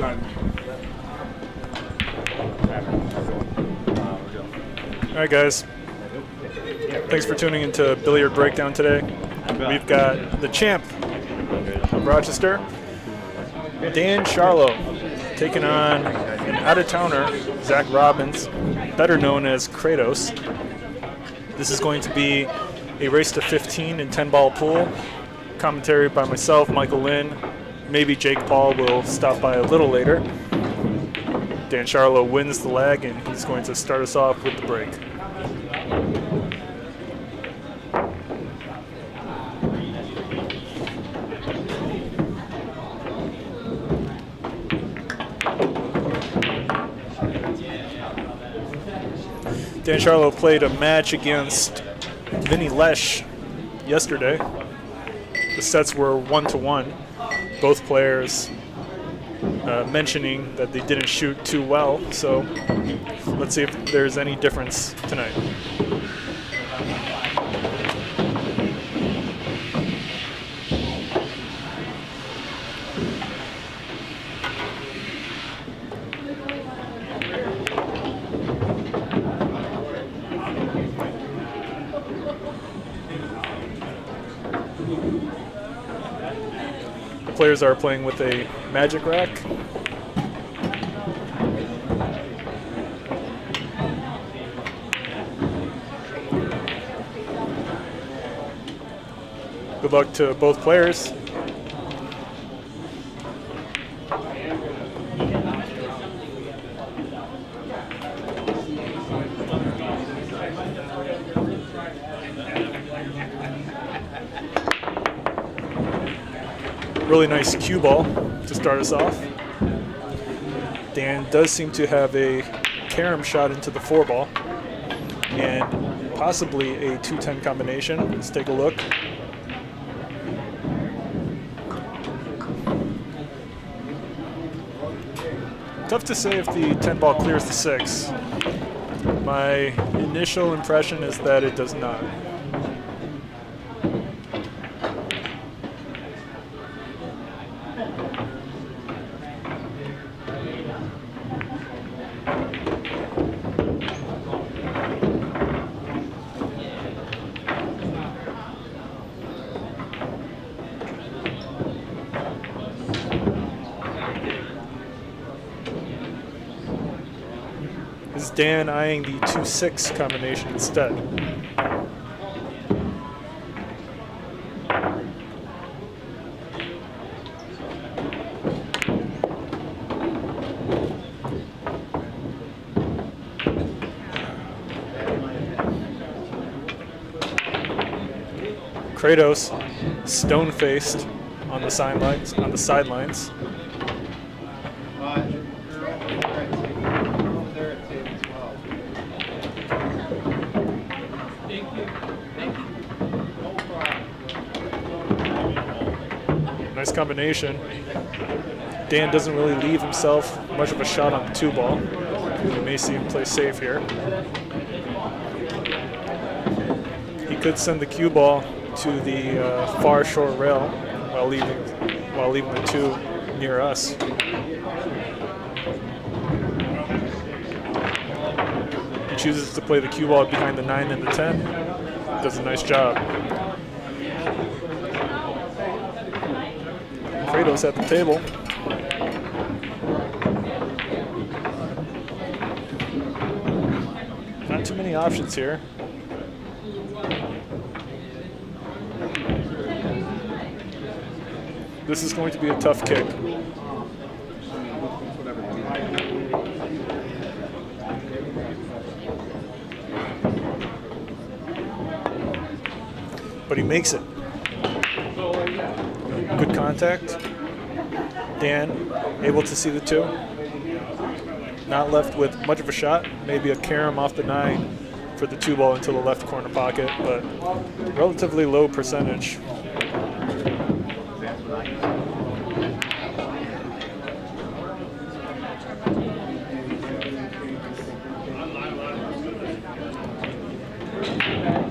All right, guys. Thanks for tuning into Billiard Breakdown today. We've got the champ of Rochester, Dan SHARLOW, taking on an out-of-towner, Zac Robbins, better known as Kratos. This is going to be a race to 15 in 10-ball pool. Commentary by myself, Michael Lynn. Maybe Jake Paul will stop by a little later. Dan SHARLOW wins the leg, and he's going to start us off with the break. Dan SHARLOW played a match against Vinny Lesh yesterday. The sets were 1-1. Both players mentioning that they didn't shoot too well, so let's see if there's any difference tonight. Players are playing with a magic rack. Good luck to both players. Really nice cue ball to start us off. Dan does seem to have a carom shot into the 4-ball and possibly a 2-10 combination. Let's take a look. Tough to say if the 10-ball clears the 6. My initial impression is that it does not. Is Dan eyeing the 2-6 combination instead? Kratos stone-faced on the sidelines. Nice combination. Dan doesn't really leave himself much of a shot on the 2-ball. We may see him play safe here. He could send the cue ball to the far short rail while leaving the 2 near us. He chooses to play the cue ball behind the 9 and the 10. Does a nice job. Kratos at the table. Not too many options here. This is going to be a tough kick. But he makes it. Good contact. Dan able to see the 2. Not left with much of a shot. Maybe a carom off the 9 for the 2-ball into the left corner pocket, but relatively low percentage.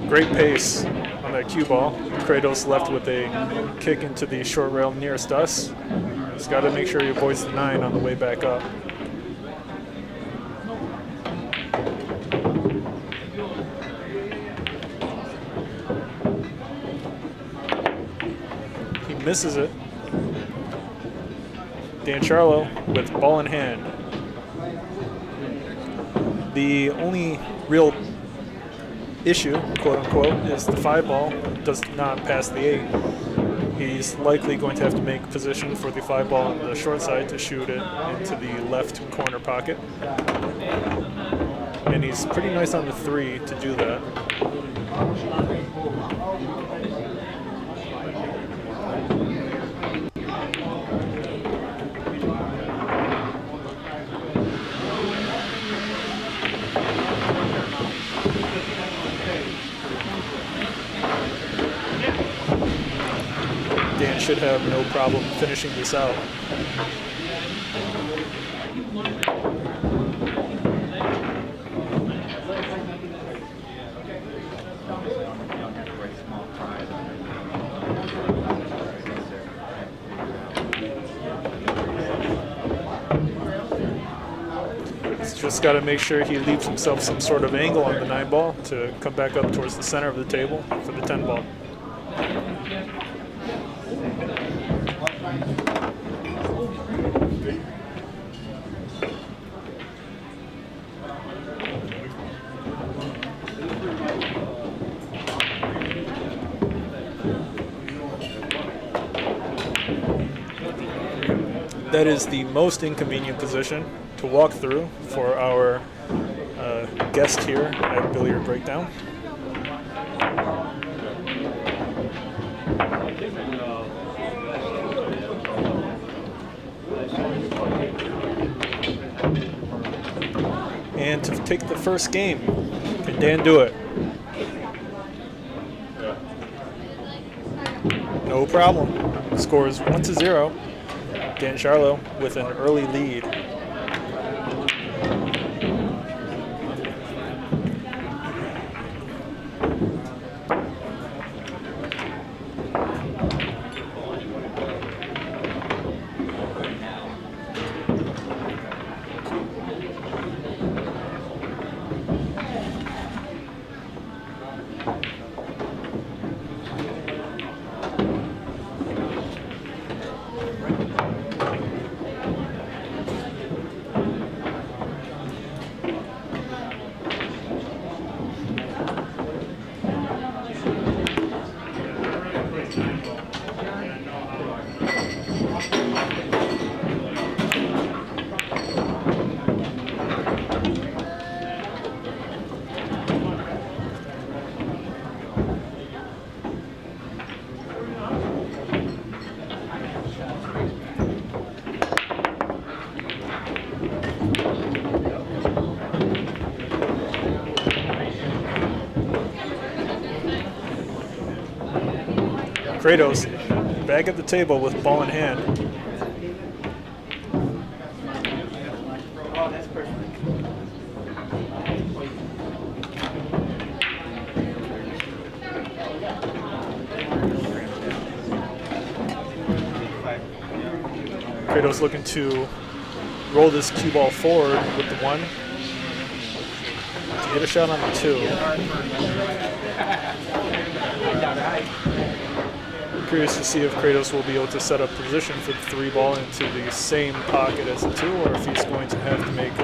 Great pace on that cue ball. Kratos left with a kick into the short rail nearest us. He's got to make sure he avoids the 9 on the way back up. He misses it. Dan Sharlow with ball in hand. The only real issue, quote unquote, is the 5 ball does not pass the 8. He's likely going to have to make position for the 5 ball on the short side to shoot it into the left corner pocket. And he's pretty nice on the 3 to do that. Dan should have no problem finishing this out. He's just got to make sure he leaves himself some sort of angle on the 9 ball to come back up towards the center of the table for the 10 ball. That is the most inconvenient position to walk through for our guest here at Billiard Breakdown. And to take the first game, can Dan do it? No problem. Scores 1-0. Dan Sharlow with an early lead. Kratos back at the table with ball in hand. Kratos looking to roll this cue ball forward with the 1 to get a shot on the 2. Curious to see if Kratos will be able to set up position for the 3 ball into the same pocket as the 2, or if he's going to have to make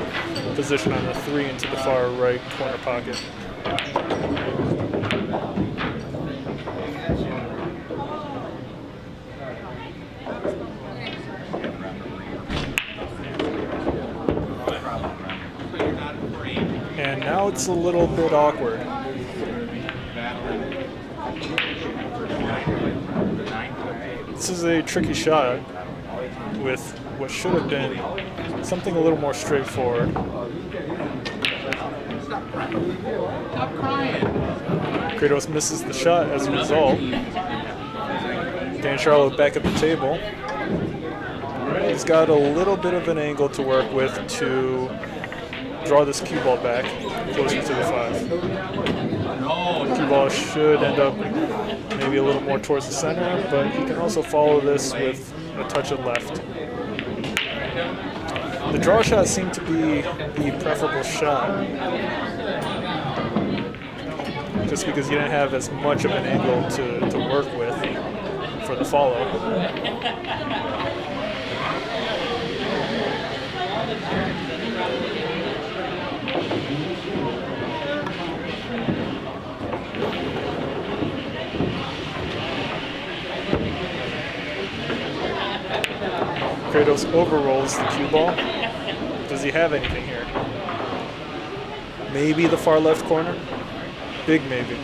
position on the 3 into the far right corner pocket. And now it's a little bit awkward. This is a tricky shot with what should have been something a little more straightforward. Kratos misses the shot as a result. Dan Sharlow back at the table. He's got a little bit of an angle to work with to draw this cue ball back closer to the 5. The cue ball should end up maybe a little more towards the center, but he can also follow this with a touch of left. The draw shot seemed to be the preferable shot, just because you didn't have as much of an angle to work with for the follow. Kratos overrolls the cue ball. Does he have anything here? Maybe the far left corner? Big maybe.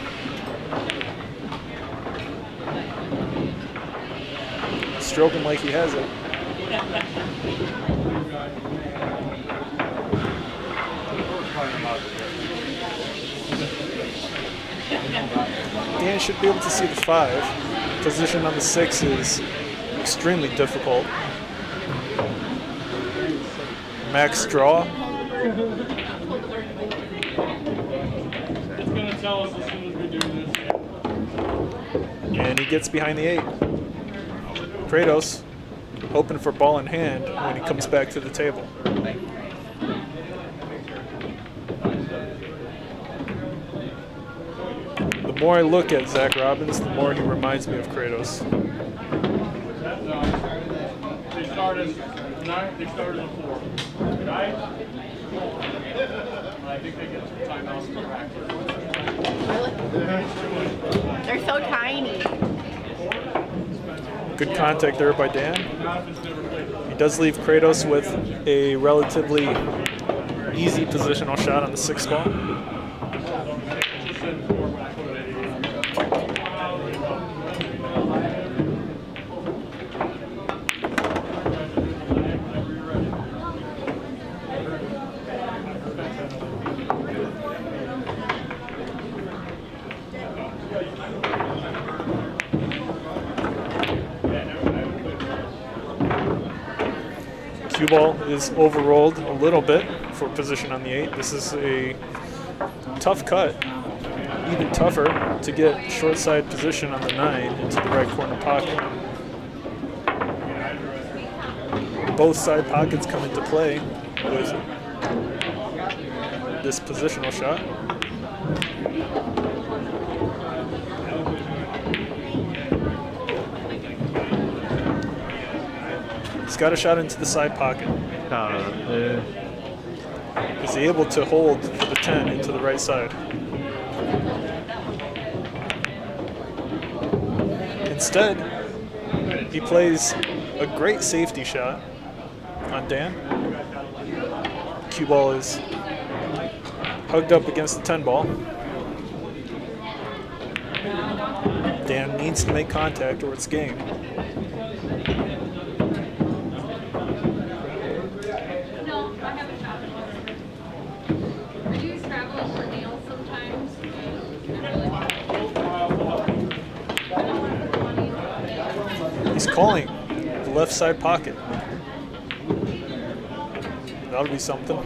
Stroke him like he has it. Dan should be able to see the 5. Position on the 6 is extremely difficult. Max draw. It's gonna tell us as soon as we do this. And he gets behind the 8. Kratos hoping for ball in hand when he comes back to the table. The more I look at Zac Robbins, the more he reminds me of Kratos. They started 9, they started at 4. Right? I think they get some timeouts to practice. They're so tiny. Good contact there by Dan. He does leave Kratos with a relatively easy positional shot on the 6 ball. Cue ball is overrolled a little bit for position on the 8. This is a tough cut, even tougher to get short side position on the 9 into the right corner pocket. Both side pockets come into play with this positional shot. He's got a shot into the side pocket. Is he able to hold for the 10 into the right side? Instead, he plays a great safety shot on Dan. Cue ball is hugged up against the 10 ball. Dan needs to make contact or it's game. He's calling the left side pocket. That'll be something.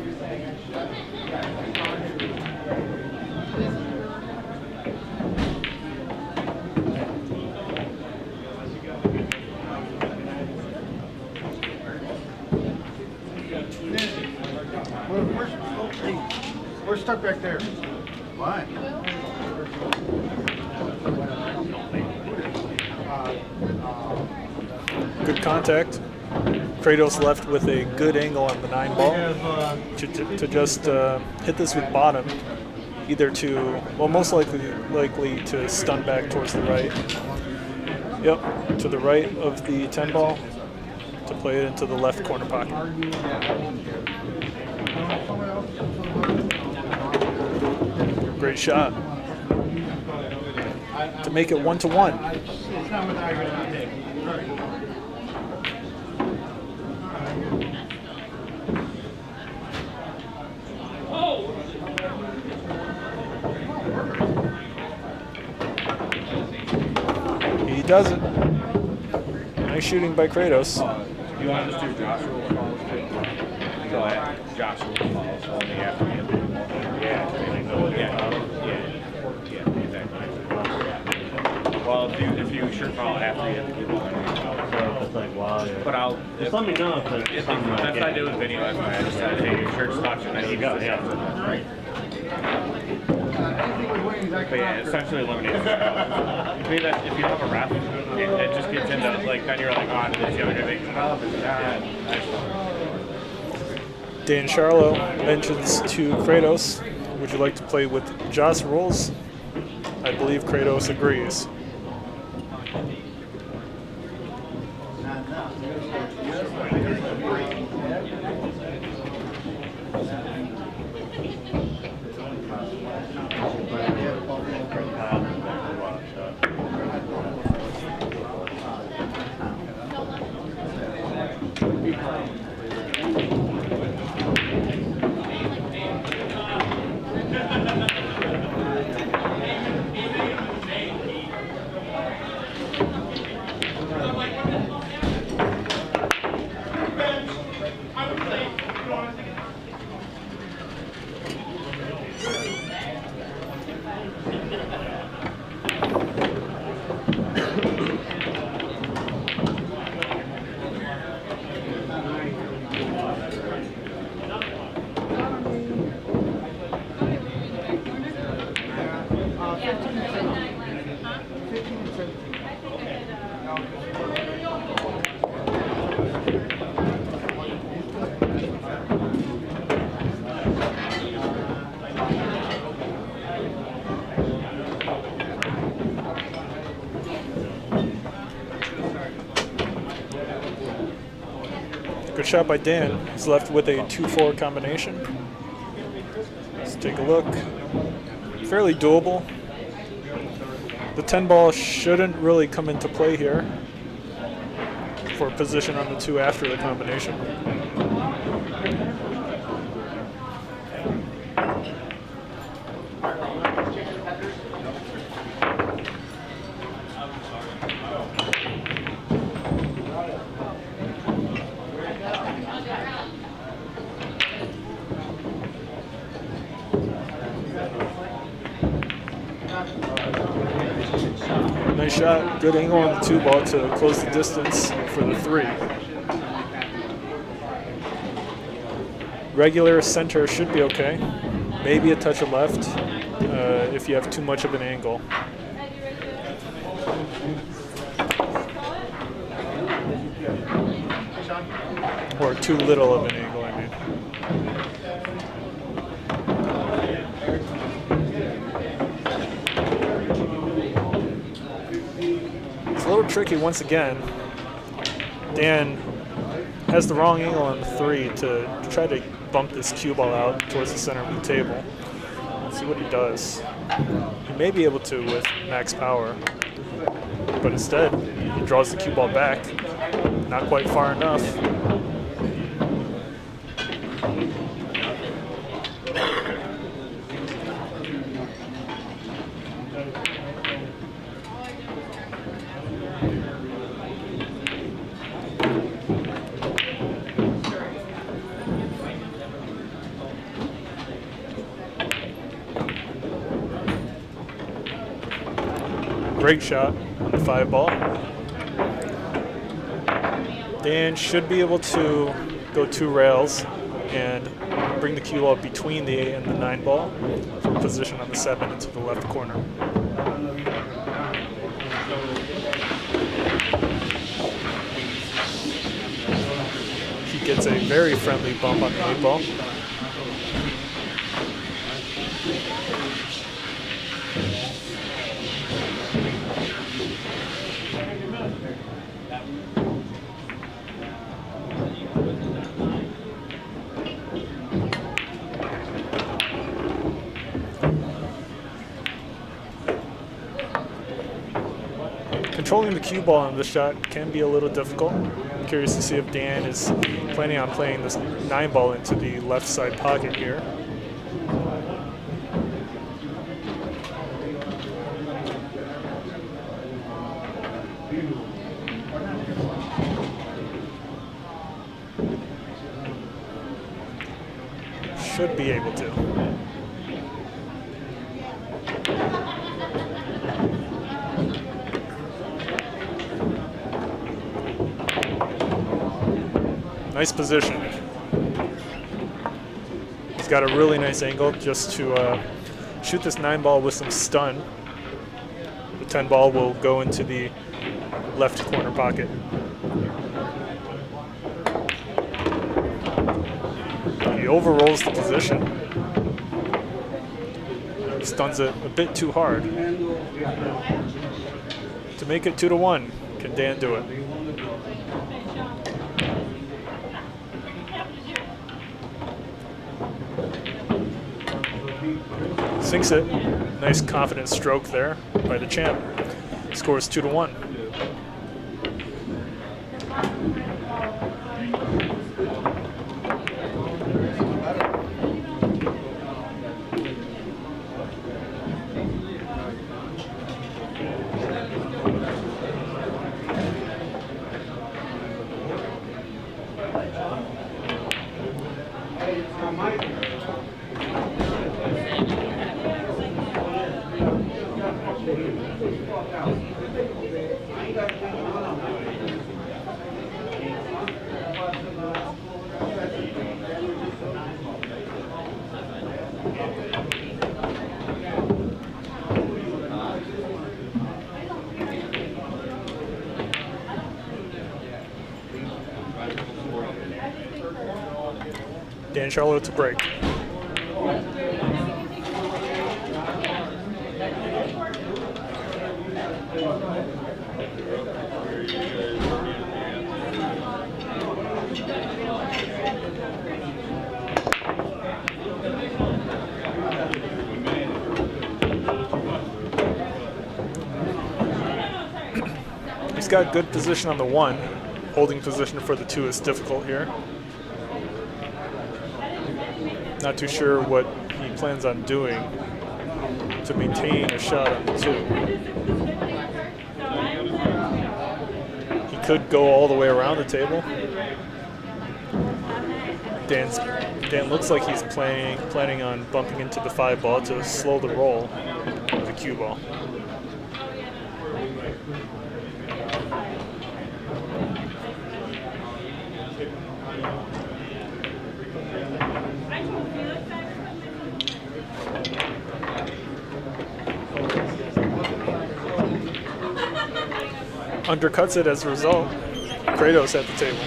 We're stuck back there. Why? Good contact. Kratos left with a good angle on the 9 ball to just hit this with bottom, either to, well, most likely to stun back towards the right. Yep, to the right of the 10 ball to play it into the left corner pocket. Great shot to make it 1-1. He does it. Nice shooting by Kratos. You want to do Joshua? Go ahead. Joshua follows only after him. Yeah, exactly. Well, if you should follow after you have to give one. So if it's like wide. But I'll. Just let me know if there's something like That's what I did with Vinny last night. I just said, hey, your shirt's touching. There you go. Yeah. But yeah, essentially eliminates it. To me, that if you have a ref, it just gets into like then you're like on to this, you're making it up. Dan Charlo mentions to Kratos, would you like to play with Joss rules? I believe Kratos agrees. Good shot by Dan. He's left with a 2-4 combination. Let's take a look. Fairly doable. The 10 ball shouldn't really come into play here for position on the 2 after the combination. Nice shot, good angle on the 2 ball to close the distance for the 3. Regular center should be okay. Maybe a touch of left if you have too much of an angle. Or too little of an angle, I mean. It's a little tricky once again. Dan has the wrong angle on the 3 to try to bump this cue ball out towards the center of the table. Let's see what he does. He may be able to with max power, but instead he draws the cue ball back. Not quite far enough. Great shot on the 5 ball. Dan should be able to go 2 rails and bring the cue ball between the 8 and the 9 ball for position on the 7 into the left corner. He gets a very friendly bump on the 8 ball. Controlling the cue ball on this shot can be a little difficult. I'm curious to see if Dan is planning on playing this 9 ball into the left side pocket here. Should be able to. Nice position. He's got a really nice angle just to shoot this 9 ball with some stun. The 10 ball will go into the left corner pocket. He overrolls the position. Stuns it a bit too hard. To make it 2-1, can Dan do it? Sinks it. Nice confident stroke there by the champ. Scores 2-1. Dan Sharlow to break. He's got good position on the 1. Holding position for the 2 is difficult here. Not too sure what he plans on doing to maintain a shot on the 2. He could go all the way around the table. Dan looks like he's planning on bumping into the 5 ball to slow the roll of the cue ball. Undercuts it as a result. Kratos at the table.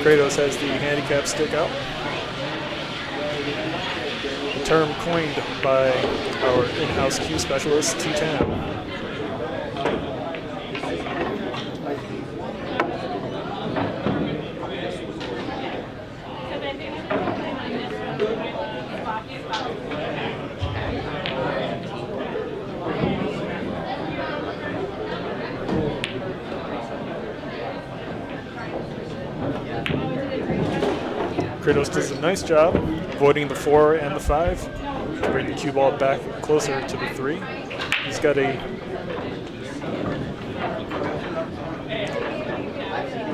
Kratos has the handicap stick out. A term coined by our in-house cue specialist, T10. Kratos does a nice job avoiding the 4 and the 5 to bring the cue ball back closer to the 3. He's got a...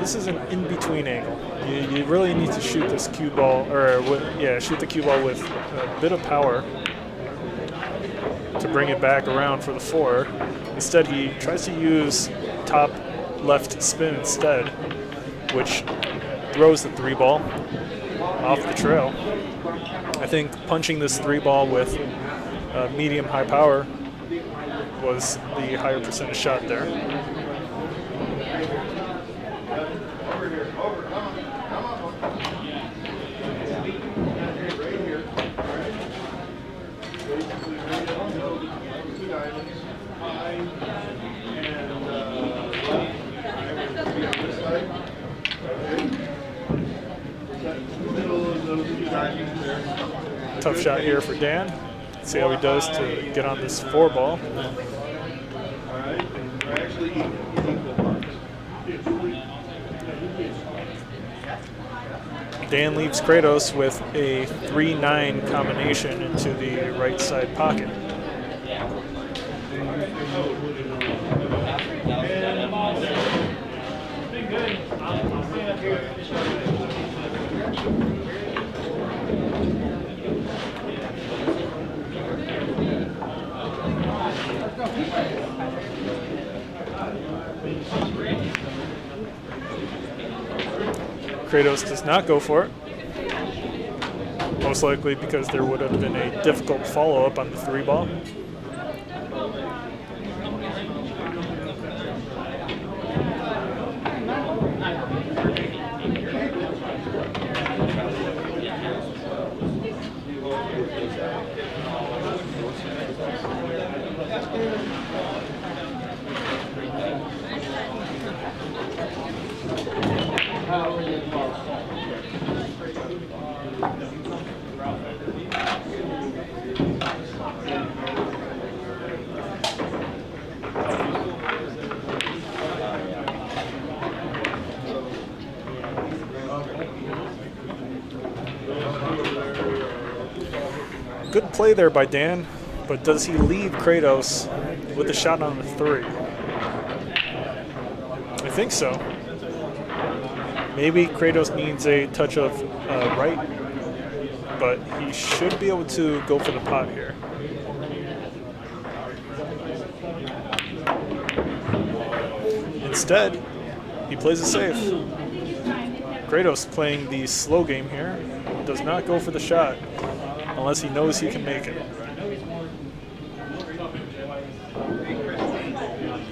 This is an in-between angle. You really need to shoot this cue ball, shoot the cue ball with a bit of power to bring it back around for the 4. Instead, he tries to use top left spin instead, which throws the 3 ball off the trail. I think punching this 3 ball with medium high power was the higher percentage shot there. Tough shot here for Dan. Let's see how he does to get on this 4 ball. Dan leaves Kratos with a 3-9 combination into the right side pocket. Kratos does not go for it. Most likely because there would have been a difficult follow-up on the 3-ball. Good play there by Dan, but does he leave Kratos with a shot on the 3? I think so. Maybe Kratos needs a touch of right, but he should be able to go for the pot here. Instead, he plays it safe. Kratos playing the slow game here, does not go for the shot unless he knows he can make it.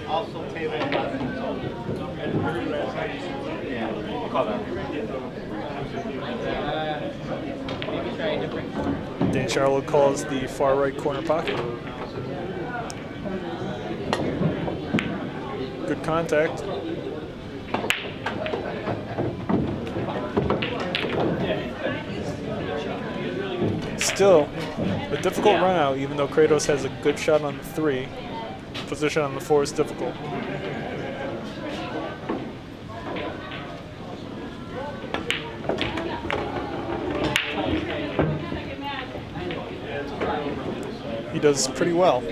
Also table 11. Dan Charlo calls the far right corner pocket. Good contact. Still, a difficult run out, even though Kratos has a good shot on the 3. Position on the 4 is difficult. He does pretty well.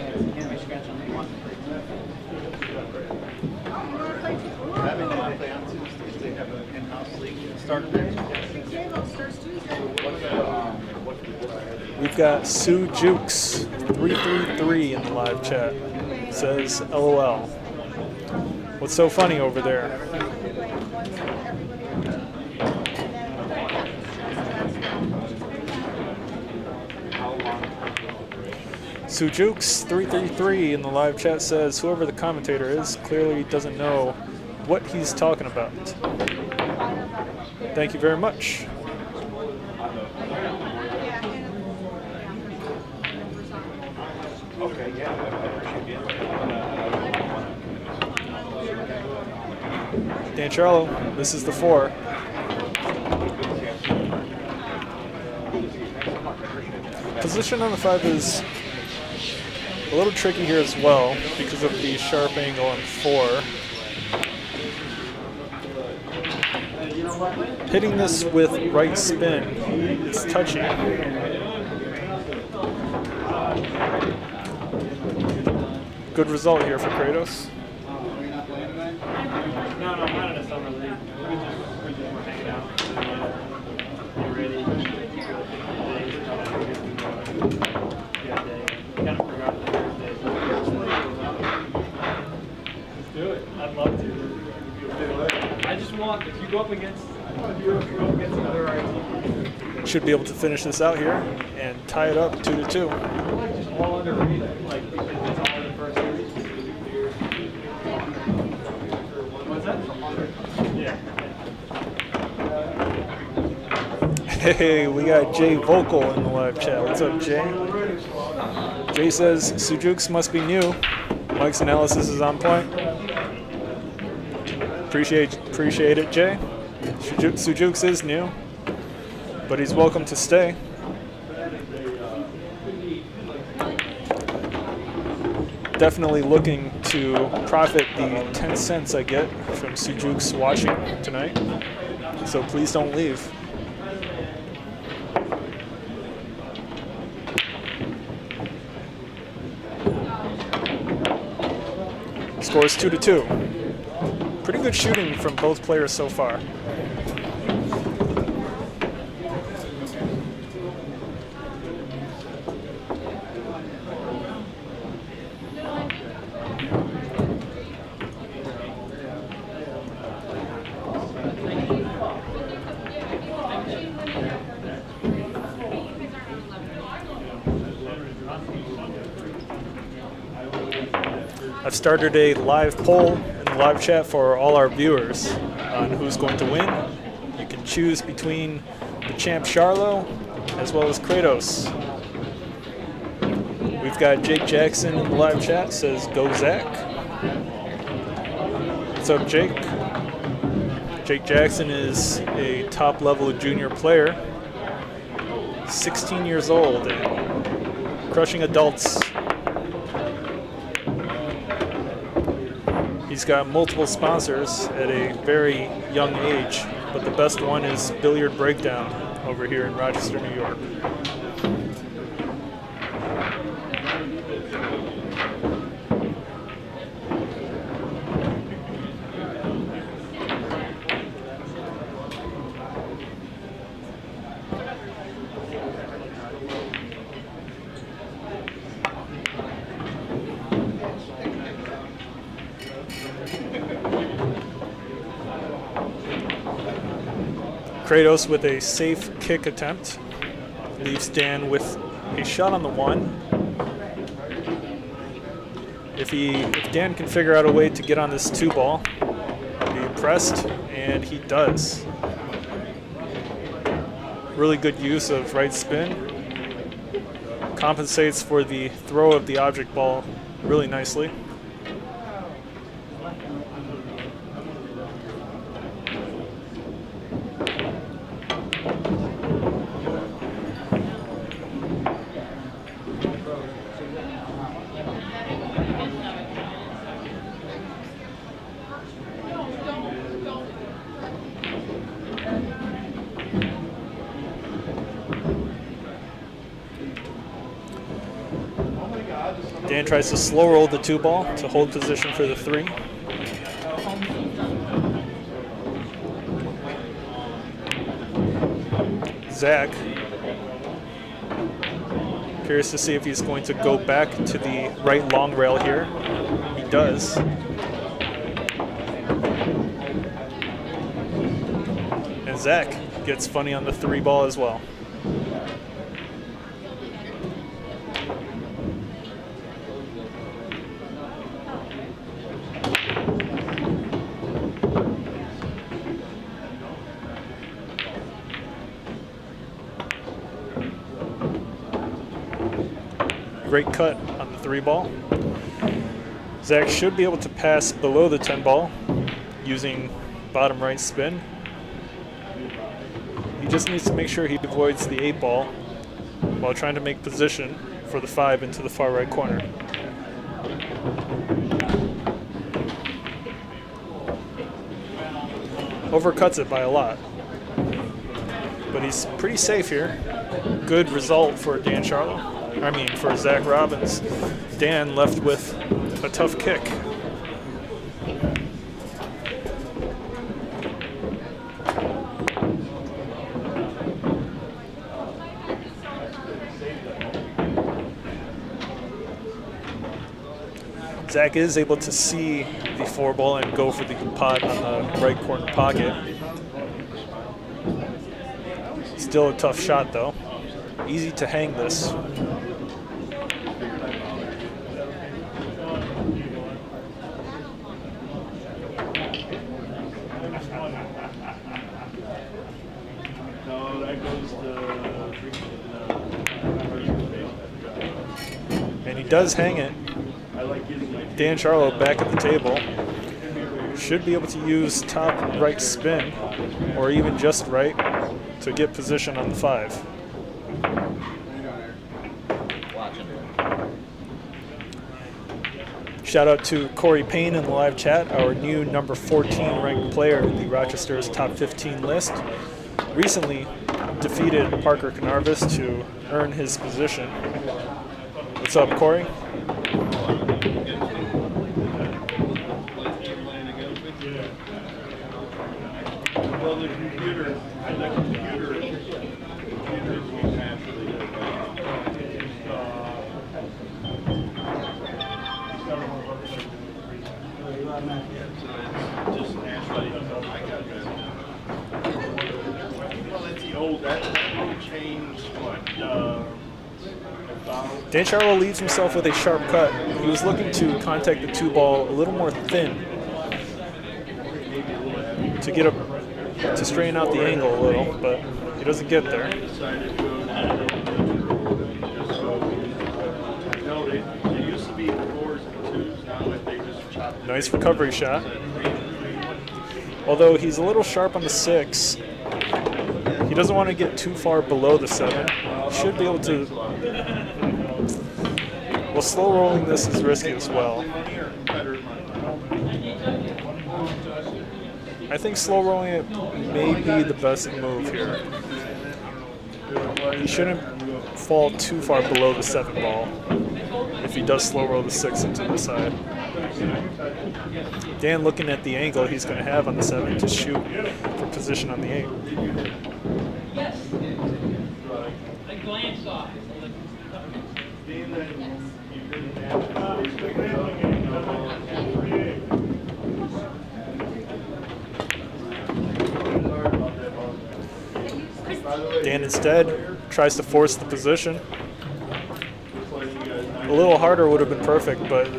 We've got Sue Jukes 333 in the live chat. Says LOL. What's so funny over there? Sue Jukes 333 in the live chat says whoever the commentator is clearly doesn't know what he's talking about. Thank you very much. Dan Charlo, this is the 4. Position on the 5 is a little tricky here as well because of the sharp angle on 4. Hitting this with right spin is touchy. Good result here for Kratos. No, I'm not in a summer league. We just were hanging out. Get ready. Kind of forgot the Thursday. Let's do it. I'd love to. I just want, if you go up against another RT. Should be able to finish this out here and tie it up 2-2. Just all underrated, like because it's all in the first series. What's that? Yeah. Hey, we got Jay Voelkl in the live chat. What's up, Jay? Jay says Sujukes must be new. Mike's analysis is on point. Appreciate it, Jay. Sujukes is new, but he's welcome to stay. definitely looking to profit the 10 cents I get from Sujuk's watching tonight. So please don't leave. Score is 2-2. Pretty good shooting from both players so far. I've started a live poll in the live chat for all our viewers on who's going to win. You can choose between the champ SHARLOW as well as Kratos. We've got Jake Jackson in the live chat, says go Zac. What's up, Jake? Jake Jackson is a top level junior player, 16 years old and crushing adults. He's got multiple sponsors at a very young age, but the best one is Billiard Breakdown over here in Rochester, New York. Kratos with a safe kick attempt leaves Dan with a shot on the one. If Dan can figure out a way to get on this 2-ball, I'll be impressed, and he does. Really good use of right spin. Compensates for the throw of the object ball really nicely. Dan tries to slow roll the 2-ball to hold position for the 3. Zac, curious to see if he's going to go back to the right long rail here. He does. And Zac gets funny on the 3-ball as well. Great cut on the 3-ball. Zac should be able to pass below the 10-ball using bottom right spin. He just needs to make sure he avoids the 8-ball while trying to make position for the 5 into the far right corner. Overcuts it by a lot, but he's pretty safe here. Good result for Dan SHARLOW. I mean, for Zac Robbins. Dan left with a tough kick. Zac is able to see the 4-ball and go for the pot on the right corner pocket. Still a tough shot, though. Easy to hang this. And he does hang it. Dan SHARLOW back at the table. Should be able to use top right spin, or even just right, to get position on the 5. Shout out to Corey Payne in the live chat, our new number 14 ranked player in the Rochester's top 15 list. Recently defeated Parker Canarvis to earn his position. What's up, Corey? Dan Charlo leads himself with a sharp cut. He was looking to contact the 2-ball a little more thin to get to straighten out the angle a little, but he doesn't get there. Nice recovery shot. Although he's a little sharp on the 6, he doesn't want to get too far below the 7. He should be able to. Well, slow rolling this is risky as well. I think slow rolling it may be the best move here. He shouldn't fall too far below the 7 ball if he does slow roll the 6 into the side. Dan looking at the angle he's going to have on the 7 to shoot for position on the 8. Dan instead tries to force the position. A little harder would have been perfect, but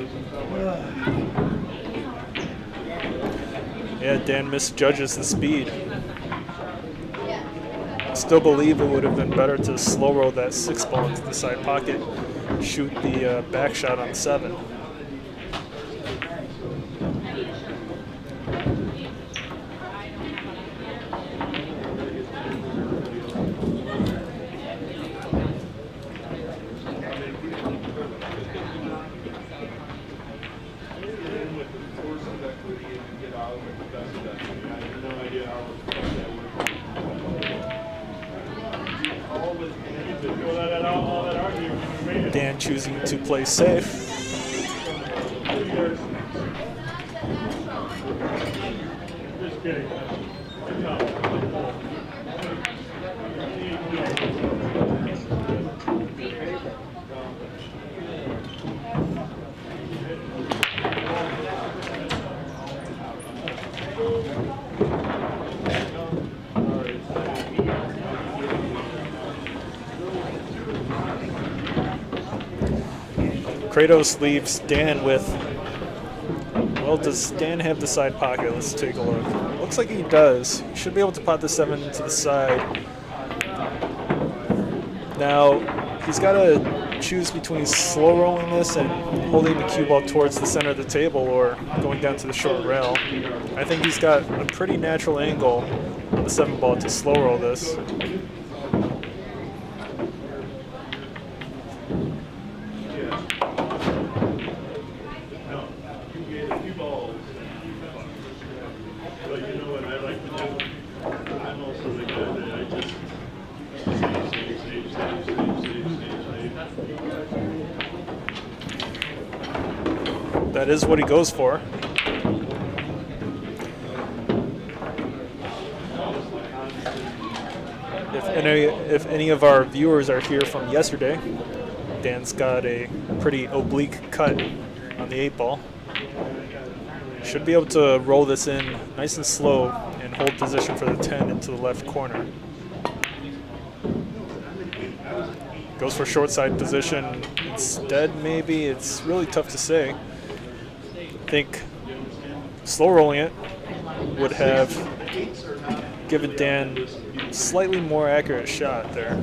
yeah, Dan misjudges the speed. I still believe it would have been better to slow roll that 6 ball into the side pocket, shoot the back shot on 7. Dan choosing to play safe. Kratos leaves Dan with, well, does Dan have the side pocket? Let's take a look. Looks like he does. He should be able to pot the 7 to the side. Now, he's got to choose between slow rolling this and holding the cue ball towards the center of the table or going down to the short rail. I think he's got a pretty natural angle on the 7 ball to slow roll this. That is what he goes for. If any of our viewers are here from yesterday, Dan's got a pretty oblique cut on the 8 ball. Should be able to roll this in nice and slow and hold position for the 10 into the left corner. Goes for short side position instead, maybe. It's really tough to say. I think slow rolling it would have given Dan slightly more accurate shot there.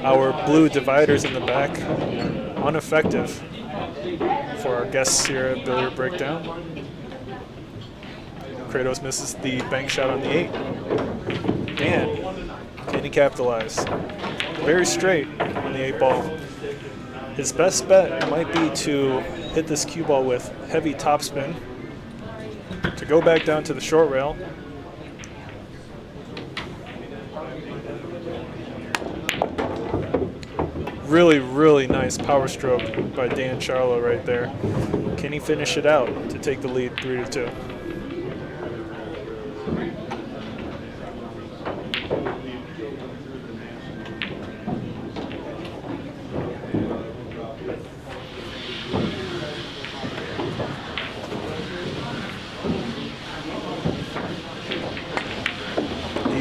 Our blue dividers in the back, ineffective for our guests here at Billiard Breakdown. Kratos misses the bank shot on the 8. Dan, can he capitalize? Very straight on the 8 ball. His best bet might be to hit this cue ball with heavy topspin to go back down to the short rail. Really, really nice power stroke by Dan Sharlow right there. Can he finish it out to take the lead 3-2?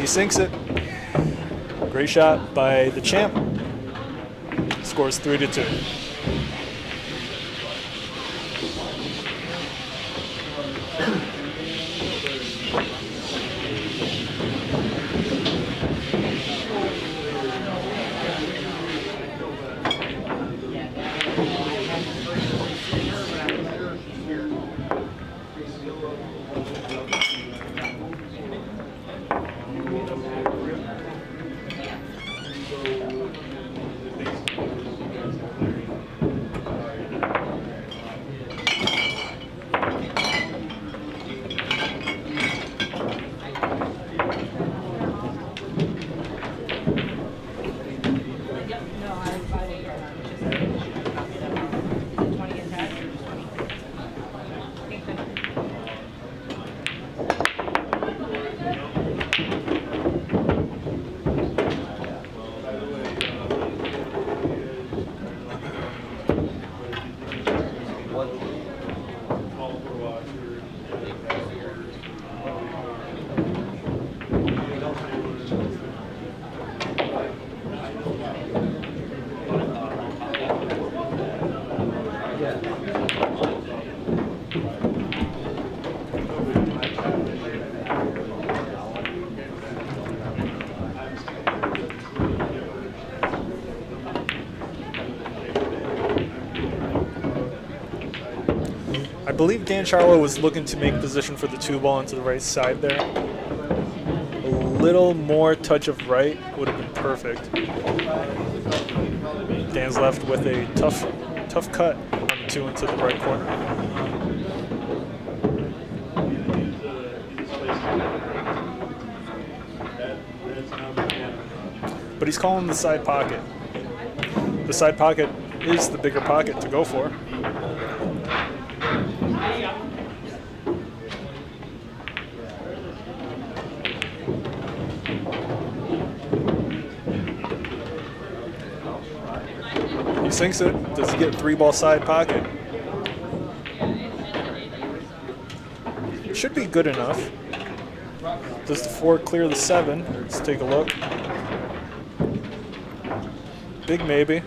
He sinks it. Great shot by the champ. Scores 3-2. I believe Dan Sharlow was looking to make position for the 2-ball into the right side there. A little more touch of right would have been perfect. Dan's left with a tough cut on the 2 into the right corner. But he's calling the side pocket. The side pocket is the bigger pocket to go for. He sinks it. Does he get 3-ball side pocket? Should be good enough. Does the 4 clear the 7? Let's take a look. Big maybe.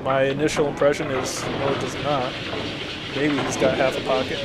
My initial impression is no, it does not. Maybe he's got half a pocket.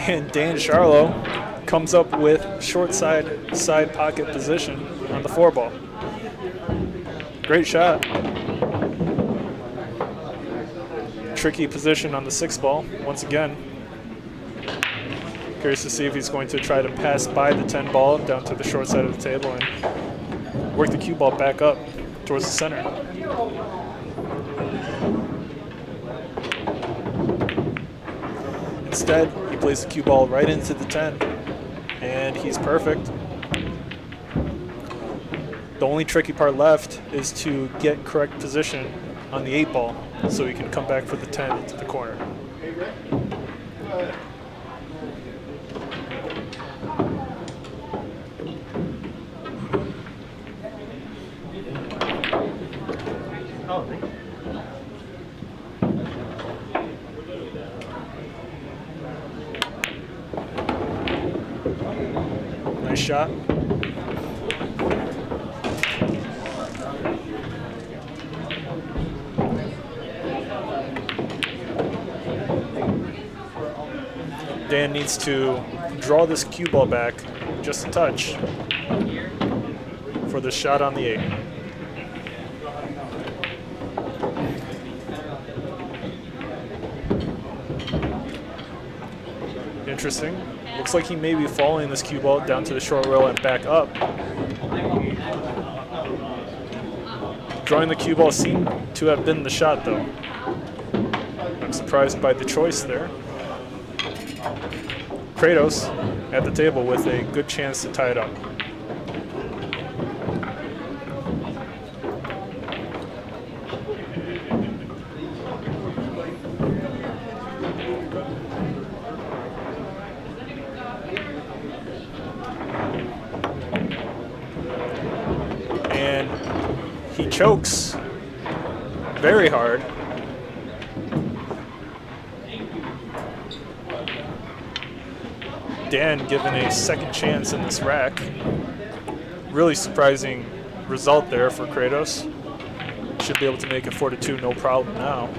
And Dan Sharlow comes up with short side pocket position on the 4-ball. Great shot. Tricky position on the 6-ball once again. Curious to see if he's going to try to pass by the 10-ball down to the short side of the table and work the cue ball back up towards the center. Instead, he plays the cue ball right into the 10, and he's perfect. The only tricky part left is to get correct position on the 8-ball so he can come back for the 10 into the corner. Nice shot. Dan needs to draw this cue ball back just a touch for the shot on the 8. Interesting. Looks like he may be following this cue ball down to the short rail and back up. Drawing the cue ball seemed to have been the shot, though. I'm surprised by the choice there. Kratos at the table with a good chance to tie it up. And he chokes very hard. Dan given a second chance in this rack. Really surprising result there for Kratos. Should be able to make it 4-2 no problem now.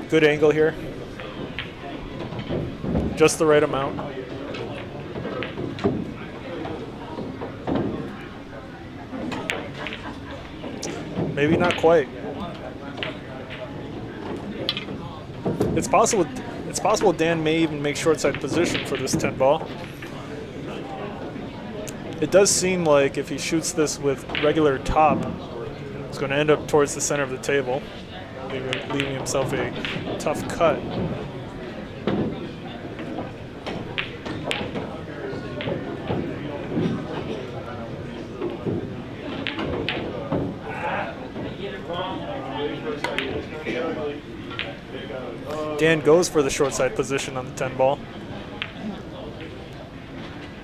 Good angle here. Just the right amount. Maybe not quite. It's possible Dan may even make short side position for this 10 ball. It does seem like if he shoots this with regular top, it's going to end up towards the center of the table, leaving himself a tough cut. Dan goes for the short side position on the 10 ball.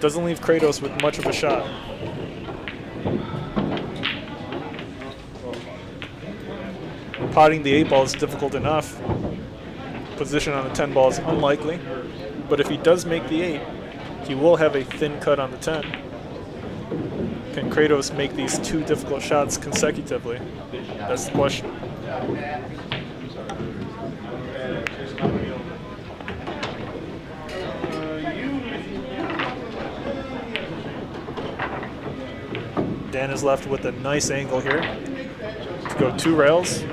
Doesn't leave Kratos with much of a shot. Potting the 8 ball is difficult enough. Position on the 10 ball is unlikely. But if he does make the 8, he will have a thin cut on the 10. Can Kratos make these 2 difficult shots consecutively? That's the question. Dan is left with a nice angle here to go 2 rails.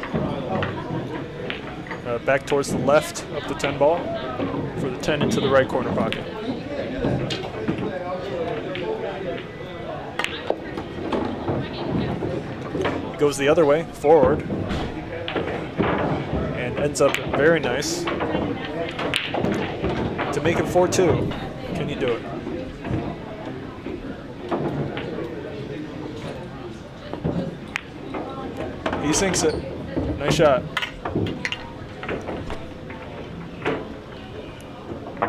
Back towards the left of the 10 ball for the 10 into the right corner pocket. Goes the other way, forward, and ends up very nice to make it 4-2. Can you do it? He sinks it. Nice shot.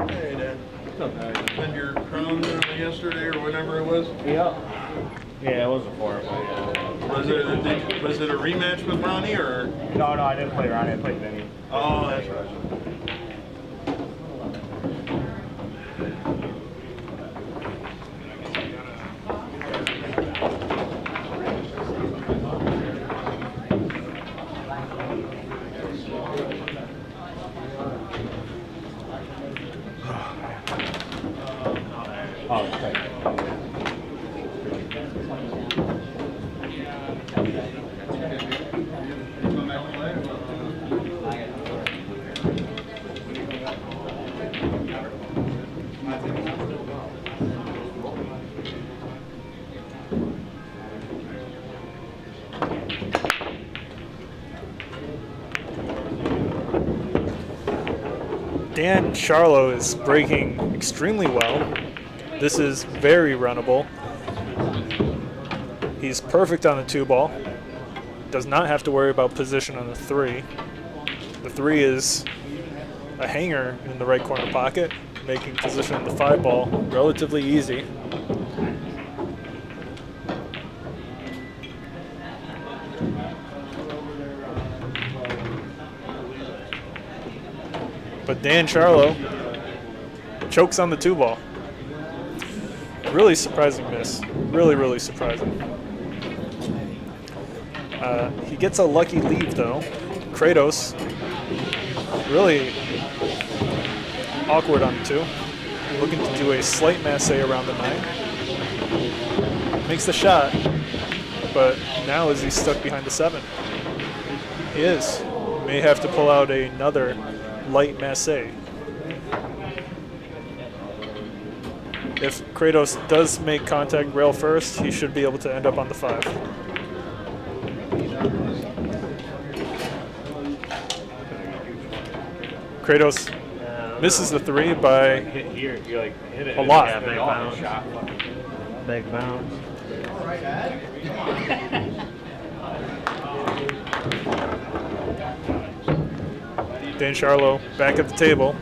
Hey, Dad. Spend your crown yesterday or whatever it was? Yeah. Yeah, it was a 4. Was it a rematch with Ronnie or? No, I didn't play Ronnie. I played Vinny. Oh, that's right. Dan SHARLOW is breaking extremely well. This is very runnable. He's perfect on the 2 ball. Does not have to worry about position on the 3. The 3 is a hanger in the right corner pocket, making position on the 5 ball relatively easy. But Dan Charlo chokes on the 2 ball. Really surprising miss. Really, really surprising. He gets a lucky leave though. Kratos really awkward on the 2. Looking to do a slight masse around the 9. Makes the shot, but now is he stuck behind the 7? He is. May have to pull out another light masse. If Kratos does make contact rail first, he should be able to end up on the 5. Kratos misses the 3 by Here, you like hit it. a lot. Yeah, big bounce. Big bounce. Dan Charlo back at the table.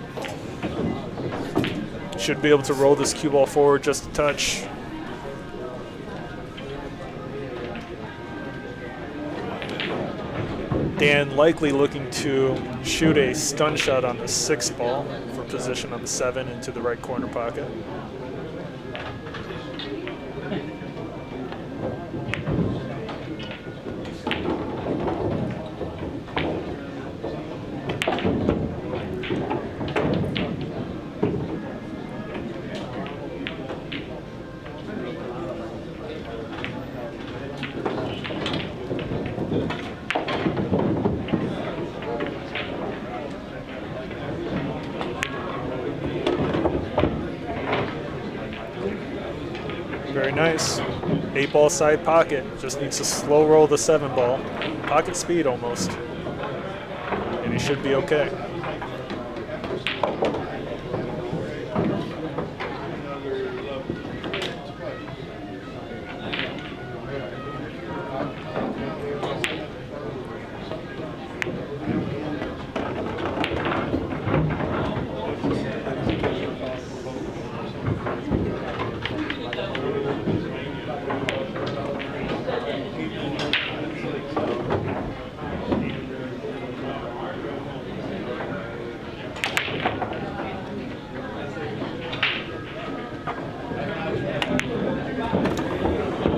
Should be able to roll this cue ball forward just a touch. Dan likely looking to shoot a stun shot on the 6 ball for position on the 7 into the right corner pocket. Very nice. 8 ball side pocket. Just needs to slow roll the 7 ball. Pocket speed almost. And he should be okay.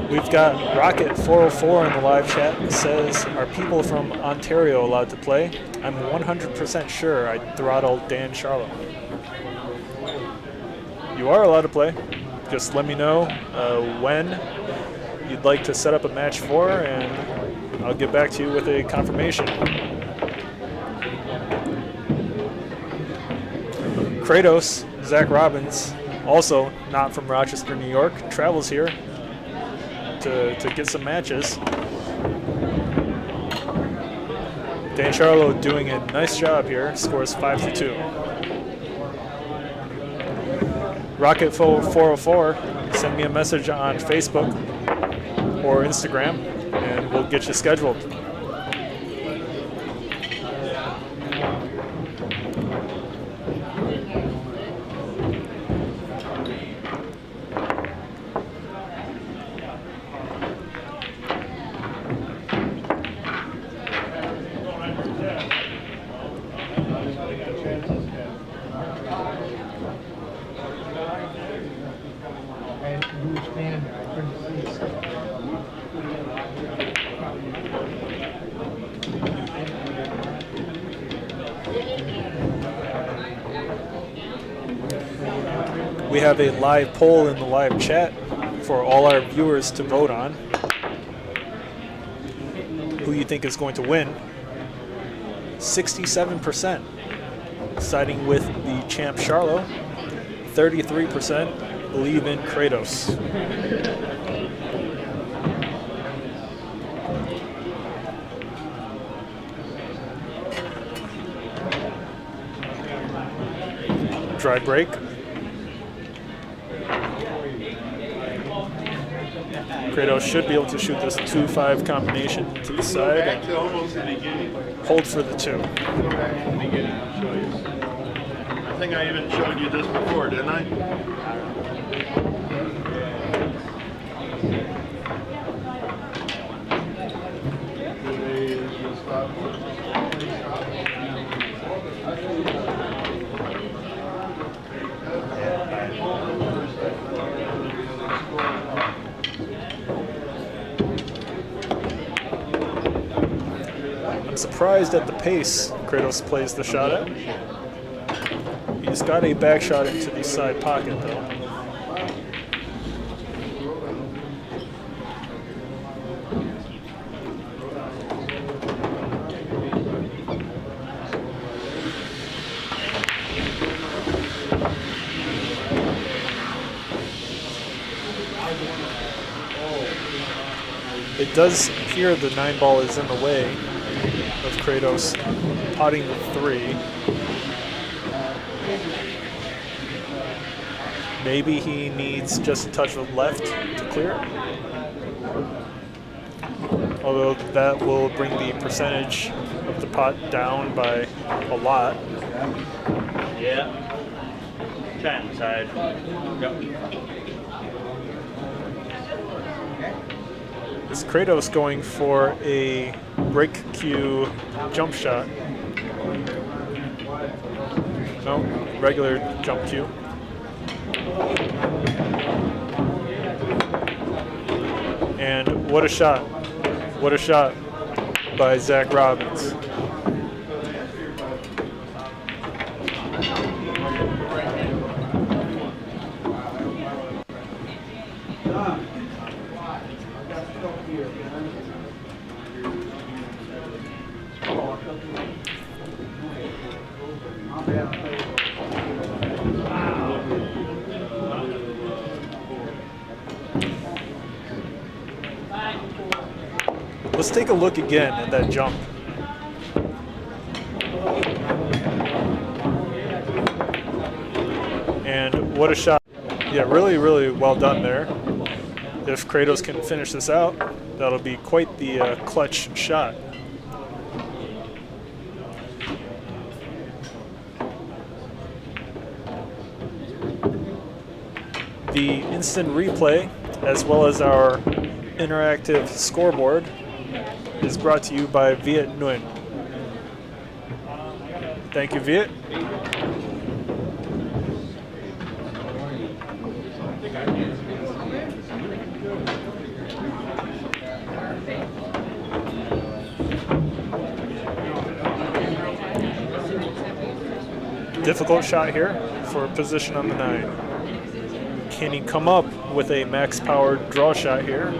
We've got Rocket404 in the live chat that says, are people from Ontario allowed to play? I'm 100% sure I throttled Dan Charlo. You are allowed to play. Just let me know when you'd like to set up a match for, and I'll get back to you with a confirmation. Kratos, Zac Robbins, also not from Rochester, New York, travels here to get some matches. Dan Charlo doing a nice job here, scores 5-2. Rocket404, send me a message on Facebook or Instagram, and we'll get you scheduled. We have a live poll in the live chat for all our viewers to vote on. Who you think is going to win? 67% siding with the champ Charlo. 33% believe in Kratos. Dry break. Kratos should be able to shoot this 2-5 combination to the side and hold for the 2. I think I even showed you this before, didn't I? I'm surprised at the pace Kratos plays the shot at. He's got a back shot into the side pocket though. It does appear the 9 ball is in the way of Kratos potting the 3. Maybe he needs just a touch of left to clear it. Although that will bring the percentage of the pot down by a lot. Yeah. Chat inside. Yep. Is Kratos going for a break cue jump shot? No, regular jump cue. And what a shot. What a shot by Zac Robbins. Let's take a look again at that jump. And what a shot. Yeah, really, really well done there. If Kratos can finish this out, that'll be quite the clutch shot. The instant replay, as well as our interactive scoreboard, is brought to you by Viet Nguyen. Thank you, Viet. Difficult shot here for position on the 9. Can he come up with a max powered draw shot here?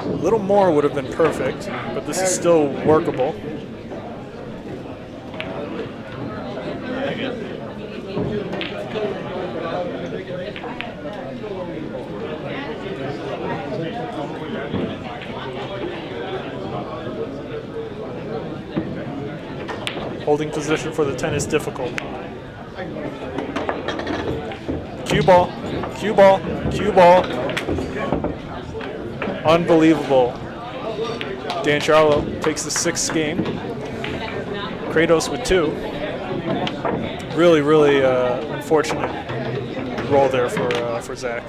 A little more would have been perfect, but this is still workable. Holding position for the 10 is difficult. Cue ball, cue ball, cue ball. Unbelievable. Dan Sharlow takes the 6th game. Kratos with 2. Really, really unfortunate roll there for Zac.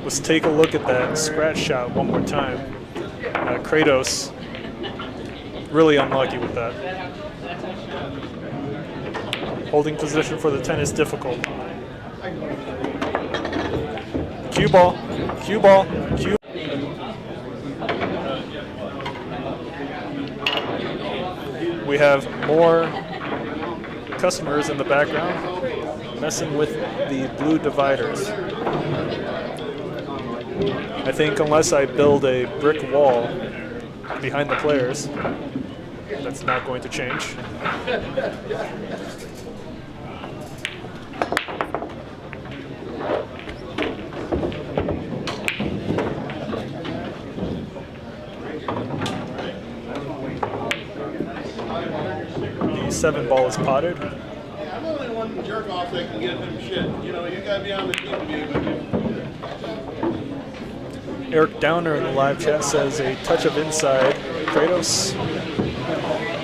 Let's take a look at that scratch shot one more time. Kratos really unlucky with that. Holding position for the 10 is difficult. Cue ball, cue ball, cue. We have more customers in the background messing with the blue dividers. I think unless I build a brick wall behind the players, that's not going to change. 7 ball is potted. I'm only one jerk off that can give him shit. You know, you gotta be on the team to be able to give him shit. Eric Downer in the live chat says a touch of inside. Kratos.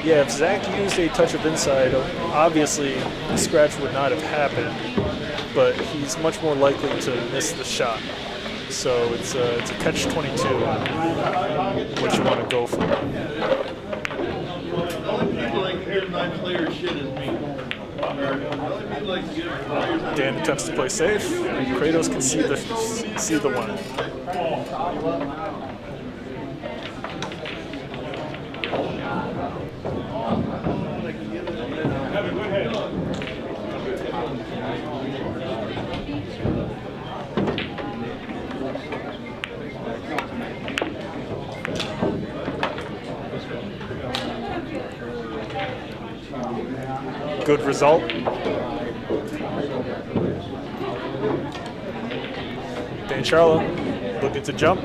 Yeah, if Zach used a touch of inside, obviously the scratch would not have happened, but he's much more likely to miss the shot. So it's a catch-22, what you want to go for. The only people that can give my players shit is me. The only people that can give players. Dan attempts to play safe. Kratos can see the one. Good result. Dan Charlo looking to jump.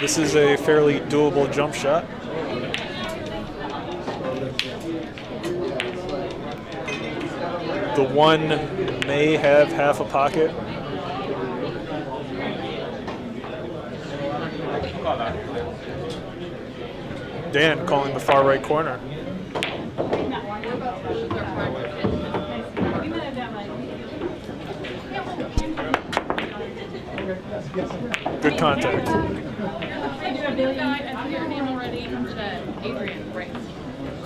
This is a fairly doable jump shot. The one may have half a pocket. Dan calling the far right corner. Good contact.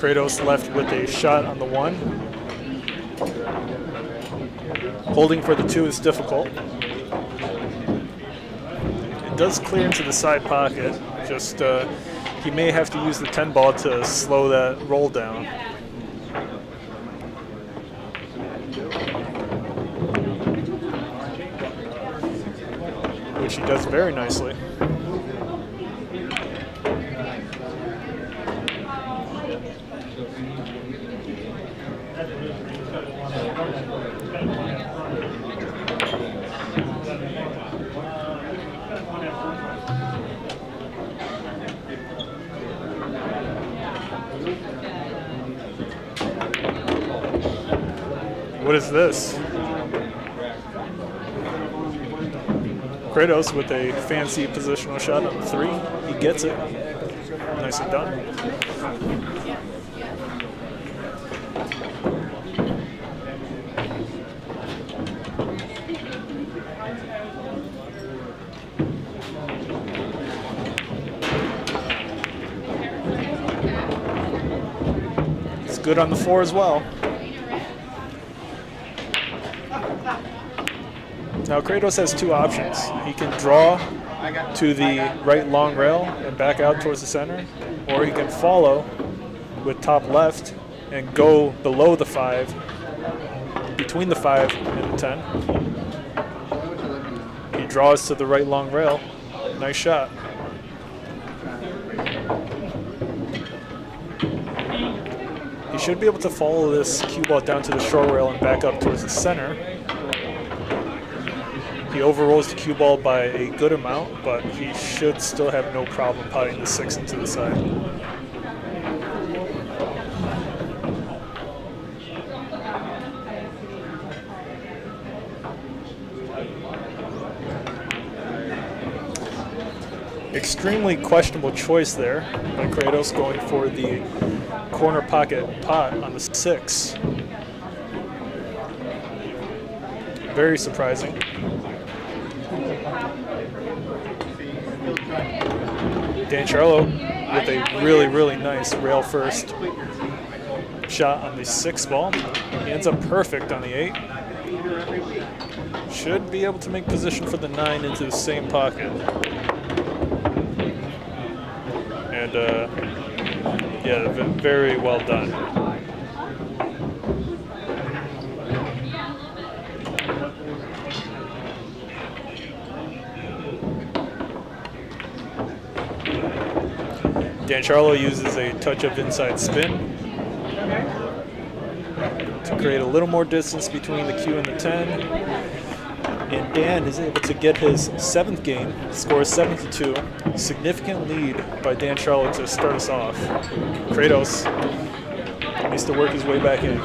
Kratos left with a shot on the 1. Holding for the 2 is difficult. It does clear into the side pocket. Just he may have to use the 10 ball to slow that roll down. Which he does very nicely. What is this? Kratos with a fancy positional shot on the 3. He gets it. Nicely done. It's good on the 4 as well. Now Kratos has 2 options. He can draw to the right long rail and back out towards the center, or he can follow with top left and go below the 5, between the 5 and the 10. He draws to the right long rail. Nice shot. He should be able to follow this cue ball down to the short rail and back up towards the center. He overrolls the cue ball by a good amount, but he should still have no problem potting the 6 into the side. Extremely questionable choice there by Kratos, going for the corner pocket pot on the 6. Very surprising. Dan Charlo with a really, really nice rail first shot on the 6 ball. He ends up perfect on the 8. Should be able to make position for the 9 into the same pocket. And yeah, very well done. Dan Charlo uses a touch of inside spin. to create a little more distance between the Q and the 10. And Dan is able to get his 7th game, scores 7-2. Significant lead by Dan Sharlow to start us off. Kratos needs to work his way back in.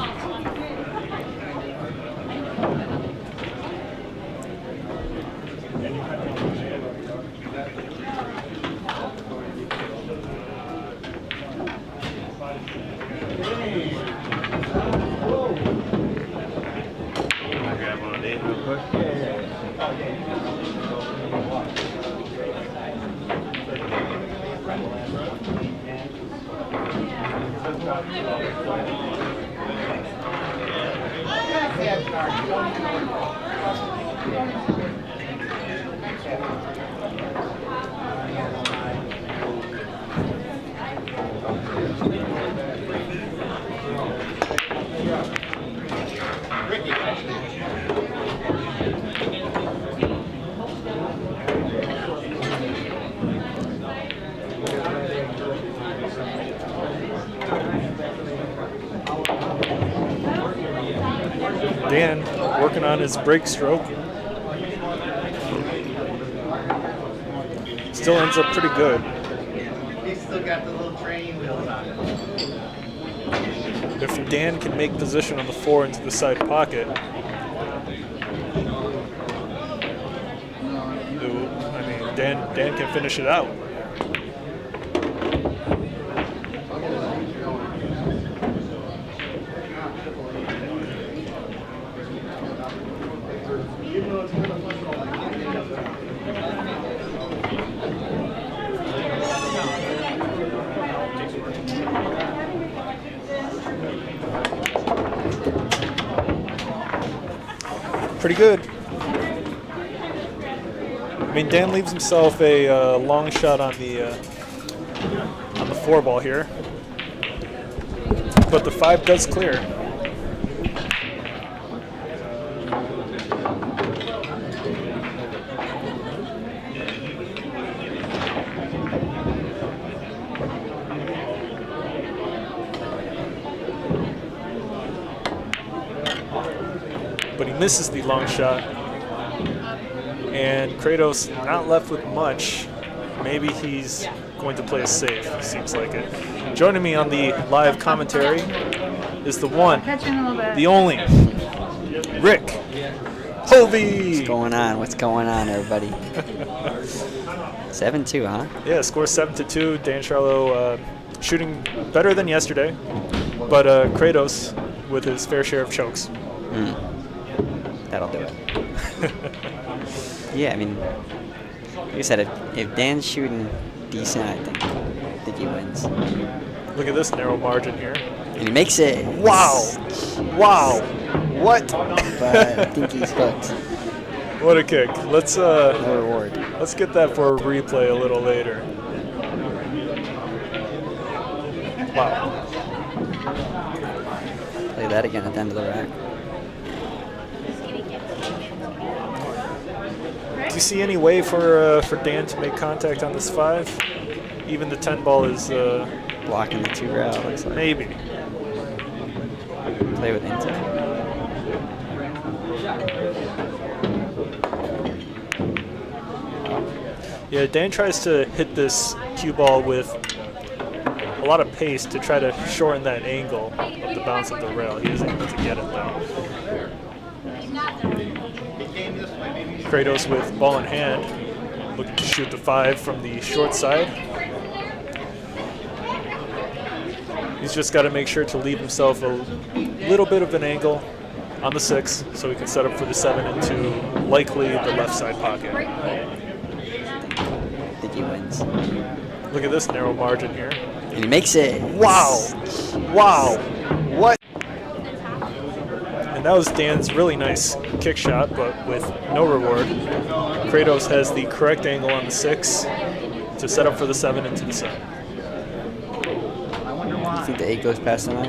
Dan working on his break stroke. Still ends up pretty good. He's still got the little training wheels on it. If Dan can make position on the 4 into the side pocket, I mean, Dan can finish it out. Pretty good. I mean, Dan leaves himself a long shot on the 4 ball here, but the 5 does clear. But he misses the long shot, and Kratos not left with much. Maybe he's going to play it safe, seems like it. Joining me on the live commentary is the one, the only, Rick Hovey. What's going on? What's going on, everybody? 7-2, huh? Yeah, score 7-2. Dan Sharlow shooting better than yesterday, but Kratos with his fair share of chokes. That'll do it. Yeah, I mean, like I said, if Dan's shooting decent, I think he wins. Look at this narrow margin here. And he makes it. Wow. Wow. What? But I think he's hooked. What a kick. Let's No reward. let's get that for a replay a little later. Wow. Play that again at the end of the rack. Do you see any way for Dan to make contact on this 5? Even the 10 ball is Blocking the 2 route, looks like. maybe. Play with intent. Yeah, Dan tries to hit this cue ball with a lot of pace to try to shorten that angle of the bounce of the rail. He isn't able to get it though. Kratos with ball in hand, looking to shoot the 5 from the short side. He's just got to make sure to leave himself a little bit of an angle on the 6 so he can set up for the 7 into likely the left side pocket. I think he wins. Look at this narrow margin here. And he makes it. Wow. Wow. What? And that was Dan's really nice kick shot, but with no reward. Kratos has the correct angle on the 6 to set up for the 7 into the 7. You think the 8 goes past the 9?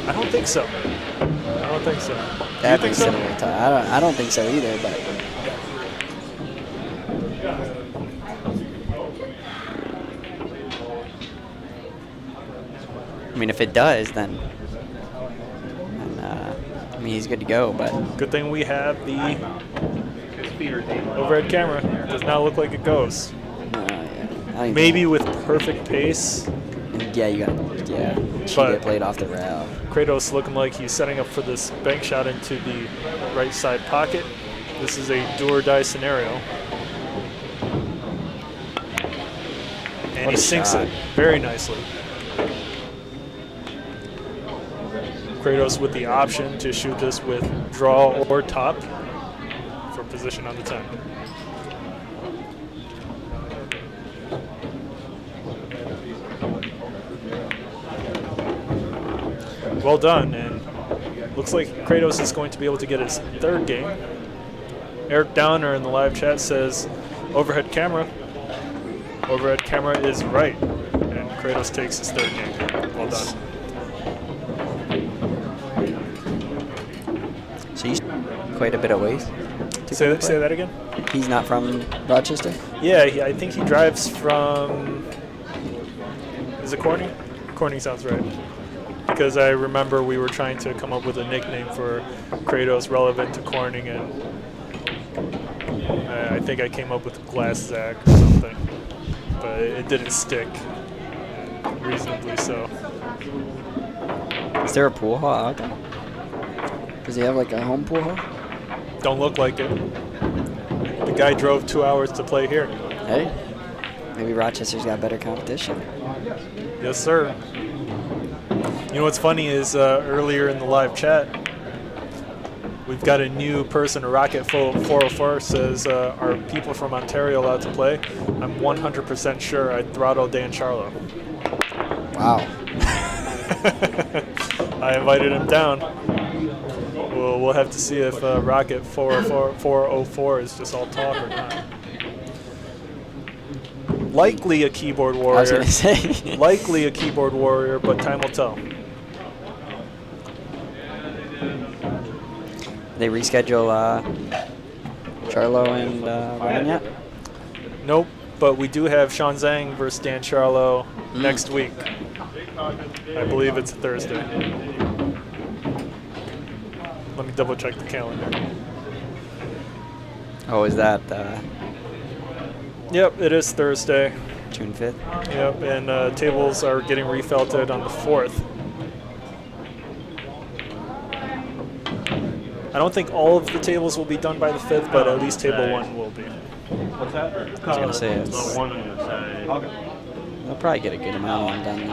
I don't think so. I don't think so. That'd Do you be think so? similar to, I don't think so either, but mean, if it does, then I mean, he's good to go. But Good thing we have the overhead camera. Does not look like it goes. yeah. Maybe with perfect pace. And yeah, you got should But- get played off the rail. Kratos looking like he's setting up for this bank shot into the right side pocket. This is a do or die scenario. And What he a sinks shot. it very nicely. Kratos with the option to shoot this with draw or top for position on the 10. Well done, and looks like Kratos is going to be able to get his third game. Eric Downer in the live chat says overhead camera. Overhead camera is right, and Kratos takes his third game. Well done. So he's quite a bit of ways. to Say come that, say play. that again? He's not from Rochester? Yeah, I think he drives from. Is it Corning? Corning sounds right. Because I remember we were trying to come up with a nickname for Kratos relevant to Corning, and I think I came up with Glass Zac or something. But it didn't stick, reasonably so. Is there a pool hall out there? Does he have like a home pool hall? Don't look like it. The guy drove 2 hours to play here. Hey, maybe Rochester's got better competition. Yes, sir. You know what's funny is earlier in the live chat, we've got a new person, Rocket 404 says, are people from Ontario allowed to play? I'm 100% sure I throttled Dan Charlow. Wow. I invited him down. We'll have to see if Rocket 404 is just all talk or not. Likely a keyboard I was warrior. gonna say. Likely a keyboard warrior, but time will tell. They reschedule Charlo and Ryan yet? Nope, but we do have Sean Zhang versus Dan Charlo next week. I believe it's Thursday. Let me double check the calendar. Oh, is that Yep, it is Thursday. June 5th? Yep, and tables are getting refelted on the 4th. I don't think all of the tables will be done by the 5th, but at least table 1 will be. What's that? I was gonna say it's. The one on the side. They'll probably get a good amount of them done.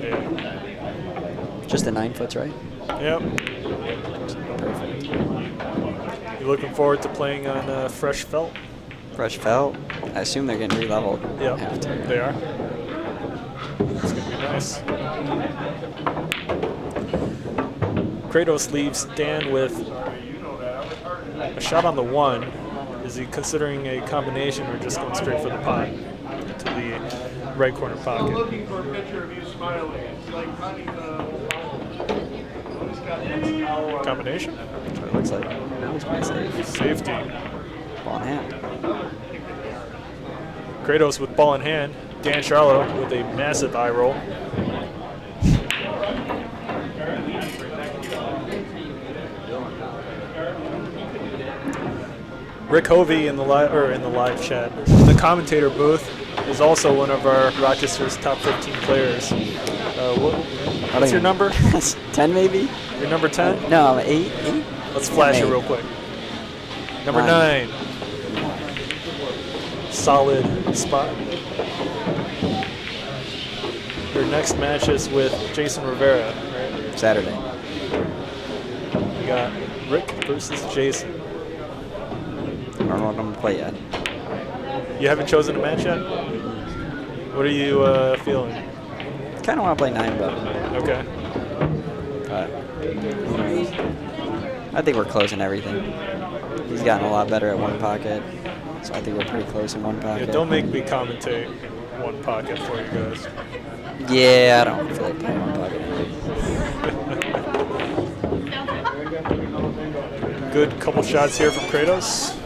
Yeah. Just the 9 foots, right? Yep. Perfect. You looking forward to playing on fresh felt? Fresh felt. I assume they're getting re-leveled. Yeah, Have to. they are. It's gonna be nice. Kratos leaves Dan with a shot on the 1. Is he considering a combination or just going straight for the pot to the right corner I'm pocket? looking for a picture of you smiling. It's like hunting Combination? That's what it looks like. That was pretty safe. Safety. Ball in hand. Kratos with ball in hand. Dan Charlo with a massive eye roll. Rick Hovey in the live chat. The commentator booth is also one of our Rochester's top 15 players. What's your number? 10 maybe? Your number 10? No, 8. Let's flash it Eight. real quick. Number 9. 9. Solid spot. Your next match is with Jason Rivera, right? Saturday. We got Rick versus Jason. I don't know what I'm going to play yet. You haven't chosen a match yet? What are you feeling? Kind of want to play 9, but Okay. who knows? I think we're close in everything. He's gotten a lot better at one pocket, so I think we're pretty close in one Yeah, pocket. don't make me commentate one pocket for you guys. Yeah, I don't feel like playing one pocket. Good couple shots here from Kratos.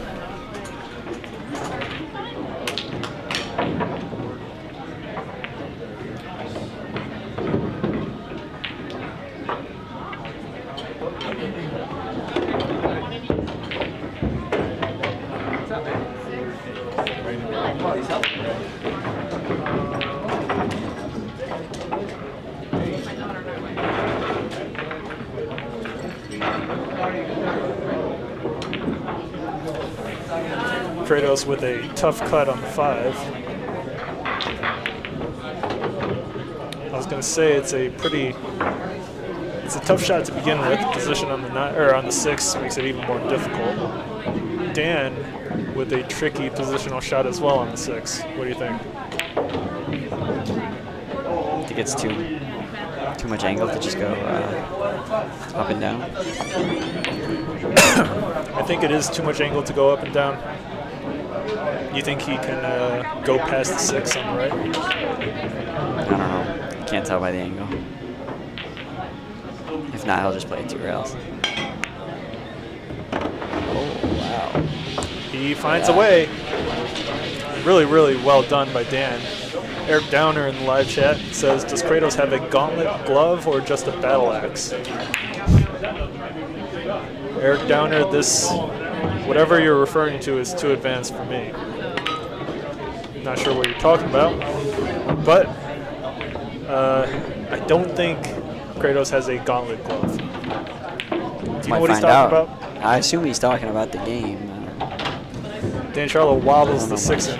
Kratos with a tough cut on the 5. I was going to say it's a tough shot to begin with. Position on the 9 or on the 6 makes it even more difficult. Dan with a tricky positional shot as well on the 6. What do you think? I think it's too much angle to just go up and down. I think it is too much angle to go up and down. You think he can go past the 6 on the right? I don't know. Can't tell by the angle. If not, he'll just play 2 rails. Oh, wow. He finds a way. Really, really well done by Dan. Eric Downer in the live chat says, does Kratos have a gauntlet glove or just a battle axe? Eric Downer, this, whatever you're referring to is too advanced for me. Not sure what you're talking about, but I don't think Kratos has a gauntlet glove. Do you know what he's talking about? I assume he's talking about the game. Dan Charlo wobbles the 6 in.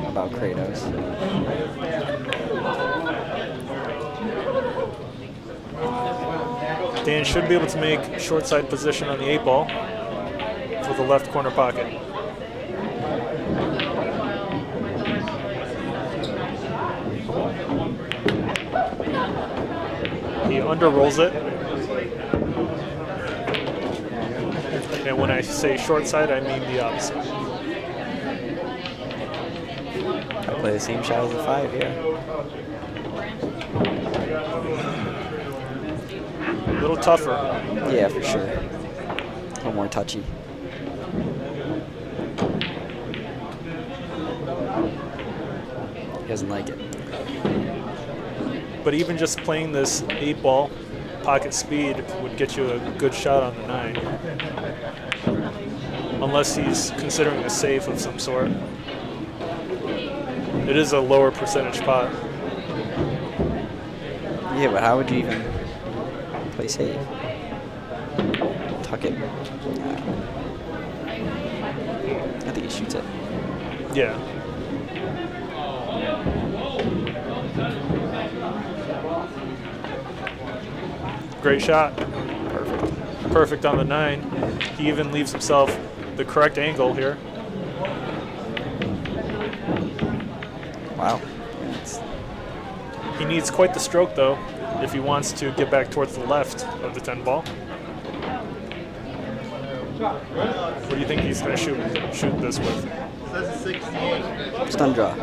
About Kratos. Dan should be able to make short side position on the 8 ball for the left corner pocket. He under rolls it. And when I say short side, I mean the opposite. I play the same shot as the 5 here. A little tougher. Yeah, for sure. A little more touchy. He doesn't like it. But even just playing this 8 ball, pocket speed would get you a good shot on the 9. Unless he's considering a save of some sort. It is a lower percentage pot. Yeah, but how would you even play save? Tuck it. I think he shoots it. Yeah. Great shot. Perfect. Perfect on the 9. He even leaves himself the correct angle here. Wow. He needs quite the stroke though if he wants to get back towards the left of the 10 ball. What do you think he's going to shoot this with? Says 68. Stun draw.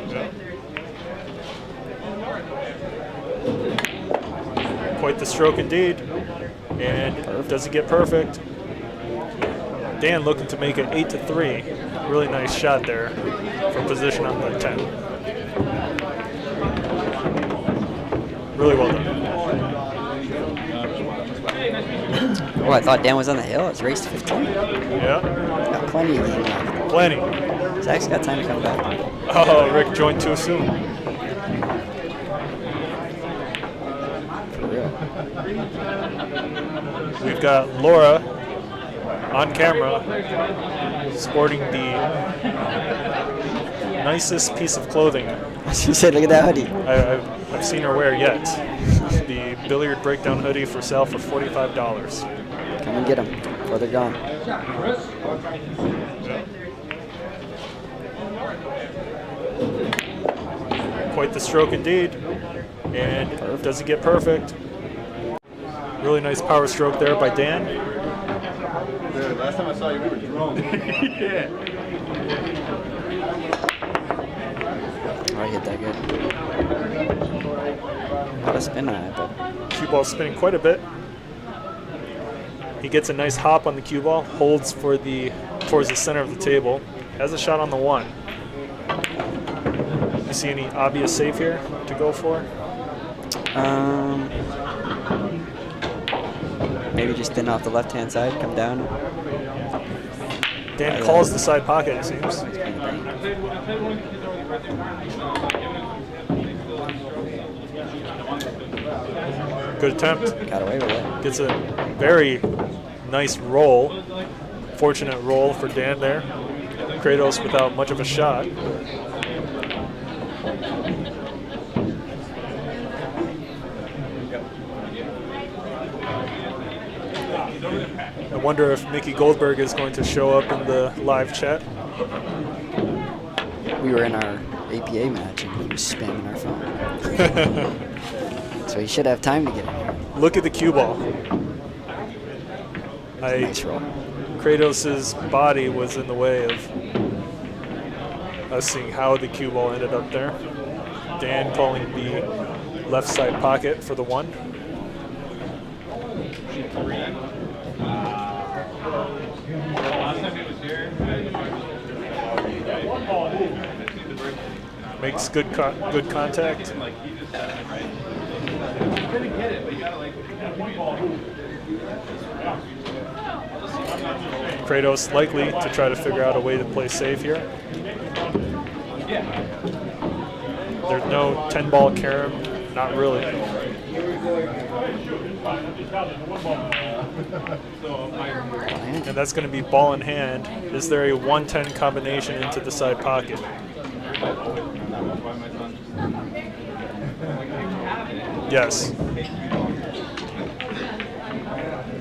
Yeah. Quite the stroke indeed. And does he get perfect? Dan looking to make it 8-3. Really nice shot there from position on the 10. Really well done. Oh, I thought Dan was on the hill. It's race to 15. Yeah, Got plenty of game left. plenty. Zach's got time to come back. Oh, Rick joined too soon. For real. We've got Laura on camera sporting the nicest piece of clothing She said, look at that hoodie. I've seen her wear yet. The Billiard Breakdown hoodie for sale for $45. Come and get them before they're gone. Quite the stroke indeed. And does he get perfect? Really nice power stroke there by Dan. Dude, last time I saw you, we were drunk. Yeah. Oh, I hit that good. A lot of spin on it, but Cue ball spinning quite a bit. He gets a nice hop on the cue ball, holds for towards the center of the table, has a shot on the 1. You see any obvious save here to go for? maybe just thin off the left-hand side, come down. Dan calls the side pocket, it seems. Good attempt. Got away with it. Gets a very nice roll. Fortunate roll for Dan there. Kratos without much of a shot. I wonder if Mickey Goldberg is going to show up in the live chat. We were in our APA match and he was spamming our phone. So he should have time to get in here. Look at the cue ball. Nice roll. Kratos' body was in the way of us seeing how the cue ball ended up there. Dan calling the left side pocket for the 1. Makes good contact. Kratos likely to try to figure out a way to play safe here. There's no 10-ball carom, not really. And that's going to be ball in hand. Is there a 1-10 combination into the side pocket? Yes.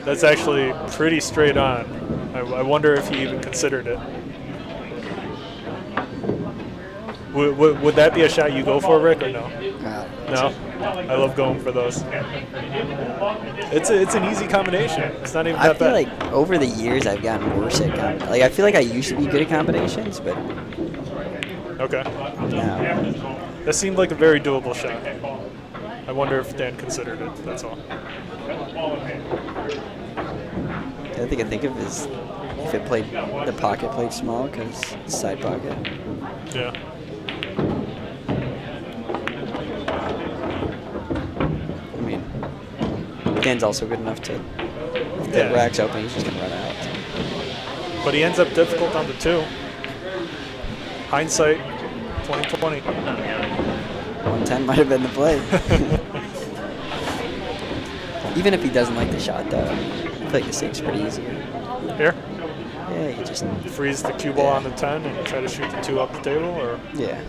That's actually pretty straight on. I wonder if he even considered it. Would that be a shot you go for, Rick, or no? No? I love going for those. It's an easy combination. It's not even that bad. I feel like over the years I've gotten worse at like I feel like I used to be good at combinations, but okay. now That seemed like a very doable shot. I wonder if Dan considered it, that's all. the other thing I think of is if it played, the pocket played small because it's side pocket. Yeah. I mean, Dan's also good enough to, if the rack's open, he's just going to run out. But he ends up difficult on the 2. Hindsight, 2020. 110 might have been the play. Even if he doesn't like the shot, though, I feel like the 6 is pretty easy. Here? Yeah, you just freeze the cue ball on the 10 and try to shoot the 2 up the table, or? Yeah.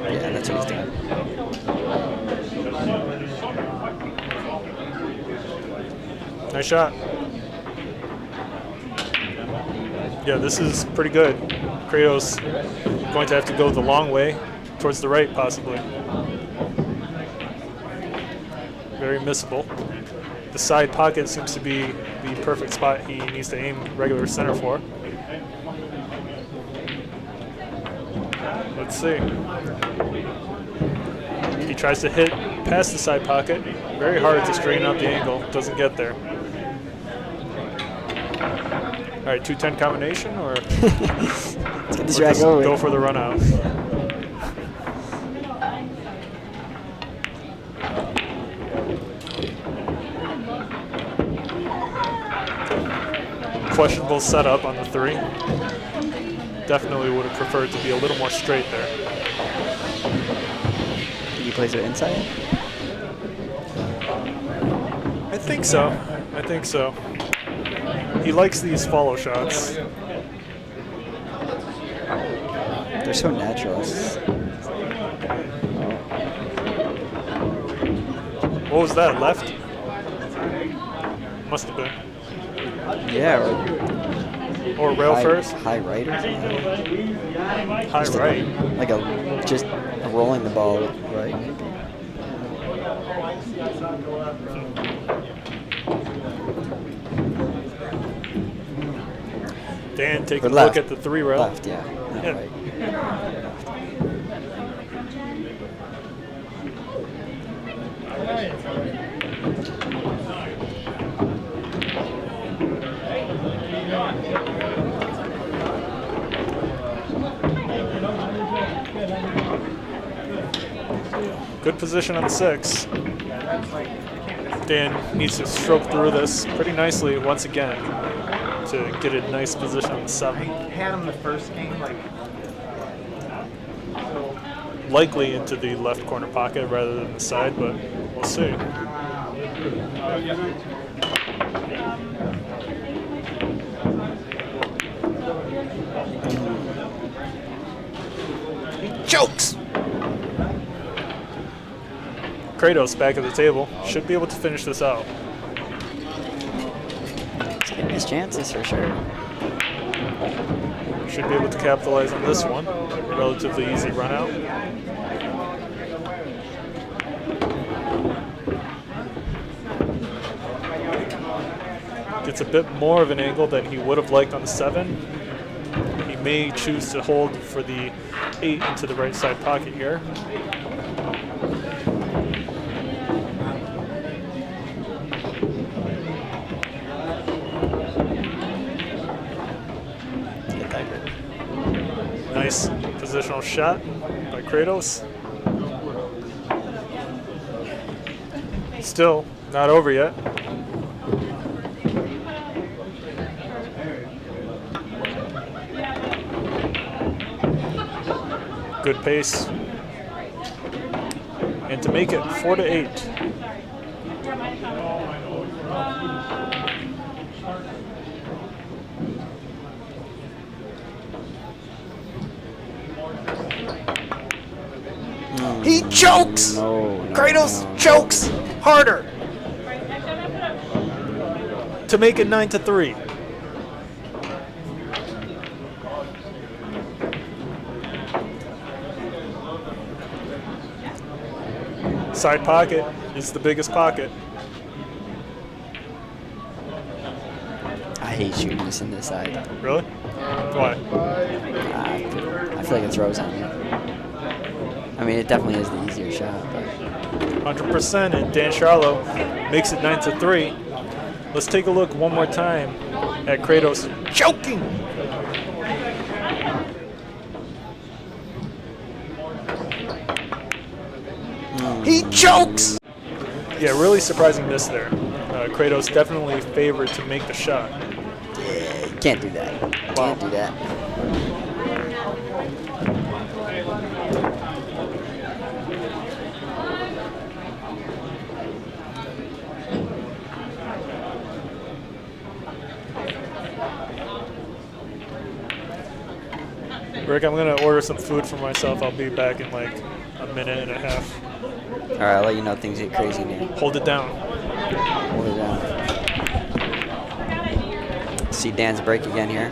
Yeah, that's what he's doing. Nice shot. Yeah, this is pretty good. Kratos going to have to go the long way, towards the right possibly. Very missable. The side pocket seems to be the perfect spot he needs to aim regular center for. Let's see. He tries to hit past the side pocket. Very hard to straighten out the angle. Doesn't get there. All right, 2-10 combination, or let's get this just over. Go for the run out. Questionable setup on the 3. Definitely would have preferred to be a little more straight there. Think he plays it inside? I think so. I think so. He likes these follow shots. They're so natural. What was that, left? Must have been. Yeah, or rail high, first? High right or something? High just right? Like just rolling the ball right, maybe. Dan taking a look at the 3 rail. Left, yeah. Yeah. Right. Good position on the 6. Dan needs to stroke through this pretty nicely once again to get a nice position on the 7. Had him the first game, like. Likely into the left corner pocket rather than the side, but we'll see. He chokes! Kratos back at the table. Should be able to finish this out. He's getting his chances for sure. Should be able to capitalize on this one. Relatively easy run out. Gets a bit more of an angle than he would have liked on the 7. He may choose to hold for the 8 into the right side pocket here. Nice positional shot by Kratos. Still not over yet. Good pace. And to make it 4-8. He chokes! Kratos chokes harder to make it 9-3. Side pocket is the biggest pocket. I hate shooting this in this side. Really? Why? I feel like it throws on me. I mean, it definitely is the easier shot, but 100%, and Dan Sharlow makes it 9-3. Let's take a look one more time at Kratos choking. He chokes! Yeah, really surprising miss there. Kratos definitely favored to make the shot. yeah, can't do that. Wow. Can't do that. Rick, I'm gonna order some food for myself. I'll be back in like a minute and a half. All right, I'll let you know things get crazy now. Hold it down. Hold it down. See Dan's break again here.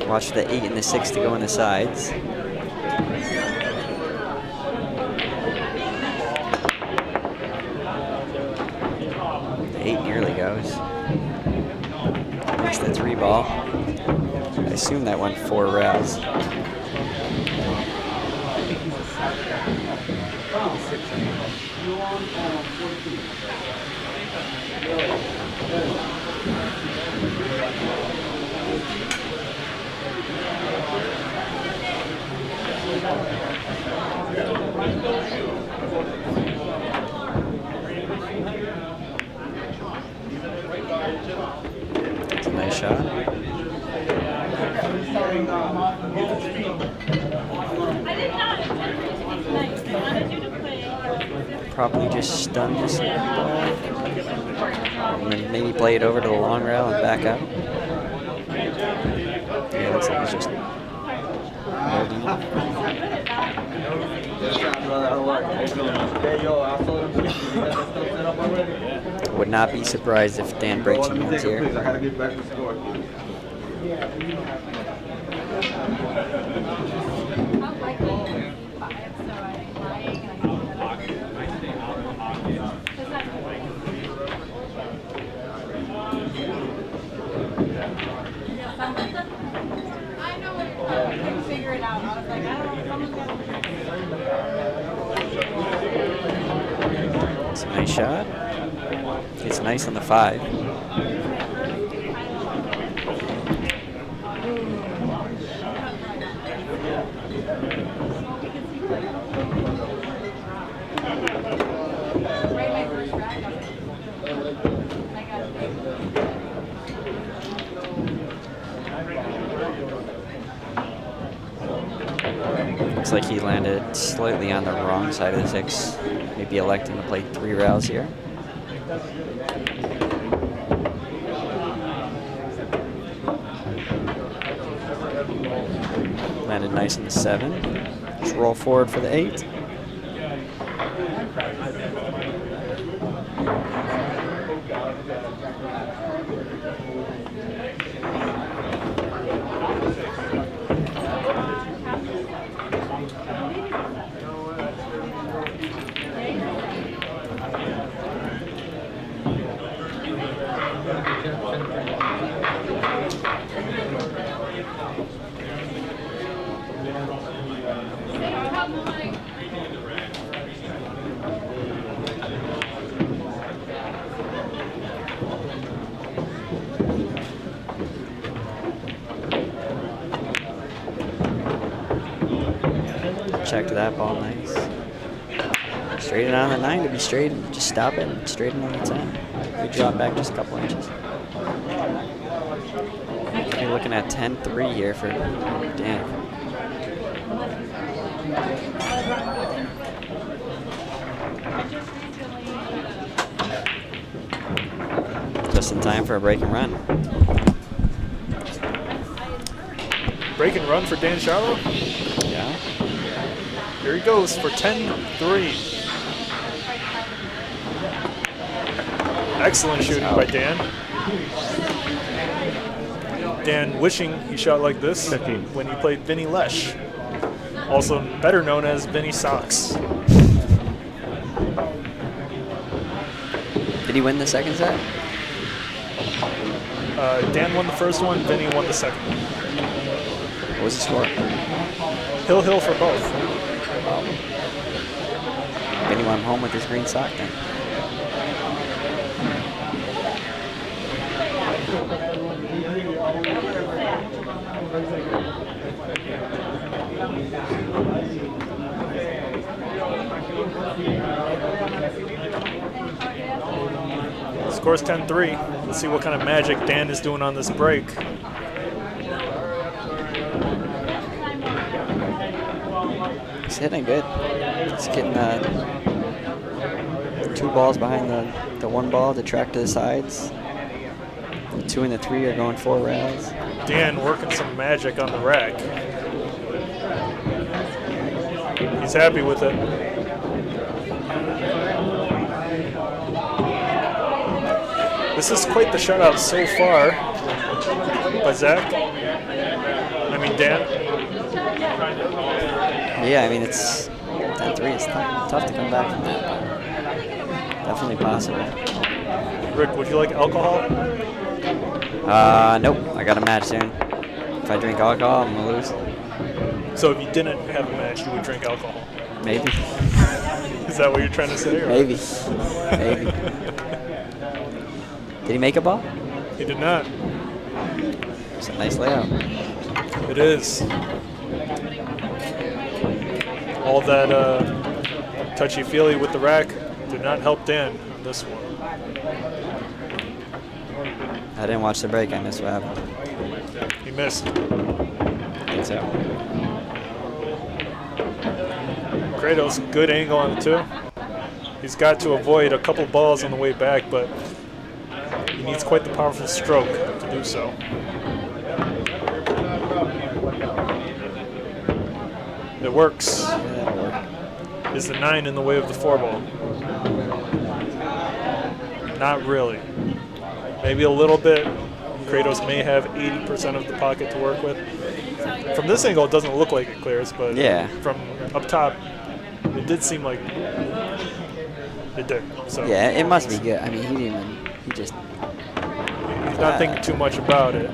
Watch the 8 and the 6 to go on the sides. The 8 nearly goes. Makes the 3 ball. I assume that went 4 rails. It's a nice shot. Probably just stun this ball. And then maybe play it over to the long rail and back up. Yeah, looks like it's just would not be surprised if Dan breaks some hands here. It's a nice shot. It's nice on the 5. Looks like he landed slightly on the wrong side of the 6. Maybe electing to play 3 rails here. Landed nice in the 7. Just roll forward for the 8. Check to that ball, nice. Straighten on the 9 to be straight, and just stop it and straighten on the 10. We drop back just a couple inches. You're looking at 10-3 here for Dan. Just in time for a break and run. Break and run for Dan Sharlow. Yeah. Here he goes for 10-3. Excellent shooting by Dan. Dan wishing he shot like this 15. when he played Vinny Lesh, also better known as Vinny Socks. Did he win the second set? Dan won the first one, Vinny won the second. What was the score? Hill for both. Vinny went home with his green sock then. Score's 10-3. Let's see what kind of magic Dan is doing on this break. He's hitting good. He's getting 2 balls behind the 1 ball to track to the sides. The 2 and the 3 are going 4 rails. Dan working some magic on the rack. He's happy with it. This is quite the shutout so far by Zac. I mean, Dan. Yeah, I mean, it's 10-3. It's tough to come back from that. Definitely possible. Rick, would you like alcohol? Nope. I got a match soon. If I drink alcohol, I'm gonna lose. So if you didn't have a match, you would drink alcohol. Maybe. Is that what you're trying to say? Or? Maybe. Maybe. Did he make a ball? He did not. It's a nice layout. It is. All that touchy-feely with the rack did not help Dan on this one. I didn't watch the break. I missed what happened. He missed. I think so. Kratos, good angle on the 2. He's got to avoid a couple balls on the way back, but he needs quite the powerful stroke to do so. It works. Yeah, that'll work. Is the 9 in the way of the 4 ball? Not really. Maybe a little bit. Kratos may have 80% of the pocket to work with. From this angle, it doesn't look like it clears, but Yeah. from up top, it did seem like it did. So Yeah, it must be good. I mean, he didn't even. He just. he's not thinking too much about it.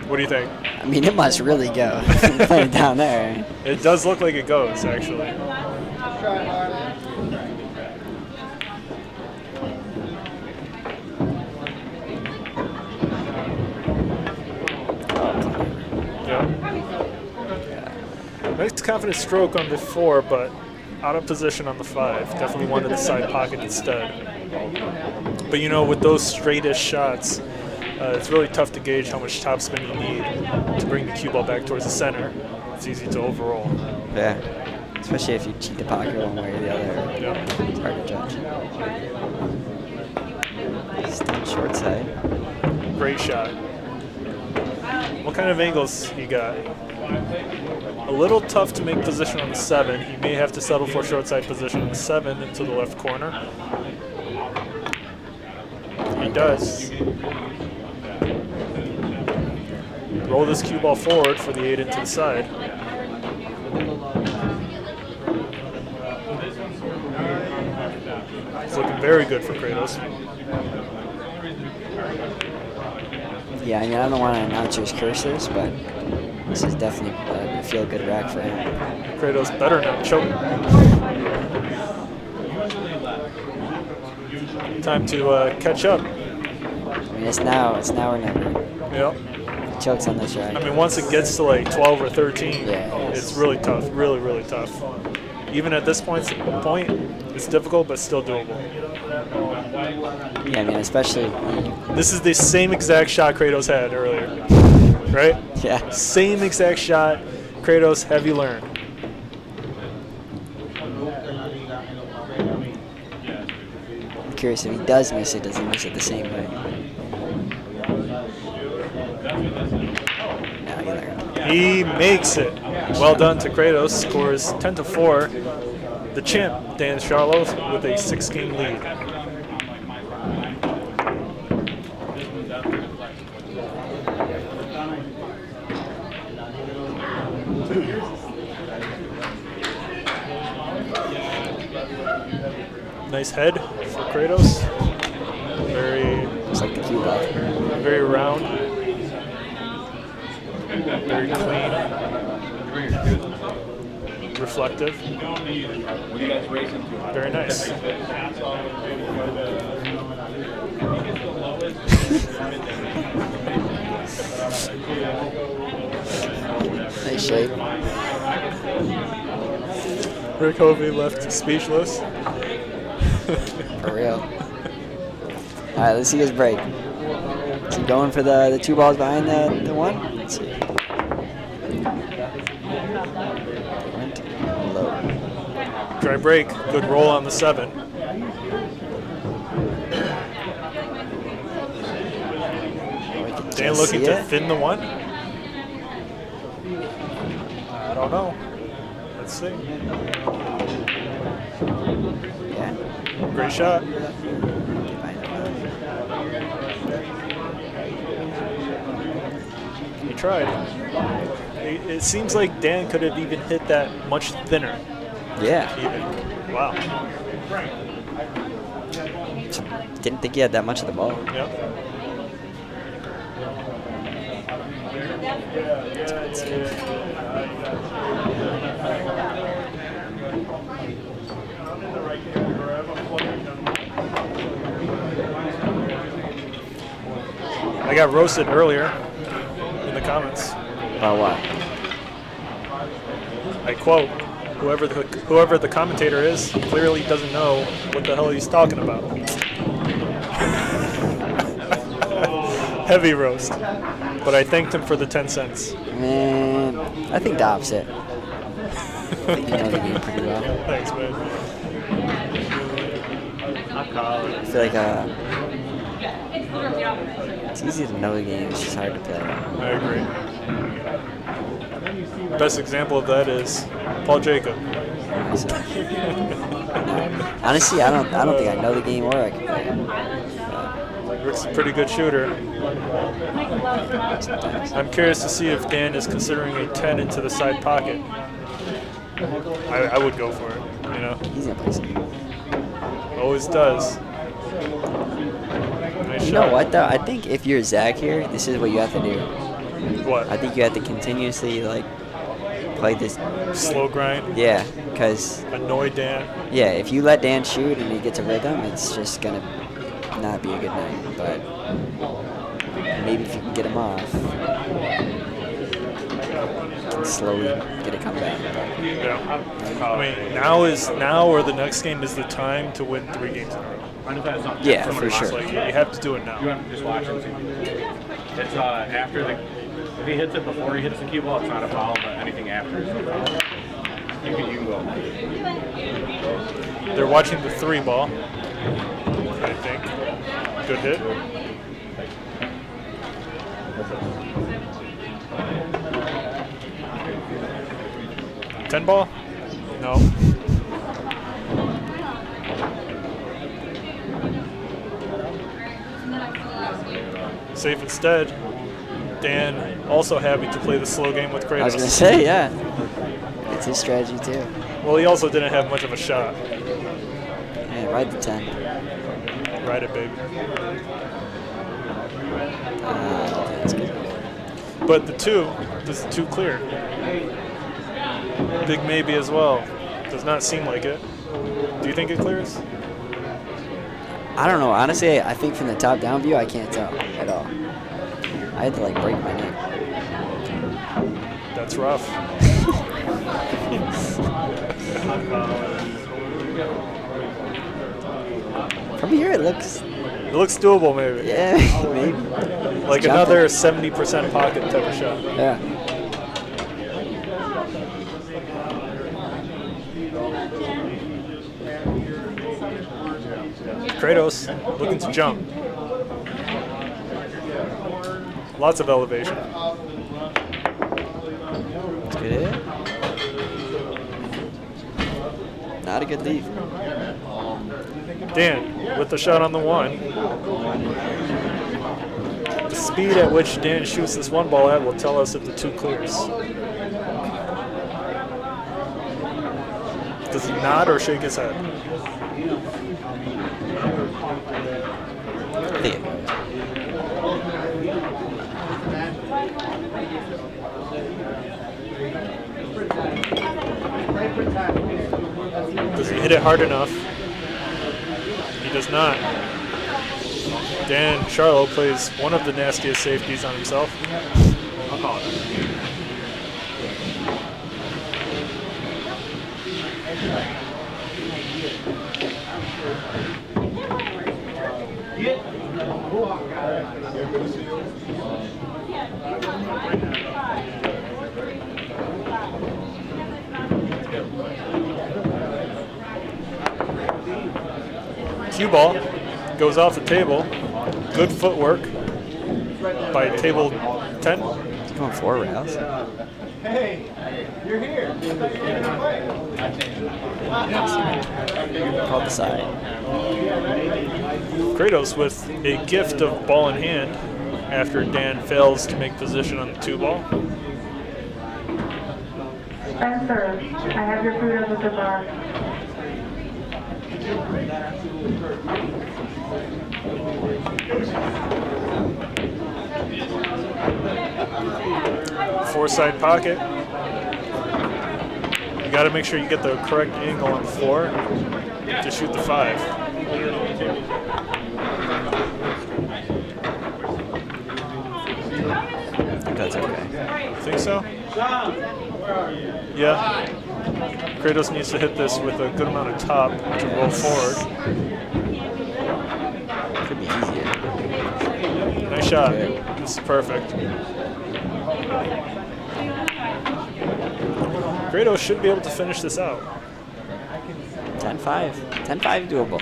What do you think? I mean, it must really go. Put it down there. It does look like it goes, actually. Yeah. Nice confident stroke on the 4, but out of position on the 5. Definitely wanted the side pocket instead. But you know, with those straightish shots, It's really tough to gauge how much topspin you need to bring the cue ball back towards the center. It's easy to overroll. Yeah, especially if you cheat the pocket one way or the other. Yeah. It's hard to judge. Still short side. Great shot. What kind of angles you got? A little tough to make position on the 7. He may have to settle for short side position on the 7 into the left corner. He does. Roll this cue ball forward for the 8 into the side. It's looking very good for Kratos. Yeah, I mean, I don't want to announcer's curse this, but this is definitely a feel-good rack for him. Kratos better not choke. Time to catch up. I mean, it's now or never. Yep. Chokes on this rack. I mean, once it gets to like 12 or 13, Yeah. it's really tough, really, really tough. Even at this point, it's difficult, but still doable. Yeah, I mean, especially. This is the same exact shot Kratos had earlier, right? Yeah. Same exact shot. Kratos, have you learned? I'm curious if he does miss it, does he miss it the same way? No, he learned. He makes it. Well done to Kratos. Scores 10-4. The champ, Dan SHARLOW, with a 6-game lead. Nice head for Kratos. It's like the cue ball. Very round. Very clean. Reflective. Very nice. Nice shape. Rick Hovey left speechless. For real. All right, let's see his break. Is he going for the 2 balls behind the 1? Let's see. Went low. Dry break. Good roll on the 7. Dan looking to thin the 1. I don't know. Let's see. Yeah. Great shot. He tried. It seems like Dan could have even hit that much thinner. Yeah. Even. Wow. Didn't think he had that much of the ball. Yep. I got roasted earlier in the comments. About what? I quote, whoever the commentator is clearly doesn't know what the hell he's talking about. Heavy roast. But I thanked him for the 10 cents. Man, I think the opposite. I think you know the game pretty well. Thanks, man. I feel like it's easy to know the game, it's just hard to play. I agree. Best example of that is Paul Jacob. Honestly, I don't think I know the game or I can play it. Rick's a pretty good shooter. I'm curious to see if Dan is considering a 10 into the side pocket. I would go for it, you know? He's gonna play some. Always does. Nice You shot. know what though? I think if you're Zach here, this is what you have to do. What? I think you have to continuously like play this. Slow grind? Yeah, because Annoy Dan? yeah, if you let Dan shoot and he gets a rhythm, it's just gonna not be a good night. But maybe if you can get him off. can slowly get it come back. Yeah. I mean, now or the next game is the time to win 3 games in a row. Yeah, From for it's sure. Like, you have to do it You now. want to just watch and see. It's after the. If he hits it before he hits the cue ball, it's not a foul, but anything after is a foul. You can go. They're watching the 3 ball, I think. Good hit. Ten ball? No. Safe instead. Dan also happy to play the slow game with Kratos. I was gonna say, yeah. It's his strategy too. Well, he also didn't have much of a shot. Yeah, ride the 10. Ride it, baby. That's good. But the 2, does the 2 clear? Big maybe as well. Does not seem like it. Do you think it clears? I don't know. Honestly, I think from the top down view, I can't tell at all. I had to like break my neck. That's rough. From here, it looks, It looks doable, maybe. yeah, maybe. Like Jumping. another 70% pocket type of shot. Yeah. Kratos looking to jump. Lots of elevation. That's good hit. Not a good lead. Dan with the shot on the 1. The speed at which Dan shoots this 1 ball at will tell us if the 2 clears. Does he nod or shake his head? I think it goes. Does he hit it hard enough? He does not. Dan Charlo plays one of the nastiest safeties on himself. I'll call it. Cue ball goes off the table. Good footwork by table 10. He's going 4 rails. Hey, you're here. Called the side. Kratos with a gift of ball in hand after Dan fails to make position on the 2 ball. Spencer, I have your food at the bar. Four-side pocket. You got to make sure you get the correct angle on the floor to shoot the 5. I think that's okay. Think so? Yeah. Kratos needs to hit this with a good amount of top to roll forward. Could be easier. Nice shot. Good. This is perfect. Kratos should be able to finish this out. 10-5. 10-5 doable.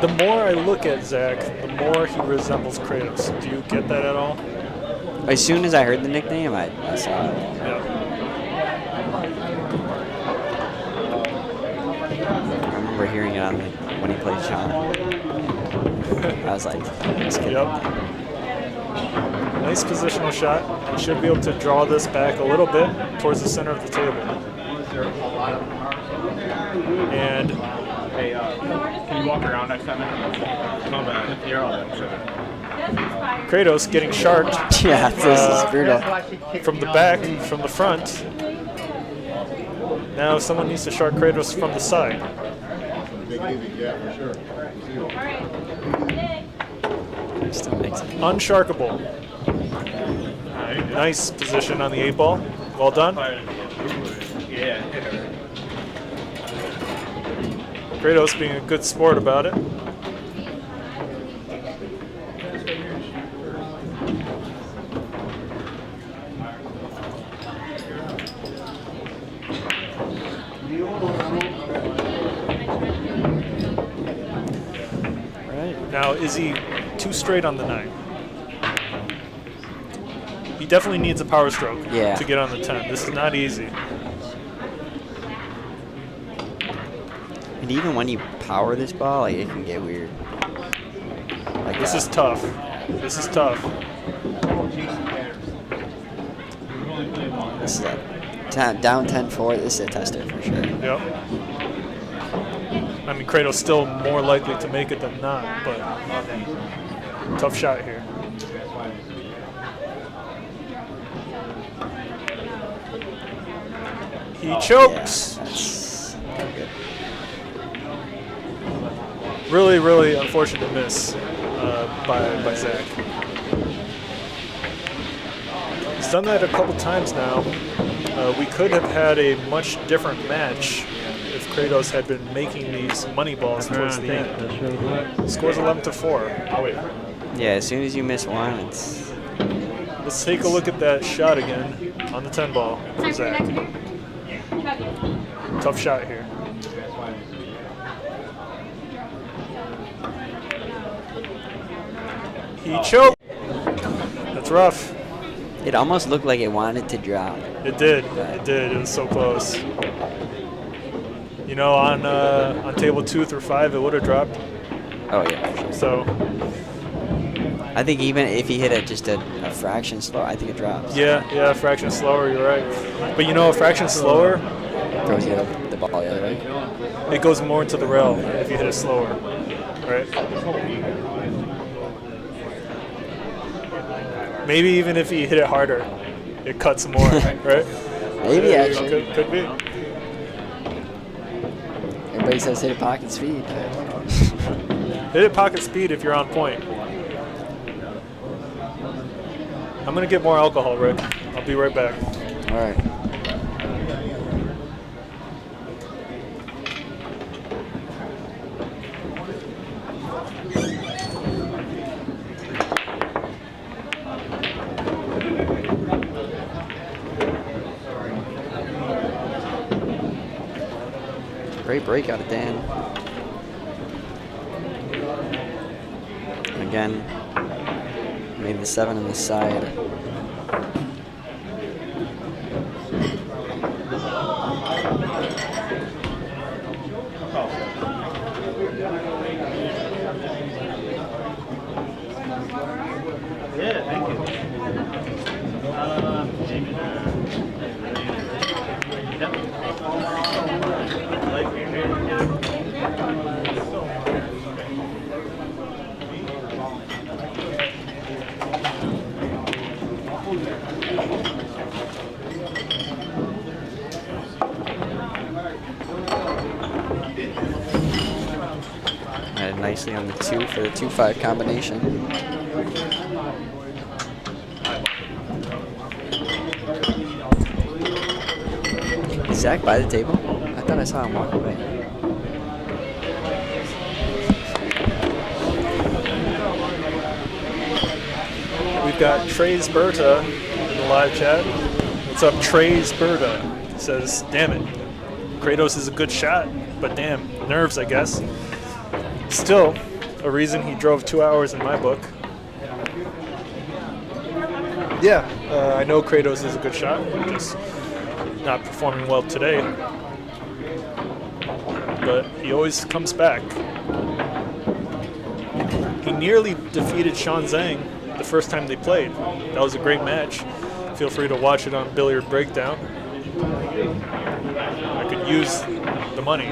The more I look at Zach, the more he resembles Kratos. Do you get that at all? As soon as I heard the nickname, I saw it. Yeah. I remember hearing it on when he played Sean. I was like, this kid. Yep. Nice positional shot. He should be able to draw this back a little bit towards the center of the table. And Hey, can you walk around next time? Come back. You're all that shit. Kratos getting sharked Yeah, this is brutal. from the back, from the front. Now someone needs to shark Kratos from the side. Yeah, for sure. Still makes it. Unsharkable. Nice position on the 8 ball. Well done. Yeah. Kratos being a good sport about it. Now, is he too straight on the 9? He definitely needs a power stroke to get on the 10. This is not easy. And even when you power this ball, like, it can get weird. Like this is tough. This is tough. This is a down 10-4. This is a tester for sure. Yep. I mean, Kratos still more likely to make it than not, but tough shot here. He chokes. Really, really unfortunate miss by Zac. He's done that a couple times now. We could have had a much different match if Kratos had been making these money balls towards the end. Scores 11-4. Yeah, as soon as you miss one, it's... Let's take a look at that shot again on the 10 ball for Zac. Tough shot here. He choked. That's rough. It almost looked like it wanted to drop. It did. It did. It was so close. You know, on table 2 through 5, it would have dropped. Oh yeah, for sure. So I think even if he hit it just a fraction slower, I think it drops. yeah, a fraction slower. You're right. But you know, a fraction slower Throws the ball the other way. it goes more into the rail if you hit it slower, right? Maybe even if you hit it harder, it cuts more, right? Maybe Yeah, actually. could be. Everybody says hit it pocket speed. Hit it pocket speed if you're on point. I'm gonna get more alcohol, Rick. I'll be right back. All right. Great break out of Dan. And again, made the 7 on the side. Yeah, thank you. Added nicely on the 2 for the 2-5 combination. Is Zac by the table? I thought I saw him walk away. We've got Trey's Berta in the live chat. What's up, Trey's Berta? He says, damn it, Kratos is a good shot, but damn, nerves, I guess. Still, a reason he drove 2 hours in my book. Yeah, I know Kratos is a good shot, just not performing well today. But he always comes back. He nearly defeated Sean Zhang the first time they played. That was a great match. Feel free to watch it on Billiard Breakdown. I could use the money.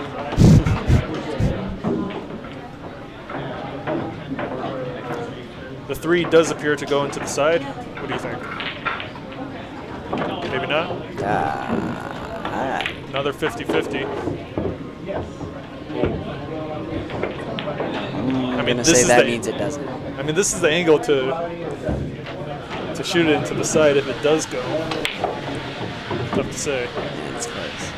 The 3 does appear to go into the side. What do you think? Maybe not? Another 50-50. I'm mean, gonna this say is that the- means it doesn't. I mean, this is the angle to shoot it into the side if it does go. Tough to say. Yeah, it's close.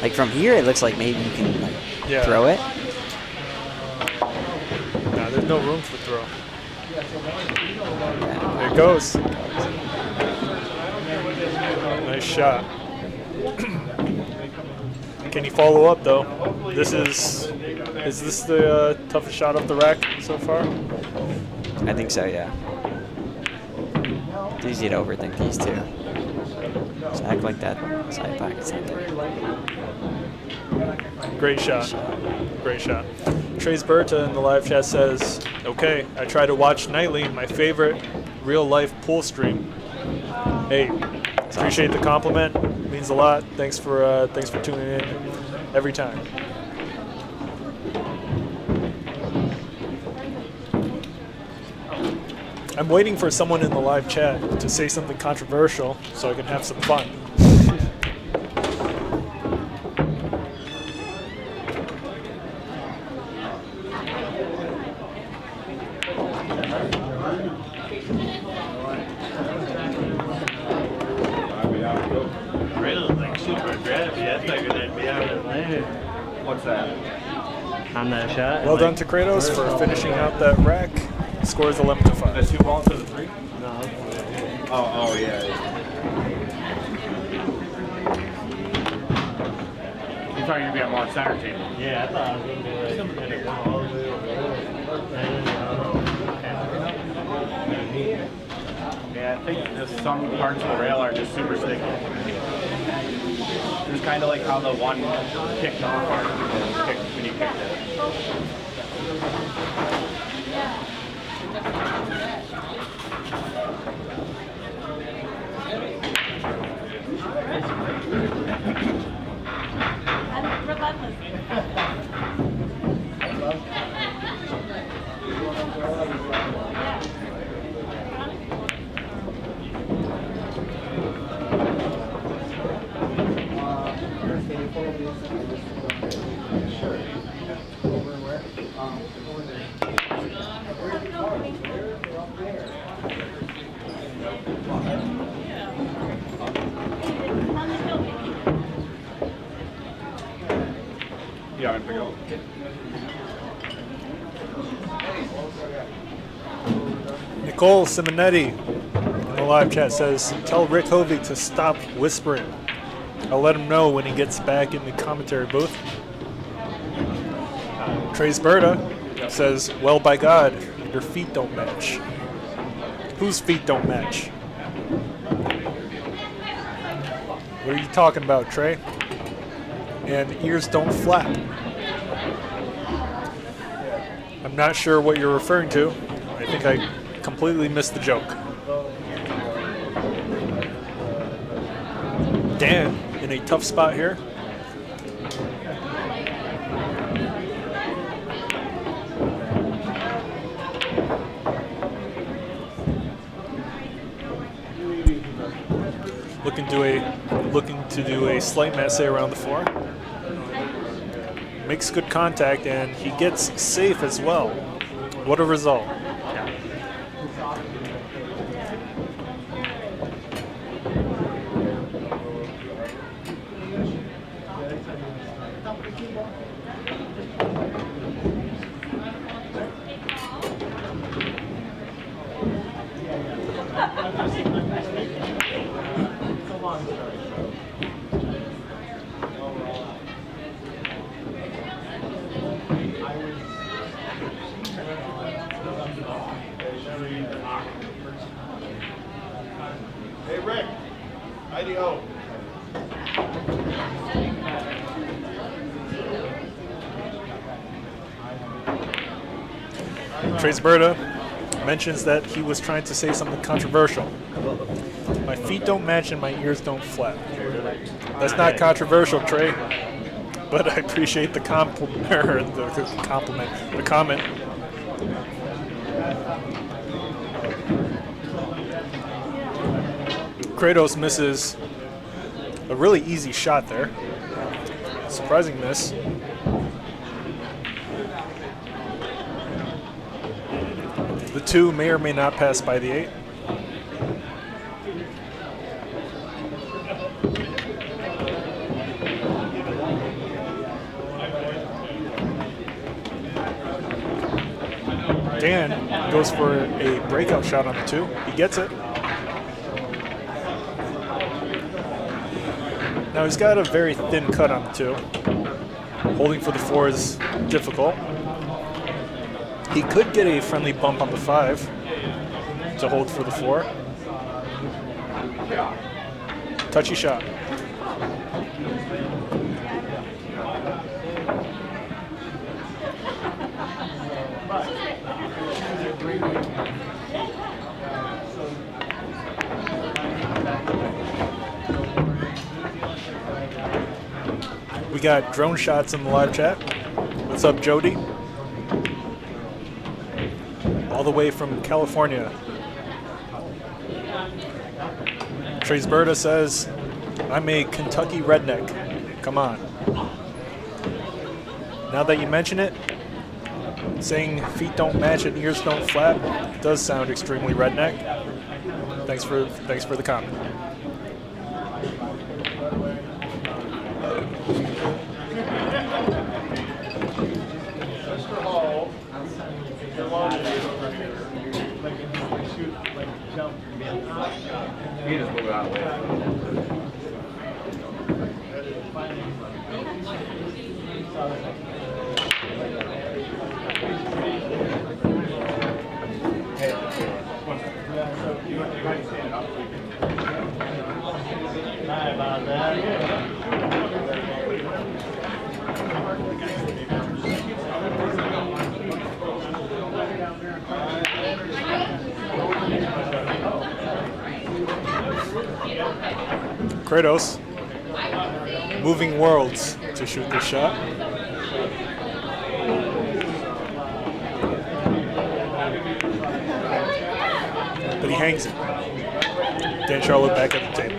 Like from here, it looks like maybe you can like Yeah. throw it. Nah, there's no room for throw. There it goes. Nice shot. Can you follow up though? Is this the toughest shot off the rack so far? I think so, yeah. It's easy to overthink these two. Just act like that side pocket's not there. Great shot. Great shot. Trace Berta in the live chat says, okay, I try to watch nightly, my favorite real life pool stream. Hey, appreciate the compliment. Means a lot. Thanks for tuning in every time. I'm waiting for someone in the live chat to say something controversial so I can have some fun. What's that? On that shot. Well done to Kratos for finishing out that rack. Scores 11-5. The 2 balls to the 3? No. Oh, yeah. You thought you'd be on more center table. Yeah, I thought I was going to be like, hit it all the way over there. Yeah, I think just some parts of the rail are just super sticky. It was kind of like how the one kicked off when you kicked it. Yeah, I'm gonna pick Nicole Simonetti in the live chat says, tell Rick Hovey to stop whispering. I'll let him know when he gets back in the commentary booth. Trace Berta says, well, by God, your feet don't match. Whose feet don't match? What are you talking about, Trey? And ears don't flap. I'm not sure what you're referring to. I think I completely missed the joke. Dan in a tough spot here. Looking to do a slight massé around the floor. Makes good contact and he gets safe as well. What a result. Hey, Rick. IDO. Trace Berta mentions that he was trying to say something controversial. My feet don't match and my ears don't flap. That's not controversial, Trey, but I appreciate the compliment. The comment. Kratos misses A really easy shot there. Surprising miss. The 2 may or may not pass by the 8. Dan goes for a breakout shot on the 2. He gets it. Now he's got a very thin cut on the 2. Holding for the 4 is difficult. He could get a friendly bump on the 5 to hold for the 4. Touchy shot. We got drone shots in the live chat. What's up, Jody? All the way from California. Trace Berta says, I'm a Kentucky redneck. Come on. Now that you mention it, saying feet don't match and ears don't flap does sound extremely redneck. Thanks for the comment. He just move out of the way. Kratos, moving worlds to shoot this shot. But he hangs it. Dan Charlow back at the table.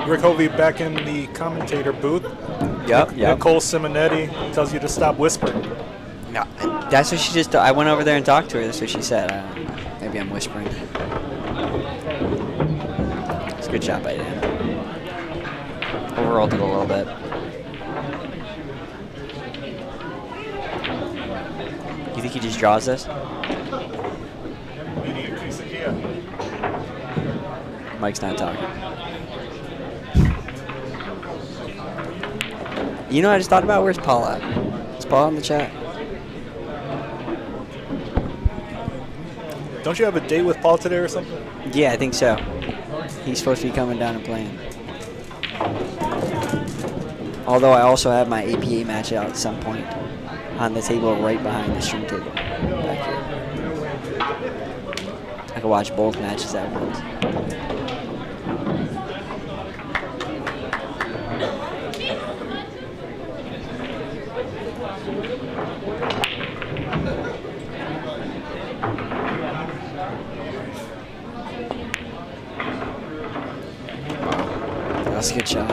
Rick Hovey back in the commentator booth. Yep. Nicole Simonetti tells you to stop whispering. No, that's what she just. I went over there and talked to her. That's what she said. Maybe I'm whispering. It's a good job by Dan. Overrolled it a little bit. You think he just draws this? Mike's not talking. You know what I just thought about? Where's Paul at? Is Paul in the chat? Don't you have a date with Paul today or something? Yeah, I think so. He's supposed to be coming down and playing. Although I also have my APA match out at some point on the table right behind the stream table back here. I can watch both matches at once. That's a good shot.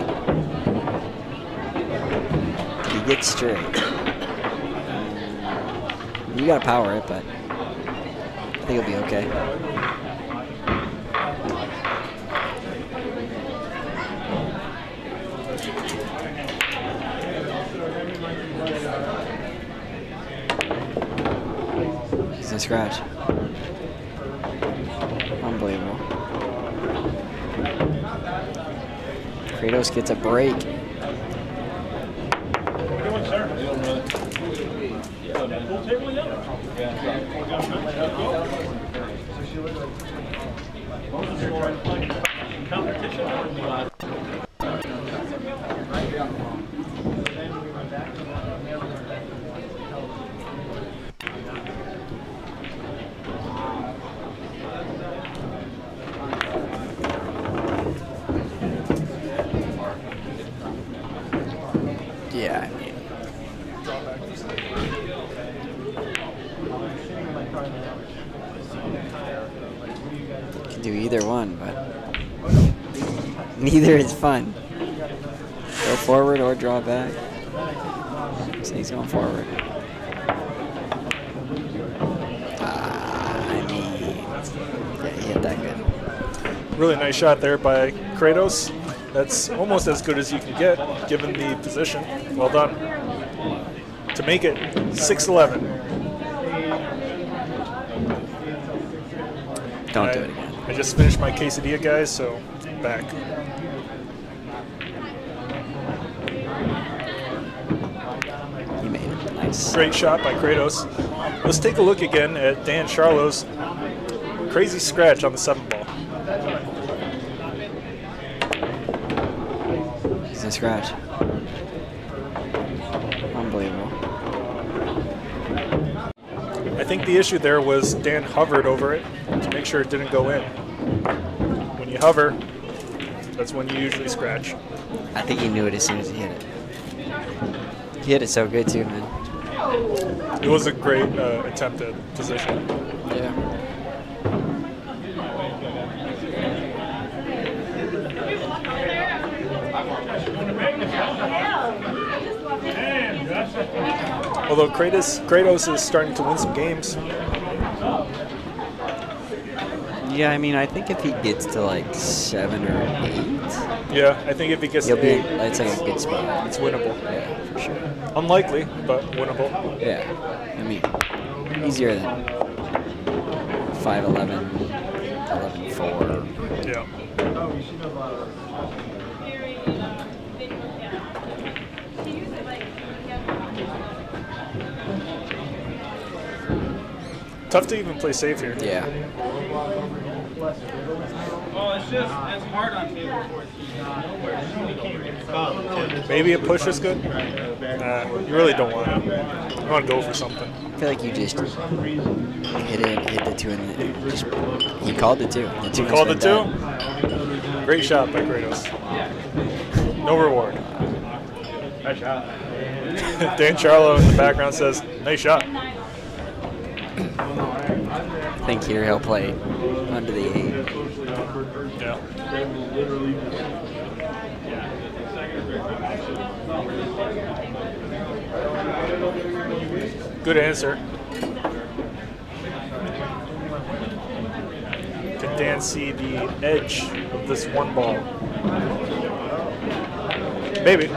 He gets straight. You gotta power it, but I think it'll be okay. a scratch. Unbelievable. Kratos gets a break. Yeah, I mean, can do either one, but neither is fun. Go forward or draw back. So he's going forward. I mean, yeah, he hit that good. Really nice shot there by Kratos. That's almost as good as you can get, given the position. Well done. To make it 6-11. Don't do it again. I just finished my quesadilla, guys, so back. He made it. Nice. Great shot by Kratos. Let's take a look again at Dan Charlow's crazy scratch on the 7 ball. He's a scratch. Unbelievable. I think the issue there was Dan hovered over it to make sure it didn't go in. When you hover, that's when you usually scratch. I think he knew it as soon as he hit it. He hit it so good too, man. It was a great attempt at position. Yeah. Although Kratos is starting to win some games. Yeah, I mean, I think if he gets to like 7 or 8, Yeah, I think if he gets he'll to be. 8, It's like a good spot. it's winnable. Yeah, for sure. Unlikely, but winnable. Yeah, I mean, easier than 5'11", 11'4". Yeah. Tough to even play safe here. Yeah. Well, it's hard on table 14. Maybe a push is good. You really don't want it. You want to go for something. I feel like you just hit the 2 and just he called it 2. The 2 You called it 2? Great shot by Kratos. No reward. Nice shot. Dan Charlow in the background says, nice shot. I think here he'll play under the 8. Yeah. Good answer. Can Dan see the edge of this 1 ball? Maybe.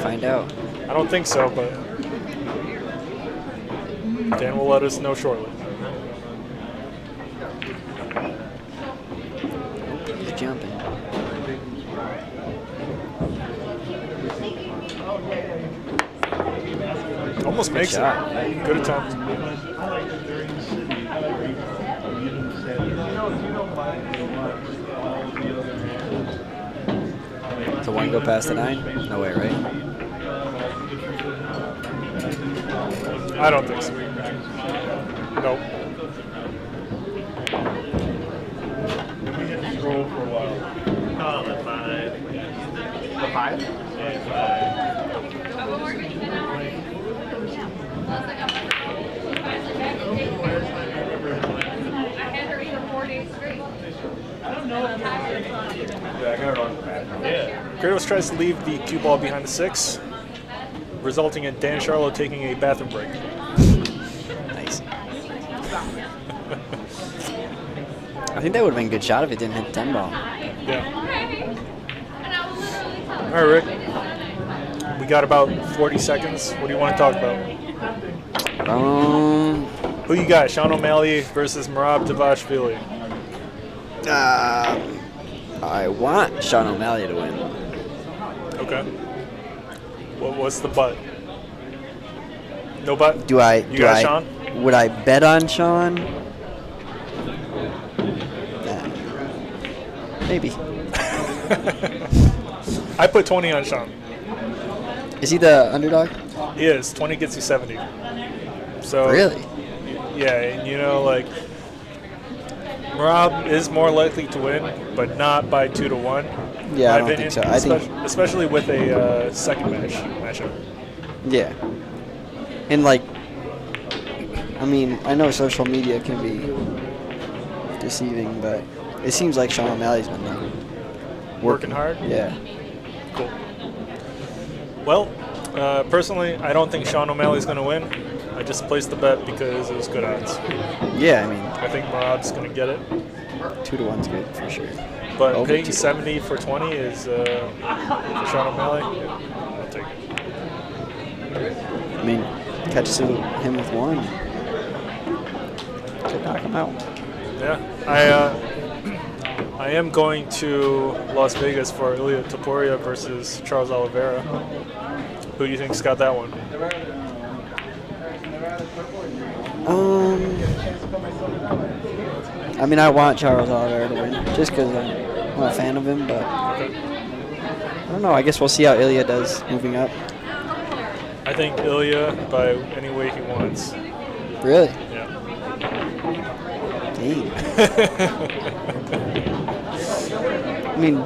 Find out. I don't think so, but Dan will let us know shortly. He's jumping. Almost makes shot. it. Good attempt. So 1 go past the 9? No way, right? I don't think so. Nope. Roll for a while. Oh, the 5. The 5? Yeah, I got it on the pad. Yeah. Kratos tries to leave the cue ball behind the 6, resulting in Dan Charlow taking a bathroom break. Nice. I think that would have been a good shot if it didn't hit the 10 ball. Yeah. All right, Rick. We got about 40 seconds. What do you want to talk about? Who you got? Sean O'Malley versus Merab Dvalishvili. I want Sean O'Malley to win. Okay. What's the but? No but? Do I? You got Sean? Would I bet on Sean? Maybe. I put 20 on Sean. Is he the underdog? He is. 20 gets you 70. So Really? Yeah, and like Merab is more likely to win, but not by 2-1. Yeah, I my don't think so. I think especially with a second matchup. yeah. And like, I mean, I know social media can be deceiving, but it seems like Sean O'Malley's been like Working hard? Yeah. Cool. Well, personally, I don't think Sean O'Malley's going to win. I just placed the bet because it was good odds. Yeah, I mean, I think Merab's going to get it. 2-1's good for sure. But Over paying 2. 70 for 20 is for Sean O'Malley. I'll take it. I mean, catches him with one. Could knock him out. Yeah, I am going to Las Vegas for Ilya Topuria versus Charles Oliveira. Who do you think's got that one? I mean, I want Charles Oliveira to win just because I'm a fan of him, but I don't know. I guess we'll see how Ilya does moving up. I think Ilya by any way he wants. Really? Yeah. Dang. I mean,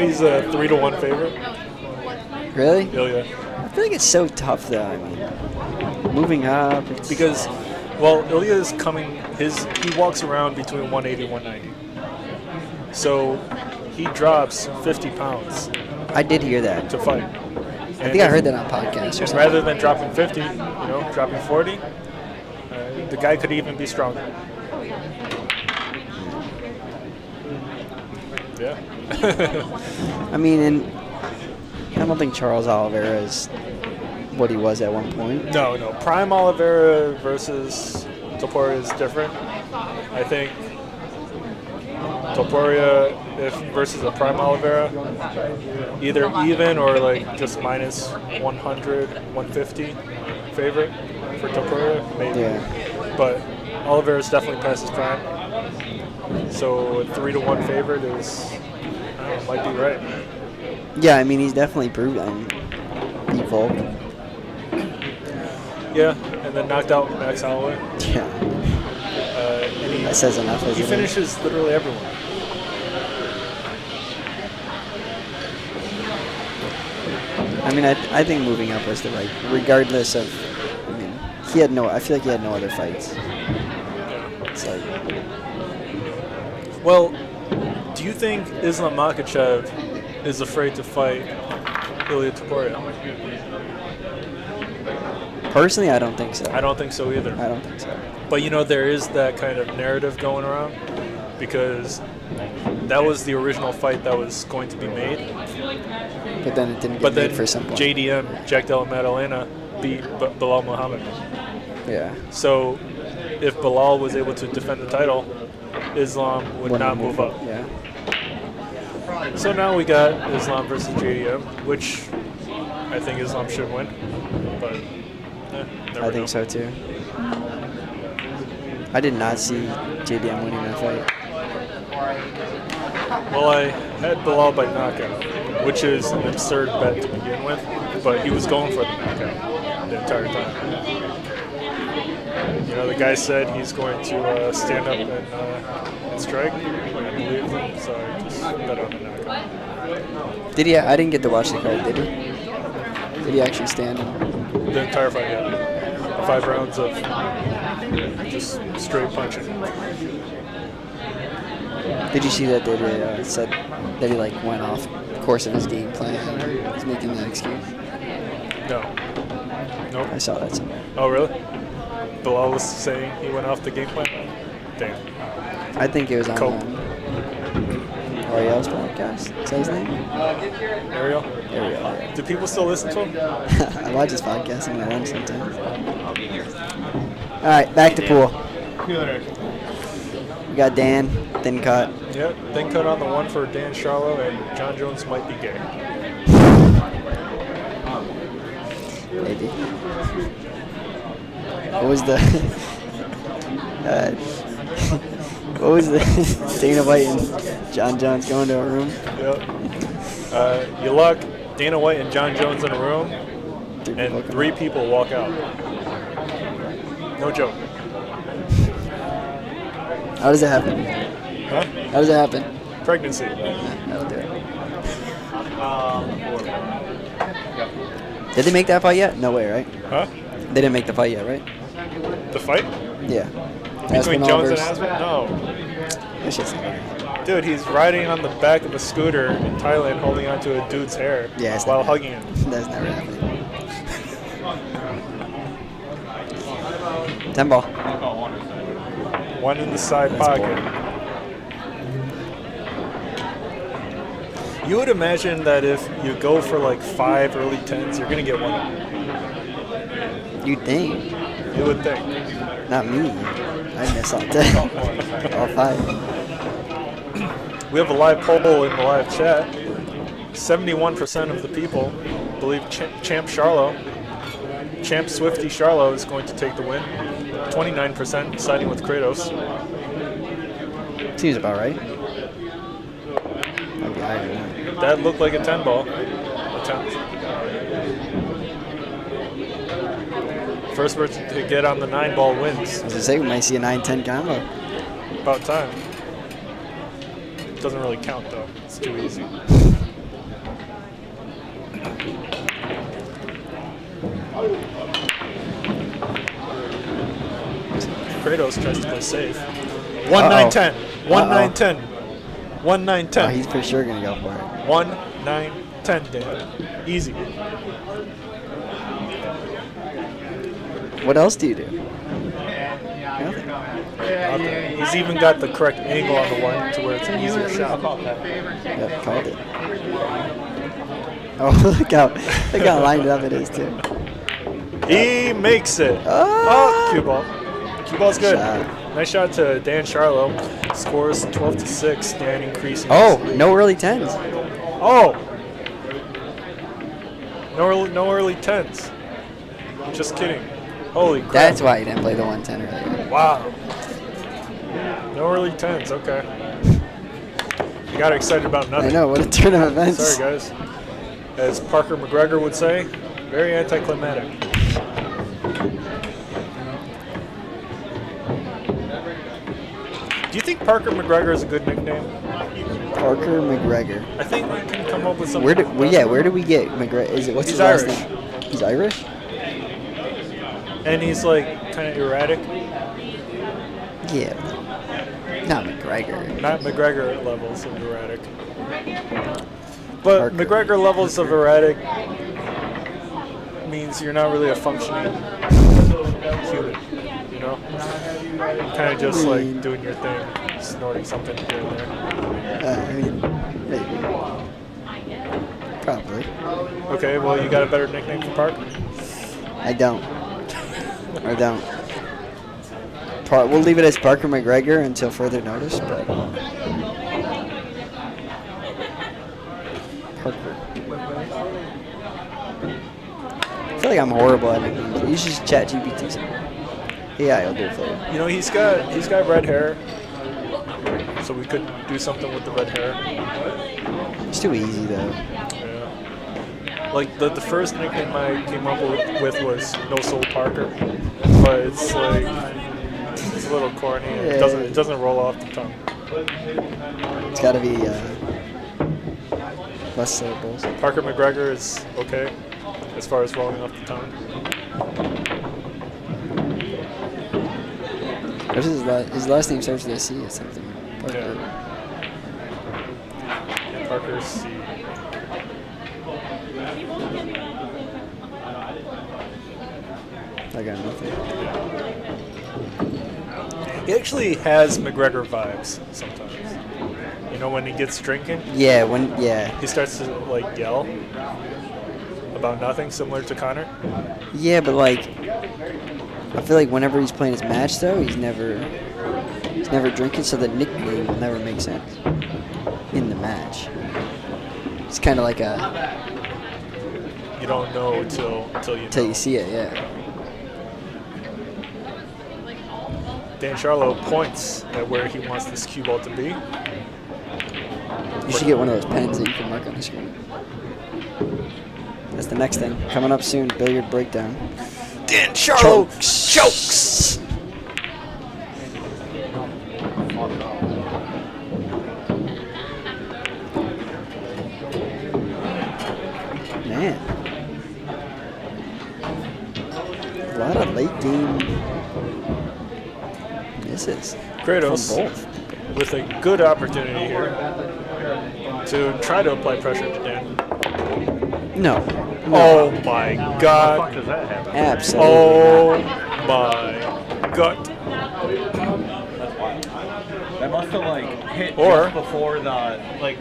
he's a 3-1 favorite. really? Ilya. I feel like it's so tough, though. I mean, moving up. Because, well, Ilya is coming. He walks around between 180 and 190. So he drops 50 pounds I did hear that. to fight. I think I heard that on podcast or And something. rather than dropping 50, dropping 40, the guy could even be stronger. Yeah. I mean, and I don't think Charles Oliveira is what he was at one point. No. Prime Oliveira versus Topuria is different. I think Topuria versus a Prime Oliveira, either even or like just minus 100, 150 favorite for Topuria, maybe. Yeah. But Oliveira's definitely past his prime. So a 3-1 favorite is, I don't know, might be right. Yeah, I mean, he's definitely proved beat Voelkl. Yeah, and then knocked out Max Holloway. Yeah. And That says enough, he doesn't it? finishes literally everyone. I mean, I think moving up was the right, regardless of. I mean, I feel like he had no other fights. It's like, Well, do you think Islam Makhachev is afraid to fight Ilya Topuria? personally, I don't think so. I don't think so either. I don't think so. But there is that kind of narrative going around because that was the original fight that was going to be made. But then it didn't But get then made for some point. JDM, Jack Della Maddalena, beat Bilal Muhammad. Yeah. So if Bilal was able to defend the title, Islam would Wouldn't not move up. Yeah. So now we got Islam versus JDM, which I think Islam should win. But never I think know. so too. I did not see JDM winning that fight. Well, I had Bilal by knockout, which is an absurd bet to begin with, but he was going for the knockout the entire time. The guy said he's going to stand up and strike. I believe him, so I just bet on the knockout. Did he? I didn't get to watch the card. Did he? Did he actually stand? The entire fight, yeah. 5 rounds of just straight punching. Did you see that they said that he went off course of his game plan? He's making that excuse. No. Nope. I saw that somewhere. Oh, really? Bilal was saying he went off the game plan? Damn. I think it was on Cope. Ariel's podcast. Is that his name? Ariel? Ariel. Yeah. Do people still listen to him? I watch his podcast on my lunch sometimes. All right, back to pool. See you later. We got Dan, thin cut. Yep, thin cut on the one for Dan Charlo, and John Jones might be gay. Maybe. What was the? What was the? Dana White and John Jones going to a room. Yep. You luck. Dana White and John Jones in a room, and 3 people walk out. No joke. How does it happen? Huh? How does it happen? Pregnancy. That'll do it. Did they make that fight yet? No way, right? Huh? They didn't make the fight yet, right? The fight? Yeah. Between Aspinall Jones and versus- Aspinall? No. That shit's not right. Dude, he's riding on the back of a scooter in Thailand holding onto a dude's hair Yeah, it's while not hugging him. That's never happening. 10 ball. One in the side pocket. You would imagine that if you go for like 5 early 10s, you're going to get one. You'd think. You would think. Not me. I miss all 10. All 5. We have a live poll in the live chat. 71% of the people believe Champ Swifty Charlo is going to take the win. 29% siding with Kratos. Seems about right. Might be higher than that. That looked like a 10 ball attempt. First person to get on the 9 ball wins. I was gonna say we might see a 9-10 combo. About time. Doesn't really count though. It's too easy. Kratos tries to play safe. 1-9-10. 1-9-10. 1-9-10. Oh, he's for sure gonna go for it. 1-9-10, Dan. Easy. What else do you do? Nothing. He's even got the correct angle on the one to where it's an easier shot. Yep, called it. Oh, look how lined up it is too. He makes it. Ah! Cue ball. Cue ball's good. Shot. Nice shot to Dan Charlo. Scores 12-6. Dan increasing. Oh, his lead. no early 10s. Oh. No early 10s. Just kidding. Holy crap. That's why he didn't play the 110 earlier. Wow. No early 10s. Okay. You got excited about I nothing. know, what a turn of events. Sorry, guys. As Parker McGregor would say, very anticlimactic. Do you think Parker McGregor is a good nickname? Parker McGregor. I think we can come up with something. Where do we get McGregor? Is it what's He's his last Irish. name? He's Irish? And he's like kind of erratic. Yeah. Not McGregor. Not McGregor levels of erratic. But Parker. McGregor levels of erratic means you're not really a functioning human, you know? Kind of just like doing your thing, snorting something here and there. I mean, maybe. Probably. Okay, well, you got a better nickname for Parker? I don't. I don't. We'll leave it as Parker McGregor until further notice, but Parker. I feel like I'm horrible at nicknames. You should just chat GPT something. Yeah, I'll do it for you. You know, he's got red hair, so we could do something with the red hair. It's too easy though. Yeah. Like the first nickname I came up with was No Soul Parker, but it's like it's a little corny. And it doesn't roll off the tongue. It's got to be less syllables. Parker McGregor is okay as far as rolling off the tongue. What's his last name starts with a C or something. Parker. Yeah. Parker C. I got nothing. He actually has McGregor vibes sometimes. You know, when he gets drinking, Yeah, he starts to like yell a about nothing, similar to Connor. Yeah, but like, I feel like whenever he's playing his match, though, he's never drinking, so the nickname will never make sense in the match. It's kind of like a You don't know till you till know. you see it, yeah. Dan Sharlow points at where he wants this cue ball to be. You should get one of those pens that you can mark on the screen. That's the next thing coming up soon. Billiard breakdown. Dan Sharlow chokes. Man, a lot of late game misses. Kratos from both. with a good opportunity here to try to apply pressure to Dan. No. Oh my God. Does that happen? Absolutely. Oh my God. That must have like hit Or- just before the like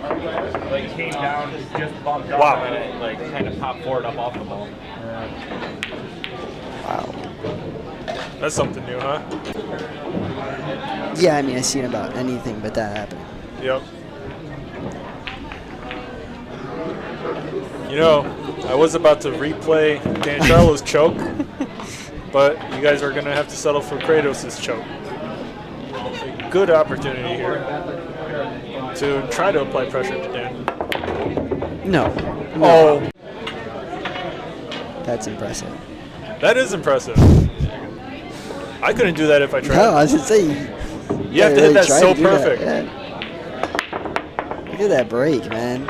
came down, just bumped up, Wow. and it like kind of popped forward up off the ball. Wow. That's something new, huh? Yeah, I mean, I've seen about anything but that happen. Yep. You know, I was about to replay Dan Sharlow's choke, but you guys are going to have to settle for Kratos' choke. A good opportunity here to try to apply pressure to Dan. No. Oh, That's impressive. that is impressive. I couldn't do that if I tried. No, I was going to say, You have to hit that so perfect. Yeah. Look at that break, man.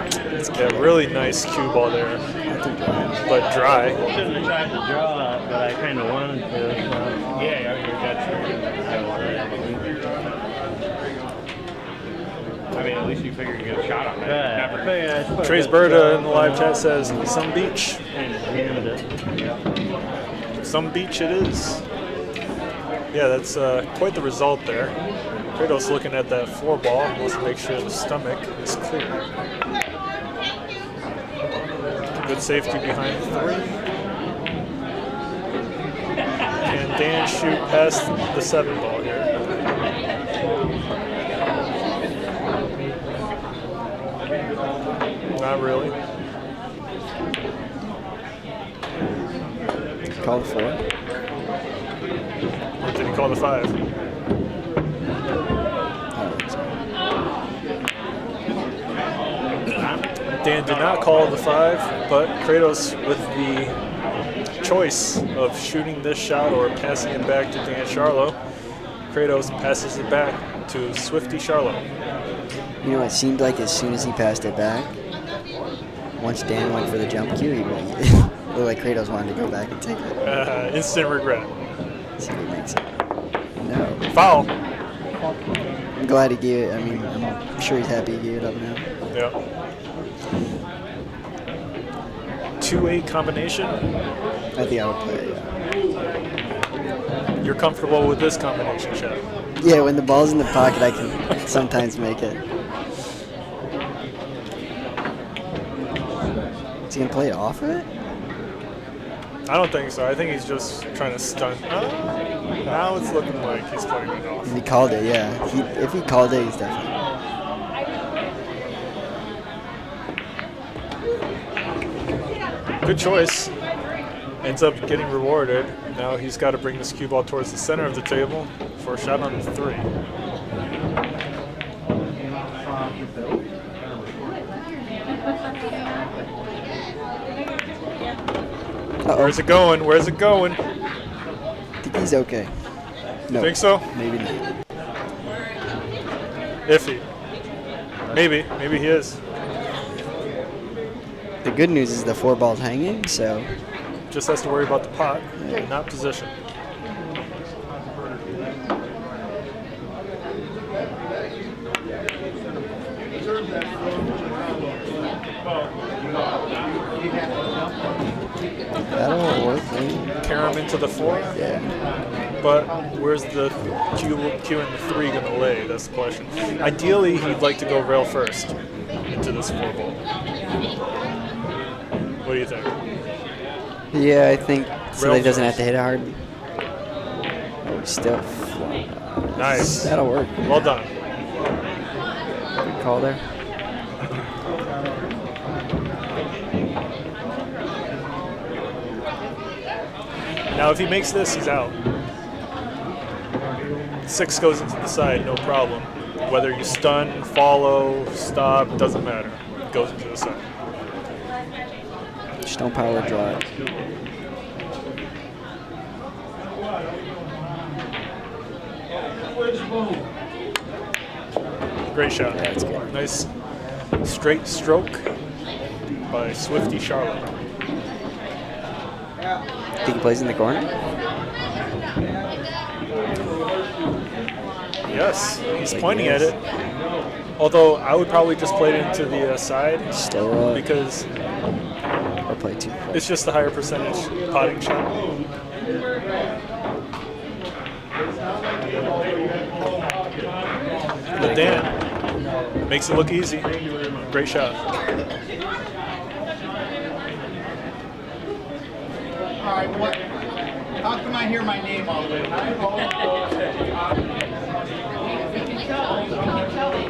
Yeah, really nice cue ball there, Not too dry. but dry. Shouldn't have tried to draw it, but I kind of wanted to. Yeah, you're dead true. I mean, at least you figure you get a shot on that. Never. Trace Berta in the live chat says, some beach. Some beach it is. Yeah, that's quite the result there. Kratos looking at that 4 ball, wants to make sure the stomach is clear. Good safety behind 3. Can Dan shoot past the 7 ball here? Not really. Call the 4. Or did he call the 5? Dan did not call the 5, but Kratos with the choice of shooting this shot or passing it back to Dan Sharlow. Kratos passes it back to Swifty Sharlow. You know, it seemed like as soon as he passed it back, once Dan went for the jump cue, he looked like Kratos wanted to go back and take it. Instant regret. See if he makes it. No. Foul. I'm glad he gave it. I mean, I'm sure he's happy he gave it up now. Yeah. 2-8 combination. I think I would play it, yeah. You're comfortable with this combination, Chef? Yeah, when the ball's in the pocket, I can sometimes make it. Is he going to play it off of it? I don't think so. I think he's just trying to stunt. Now it's looking like he's playing it off. If he called it, yeah. If he called it, he's definitely. Good choice. Ends up getting rewarded. Now he's got to bring this cue ball towards the center of the table for a shot on the 3. Where's it going? Where's it going? I think he's okay. No. Think so? Maybe not. Iffy. Maybe. Maybe he is. The good news is the 4 ball's hanging, so Just has to worry about the pot, not position. that'll work. Maybe. Carry him into the 4. Yeah. But where's the Q and the 3 going to lay? That's the question. Ideally, he'd like to go rail first into this 4 ball. What do you think? Yeah, I think so Rail he doesn't first. have to hit it hard. Oh, he's still. Nice. That'll work. Well done. Good call there. Now, if he makes this, he's out. 6 goes into the side, no problem. Whether you stun, follow, stop, doesn't matter. It goes into the side. Just don't power draw it. Great shot. Yeah, that's good. Nice straight stroke by Swifty Charlow. Think he plays in the corner? Yes, he's pointing at it. Although I would probably just play it into the side Still because or play 2. it's just a higher percentage potting shot. But Dan makes it look easy. Great shot. All right, what? How come I hear my name all the way?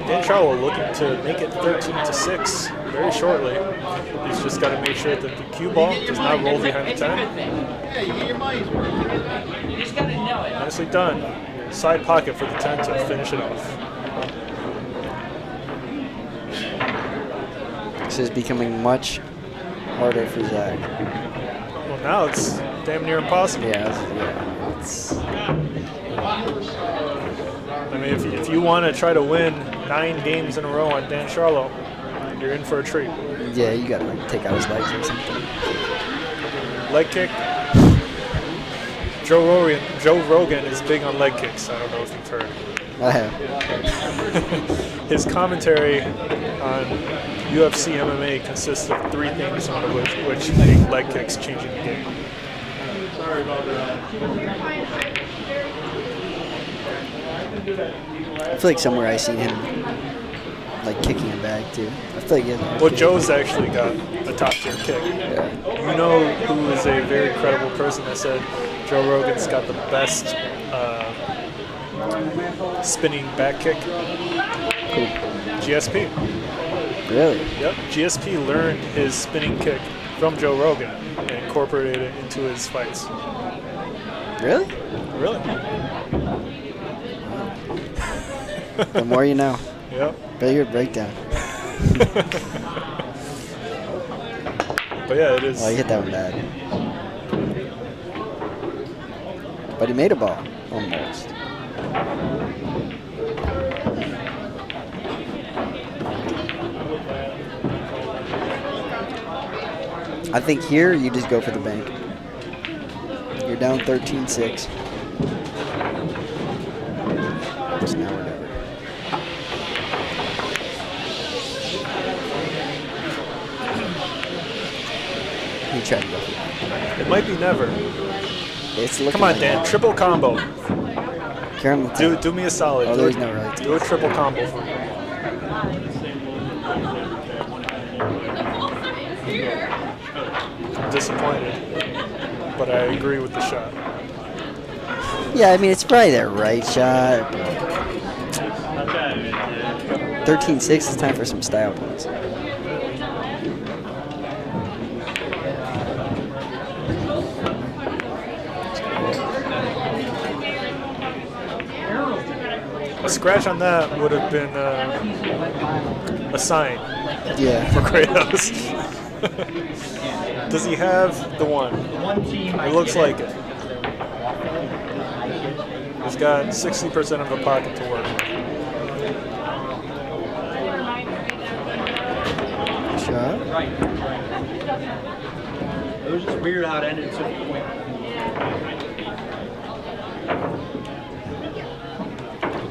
Dan Charlo looking to make it 13-6 very shortly. He's just got to make sure that the cue ball does not roll behind the 10. Yeah, you get your money's worth. You just gotta know it. Nicely done. Side pocket for the 10 to finish it off. This is becoming much harder for Zach. Well, now it's damn near impossible. Yeah, it's I mean, if you want to try to win 9 games in a row on Dan Charlo, you're in for a treat. yeah, you gotta like take out his legs or something. Leg kick. Joe Rogan is big on leg kicks. I don't know if you've heard. I have. His commentary on UFC MMA consists of 3 things, one of which make leg kicks changing the game. Sorry about that. I feel like somewhere I seen him like kicking him back too. I feel like he has Well, Joe's actually got a top tier kick. Yeah. You know who is a very credible person that said Joe Rogan's got the best spinning back kick? Cool. GSP. Really? Yep, GSP learned his spinning kick from Joe Rogan and incorporated it into his fights. Really? Really? The more you know. Yep. Bigger breakdown. But yeah, it is. Oh, he hit that one bad. But he made a ball. Almost. I think here you just go for the bank. You're down 13-6. It's now or never. He tried to go for it. It might be never. It's looking Come on, like Dan. that. Triple combo. Carry him the top. Do me a solid. Oh, do, there's no right. do a triple combo for me. I'm disappointed, but I agree with the shot. Yeah, I mean, it's probably that right shot. 13-6, it's time for some style points. A scratch on that would have been a sign Yeah. for Kratos. Does he have the one? It looks like it. He's got 60% of the pocket to work with. Shot. It was just weird how it ended so quick.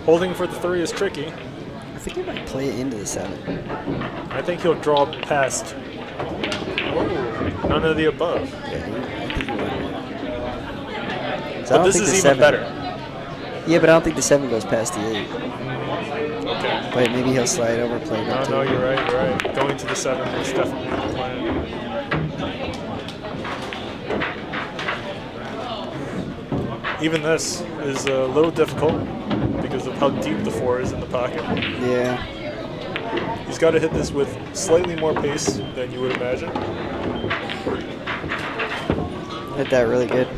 Holding for the 3 is tricky. I think he might play it into the 7. I think he'll draw past. Whoa, none of the above. Yeah, I think he might. So I But don't this think is the even 7 better. Yeah, but I don't think the 7 goes past the 8. Okay. But maybe he'll slide over, play it No, up no, to. you're right, you're right. Going to the 7 is definitely the plan. Even this is a little difficult because of how deep the 4 is in the pocket. Yeah. He's got to hit this with slightly more pace than you would imagine. Hit that really good.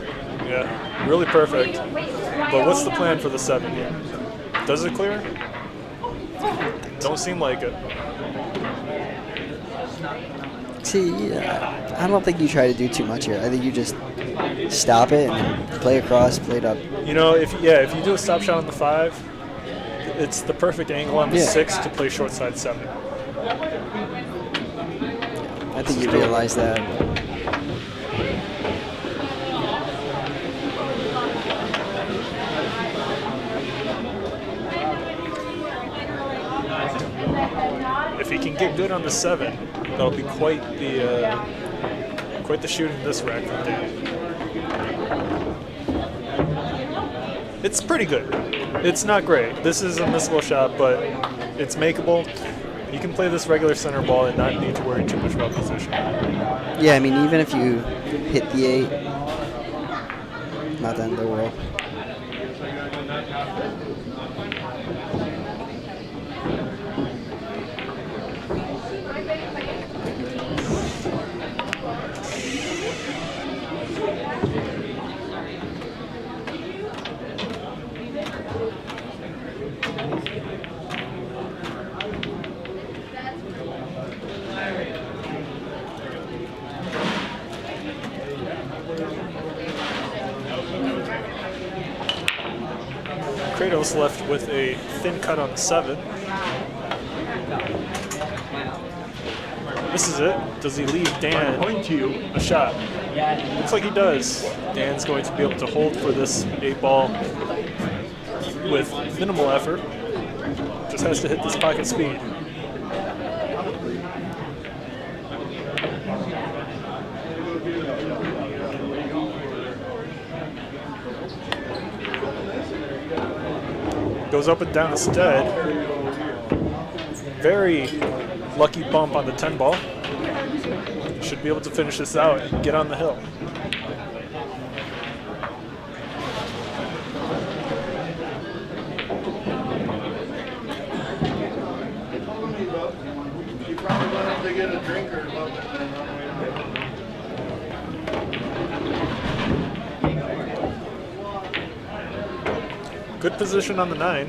Yeah, really perfect. But what's the plan for the 7 here? Does it clear? Don't seem like it. See, I don't think you try to do too much here. I think you just stop it and then play across, play it up. You know, if you do a stop shot on the 5, it's the perfect angle on the 6 to play short side 7. I think you realize that. If he can get good on the 7, that'll be quite the shoot in this rack from Dan. It's pretty good. It's not great. This is a missable shot, but it's makeable. You can play this regular center ball and not need to worry too much about position. Yeah, I mean, even if you hit the 8, not the end of the world. Kratos left with a thin cut on the 7. This is it. Does he leave Dan a shot? Looks like he does. Dan's going to be able to hold for this 8 ball with minimal effort. Just has to hit this pocket speed. Goes up and down instead. Very lucky bump on the 10 ball. Should be able to finish this out and get on the hill. You probably went up to get a drink or something. Good position on the 9.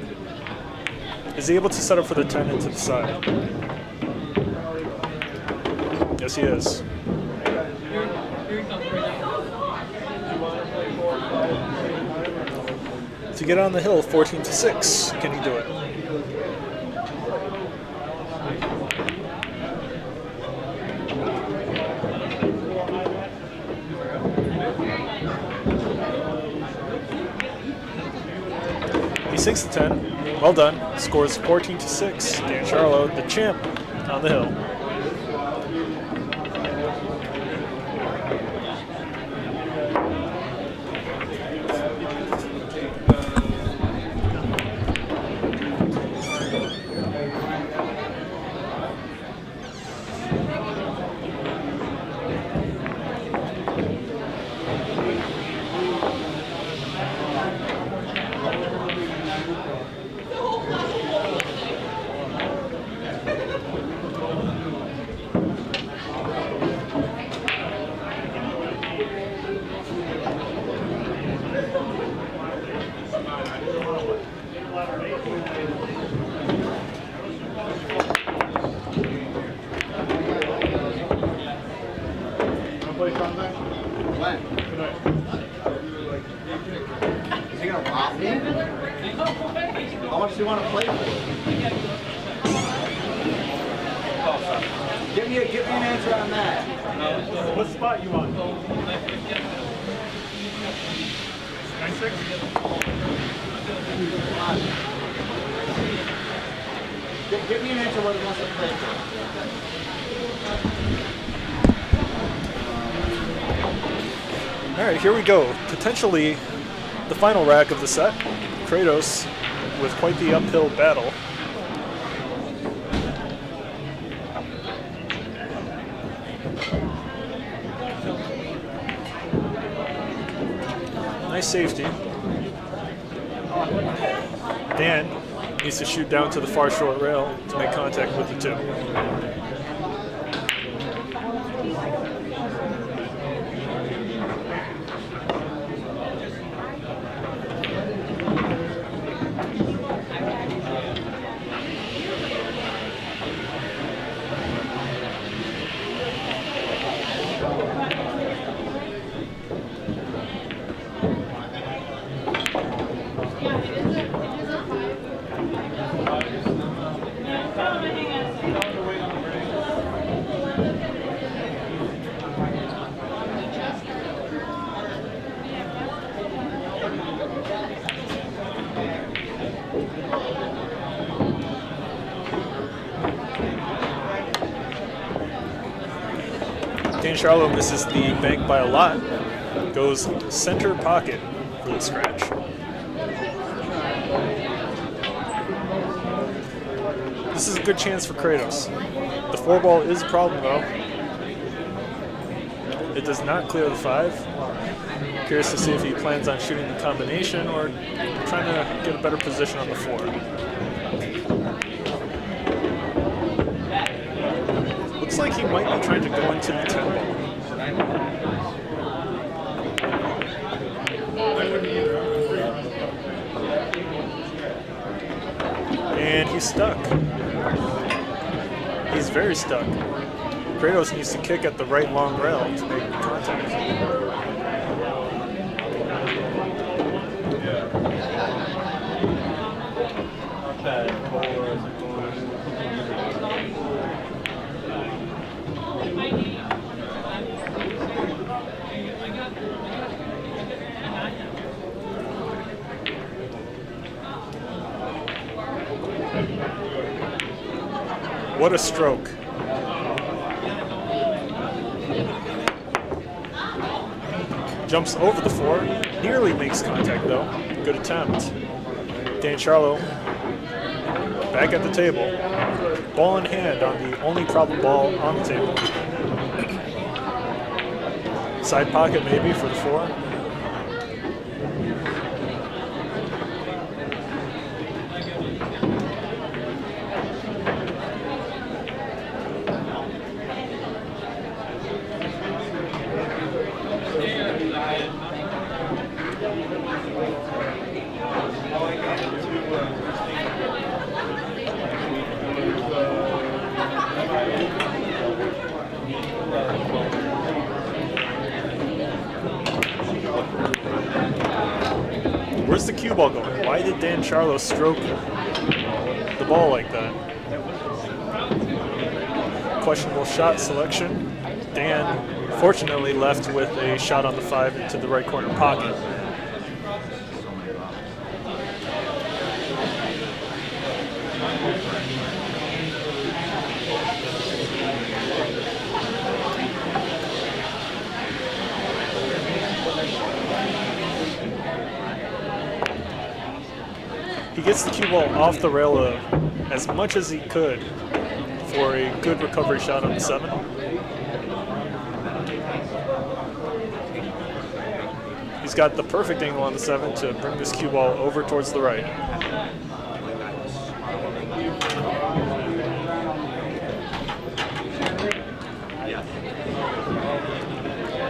Is he able to set up for the 10 into the side? Yes, he is. To get on the hill, 14-6. Can he do it? He sinks the 10. Well done. Scores 14-6. Dan Sharlow, the champ, on the hill. Here we go. Potentially the final rack of the set. Kratos with quite the uphill battle. nice safety. Dan needs to shoot down to the far short rail to make contact with the 2. Dan Charlo misses the bank by a lot. Goes center pocket for the scratch. This is a good chance for Kratos. The 4 ball is a problem though. It does not clear the 5. Curious to see if he plans on shooting the combination or trying to get a better position on the 4. Looks like he might be trying to go into the 10 ball. And he's stuck. He's very stuck. Kratos needs to kick at the right long rail to make contact. What a stroke. Jumps over the 4, nearly makes contact though. Good attempt. Dan Charlo back at the table. Ball in hand on the only problem ball on the table. Side pocket maybe for the 4. Where's the cue ball going? Why did Dan Charlo stroke the ball like that? Questionable shot selection. Dan fortunately left with a shot on the 5 into the right corner pocket. He gets the cue ball off the rail as much as he could for a good recovery shot on the 7. He's got the perfect angle on the 7 to bring this cue ball over towards the right.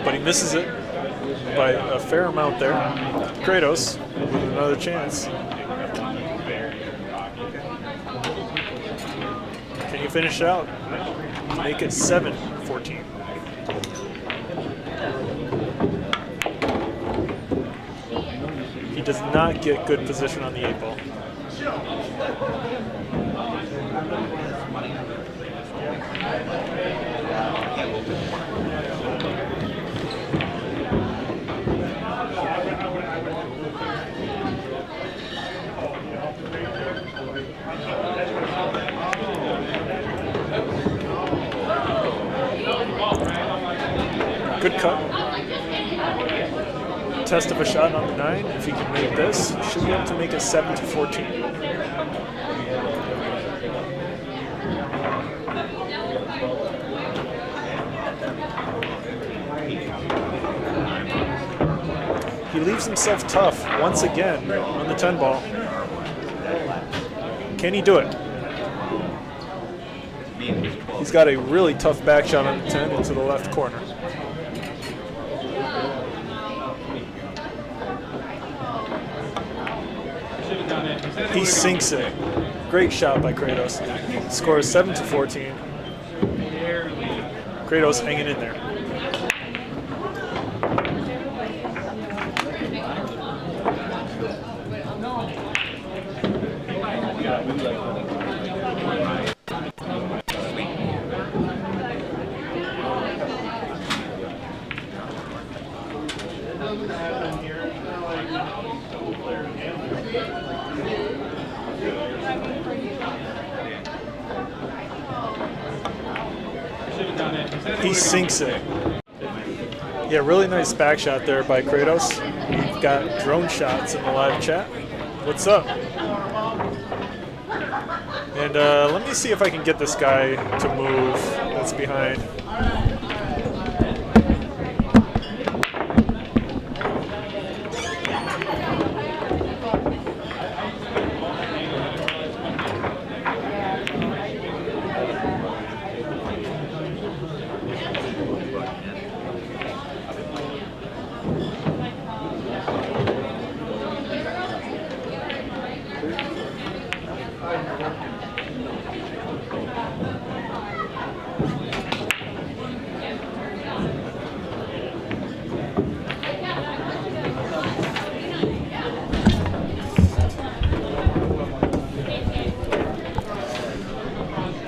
But he misses it by a fair amount there. Kratos with another chance. Can you finish out? Make it 7-14. He does not get good position on the 8 ball. Good cut. Test of a shot on the 9. If he can make this, should be able to make it 7-14. he leaves himself tough once again on the 10 ball. Can he do it? He's got a really tough back shot on the 10 into the left corner. He sinks it. Great shot by Kratos. Scores 7-14. Kratos hanging in there. He sinks it. Yeah, really nice back shot there by Kratos. We've got drone shots in the live chat. What's up? And let me see if I can get this guy to move that's behind.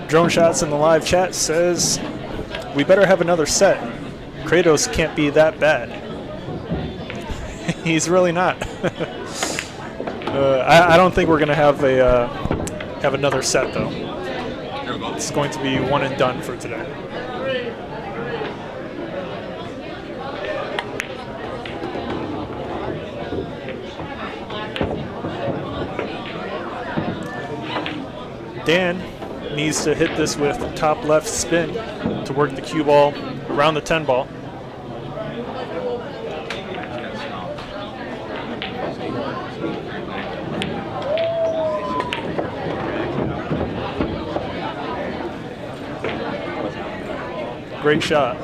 Drone Shots in the live chat says, we better have another set. Kratos can't be that bad. He's really not. I don't think we're going to have another set, though. It's going to be one and done for today. Dan needs to hit this with top left spin to work the cue ball around the 10 ball. Great shot.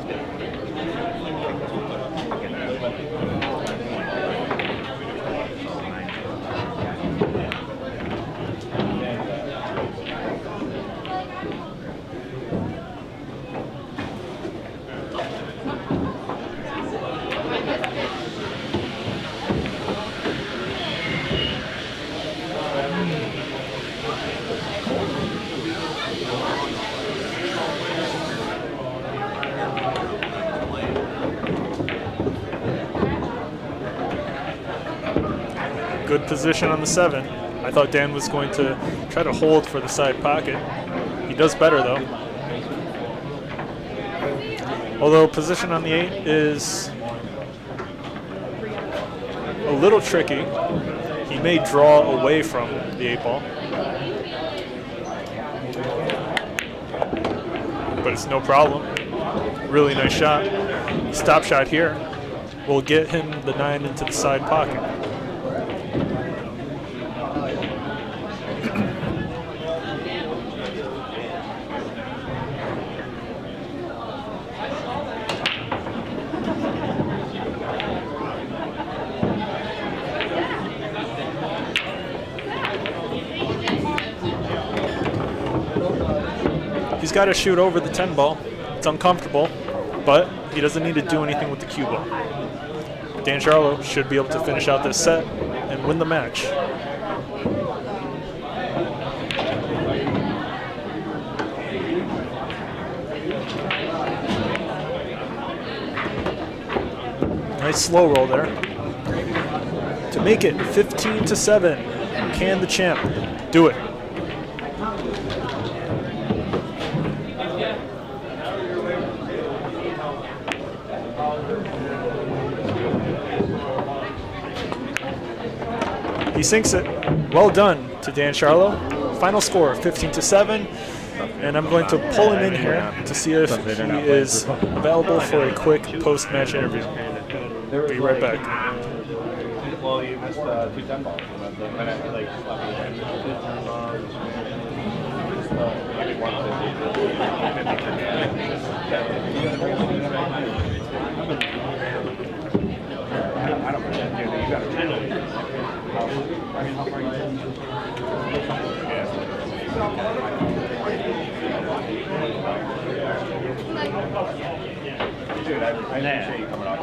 Good position on the 7. I thought Dan was going to try to hold for the side pocket. He does better though. Although position on the 8 is a little tricky. He may draw away from the 8 ball. But it's no problem. Really nice shot. Stop shot here will get him the 9 into the side pocket. He's got to shoot over the 10 ball. It's uncomfortable, but he doesn't need to do anything with the cue ball. Dan Sharlow should be able to finish out this set and win the match. Nice slow roll there. To make it 15-7. Can the champ do it? He sinks it. Well done to Dan Sharlow. Final score 15-7. And I'm going to pull him in here to see if he is available for a quick post-match interview. Be right back. Well, you missed 2 10 balls. And I like slept with 2 10 balls. Maybe 150. I don't know. You got a 10. Dude, I appreciate you coming out.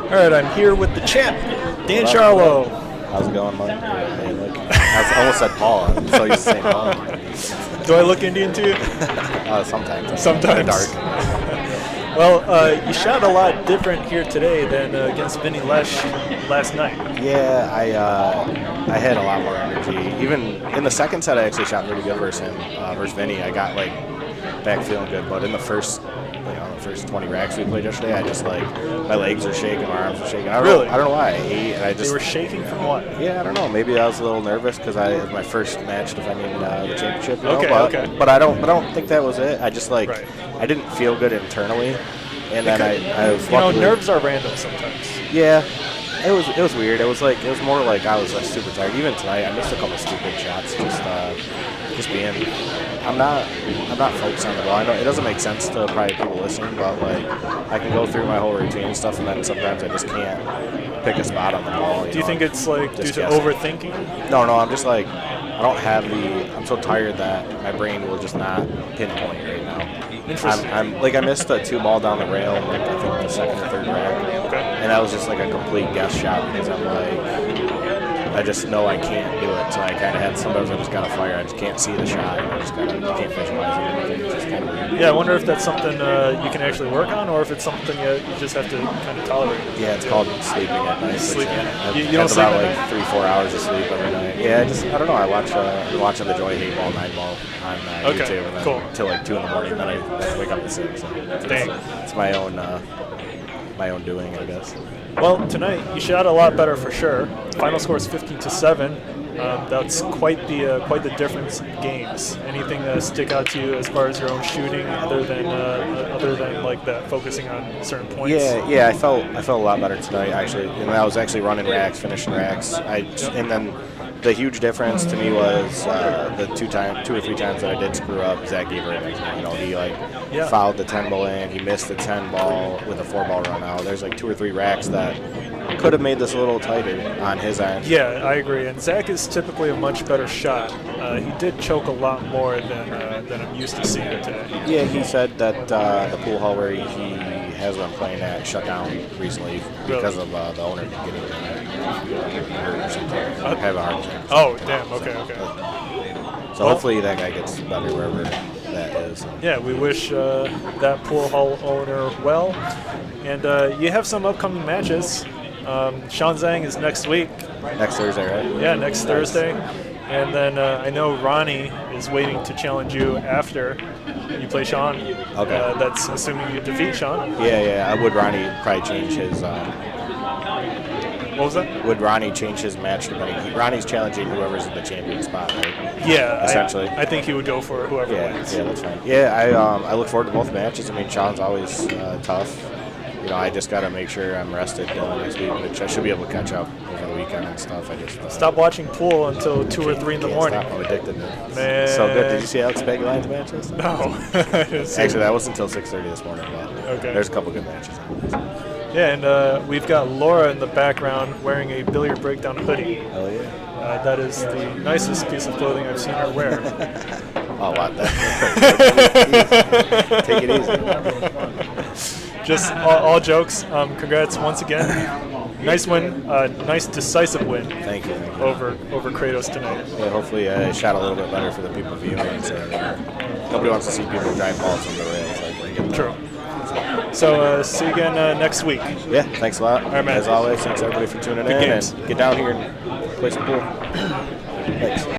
All right, I'm here with the champ, Dan Sharlow. How's it going, Mike? Hey, look. I almost said Paul. I'm so used to saying Paul. Do I look Indian to you? Sometimes. Sometimes. In the dark. Well, you shot a lot different here today than against Vinny Lesh last night. Yeah, I had a lot more energy. Even in the second set, I actually shot really good versus him, versus Vinny. I got like back feeling good, but in the first 20 racks we played yesterday, I just like my legs are shaking, my arms are shaking. I don't know why. I ate and I just. They were shaking from what? Yeah, I don't know. Maybe I was a little nervous because it was my first match defending the championship. Okay. But I don't think that was it. I just like I didn't feel good internally, and then I was. Nerves are random sometimes. Yeah. It was weird. It was more like I was super tired. Even tonight, I missed a couple stupid shots. Just being. I'm not focused on the ball. I know it doesn't make sense to probably people listening, but like I can go through my whole routine and stuff, and then sometimes I just can't pick a spot on the ball. Do you think it's like due to overthinking? No. I'm just like I don't have I'm so tired that my brain will just not pinpoint right now. Interesting. I missed a 2-ball down the rail, like I think the second or third rack, and that was just like a complete guess shot because I'm like. I just know I can't do it, so I kind of had sometimes I just got to fire. I just can't see the shot. I can't visualize it. It's just kind of weird. Yeah, I wonder if that's something you can actually work on, or if it's something you just have to kind of tolerate. Yeah, it's called sleeping at night. Sleeping. You don't sleep about at like 3-4 hours of sleep every night. Yeah, I don't know. I watch watching the Joy 8-ball, 9-ball on YouTube, and then till like 2 in the morning. Then I wake up at 6. So it's my own doing, I guess. Well, tonight you shot a lot better for sure. Final score is 15-7. That's quite the difference in games. Anything that stick out to you as far as your own shooting, other than like that focusing on certain points? Yeah. I felt a lot better tonight actually, and I was actually running racks, finishing racks. And then the huge difference to me was the 2 or 3 times that I did screw up. Zac gave her he fouled the 10-ball in. He missed the 10-ball with a 4-ball run out. There's like 2 or 3 racks that could have made this a little tighter on his end. Yeah, I agree. And Zac is typically a much better shot. He did choke a lot more than I'm used to seeing today. Yeah, he said that the pool hall where he has been playing at shut down recently because of the owner getting hurt or something. Have a heart attack. Oh, damn. Okay. So hopefully that guy gets better wherever that is. Yeah, we wish that pool hall owner well. And you have some upcoming matches. Sean Zhang is next week. Next Thursday, right? Yeah, next Thursday. And then I know Ronnie is waiting to challenge you after you play Sean. Okay. That's assuming you defeat Sean. Yeah. Would Ronnie probably change his... What was that? Would Ronnie change his match depending? Ronnie's challenging whoever's in the champion spot, right? Yeah, essentially. I think he would go for whoever wins. Yeah, that's fine. Yeah, I look forward to both matches. I mean, Sean's always tough. I just got to make sure I'm rested next week, which I should be able to catch up over the weekend and stuff. I just stop watching pool until 2 or 3 in the morning. Stop. I'm addicted. Man, so good. Did you see Alex Bageline's matches? No. Actually, that was until 6:30 this morning. But okay. There's a couple good matches. Yeah, and we've got Laura in the background wearing a billiard breakdown hoodie. Hell yeah. That is the nicest piece of clothing I've seen her wear. Oh, what? Take it easy. Just all jokes. Congrats once again. Nice win. Nice decisive win. Thank you. Over Kratos tonight. Yeah, hopefully I shot a little bit better for the people viewing. So nobody wants to see people drive balls from the rails. True. So see you again next week. Yeah, thanks a lot. All right, man. As always, thanks everybody for tuning in. Games. And get down here and play some pool. Thanks.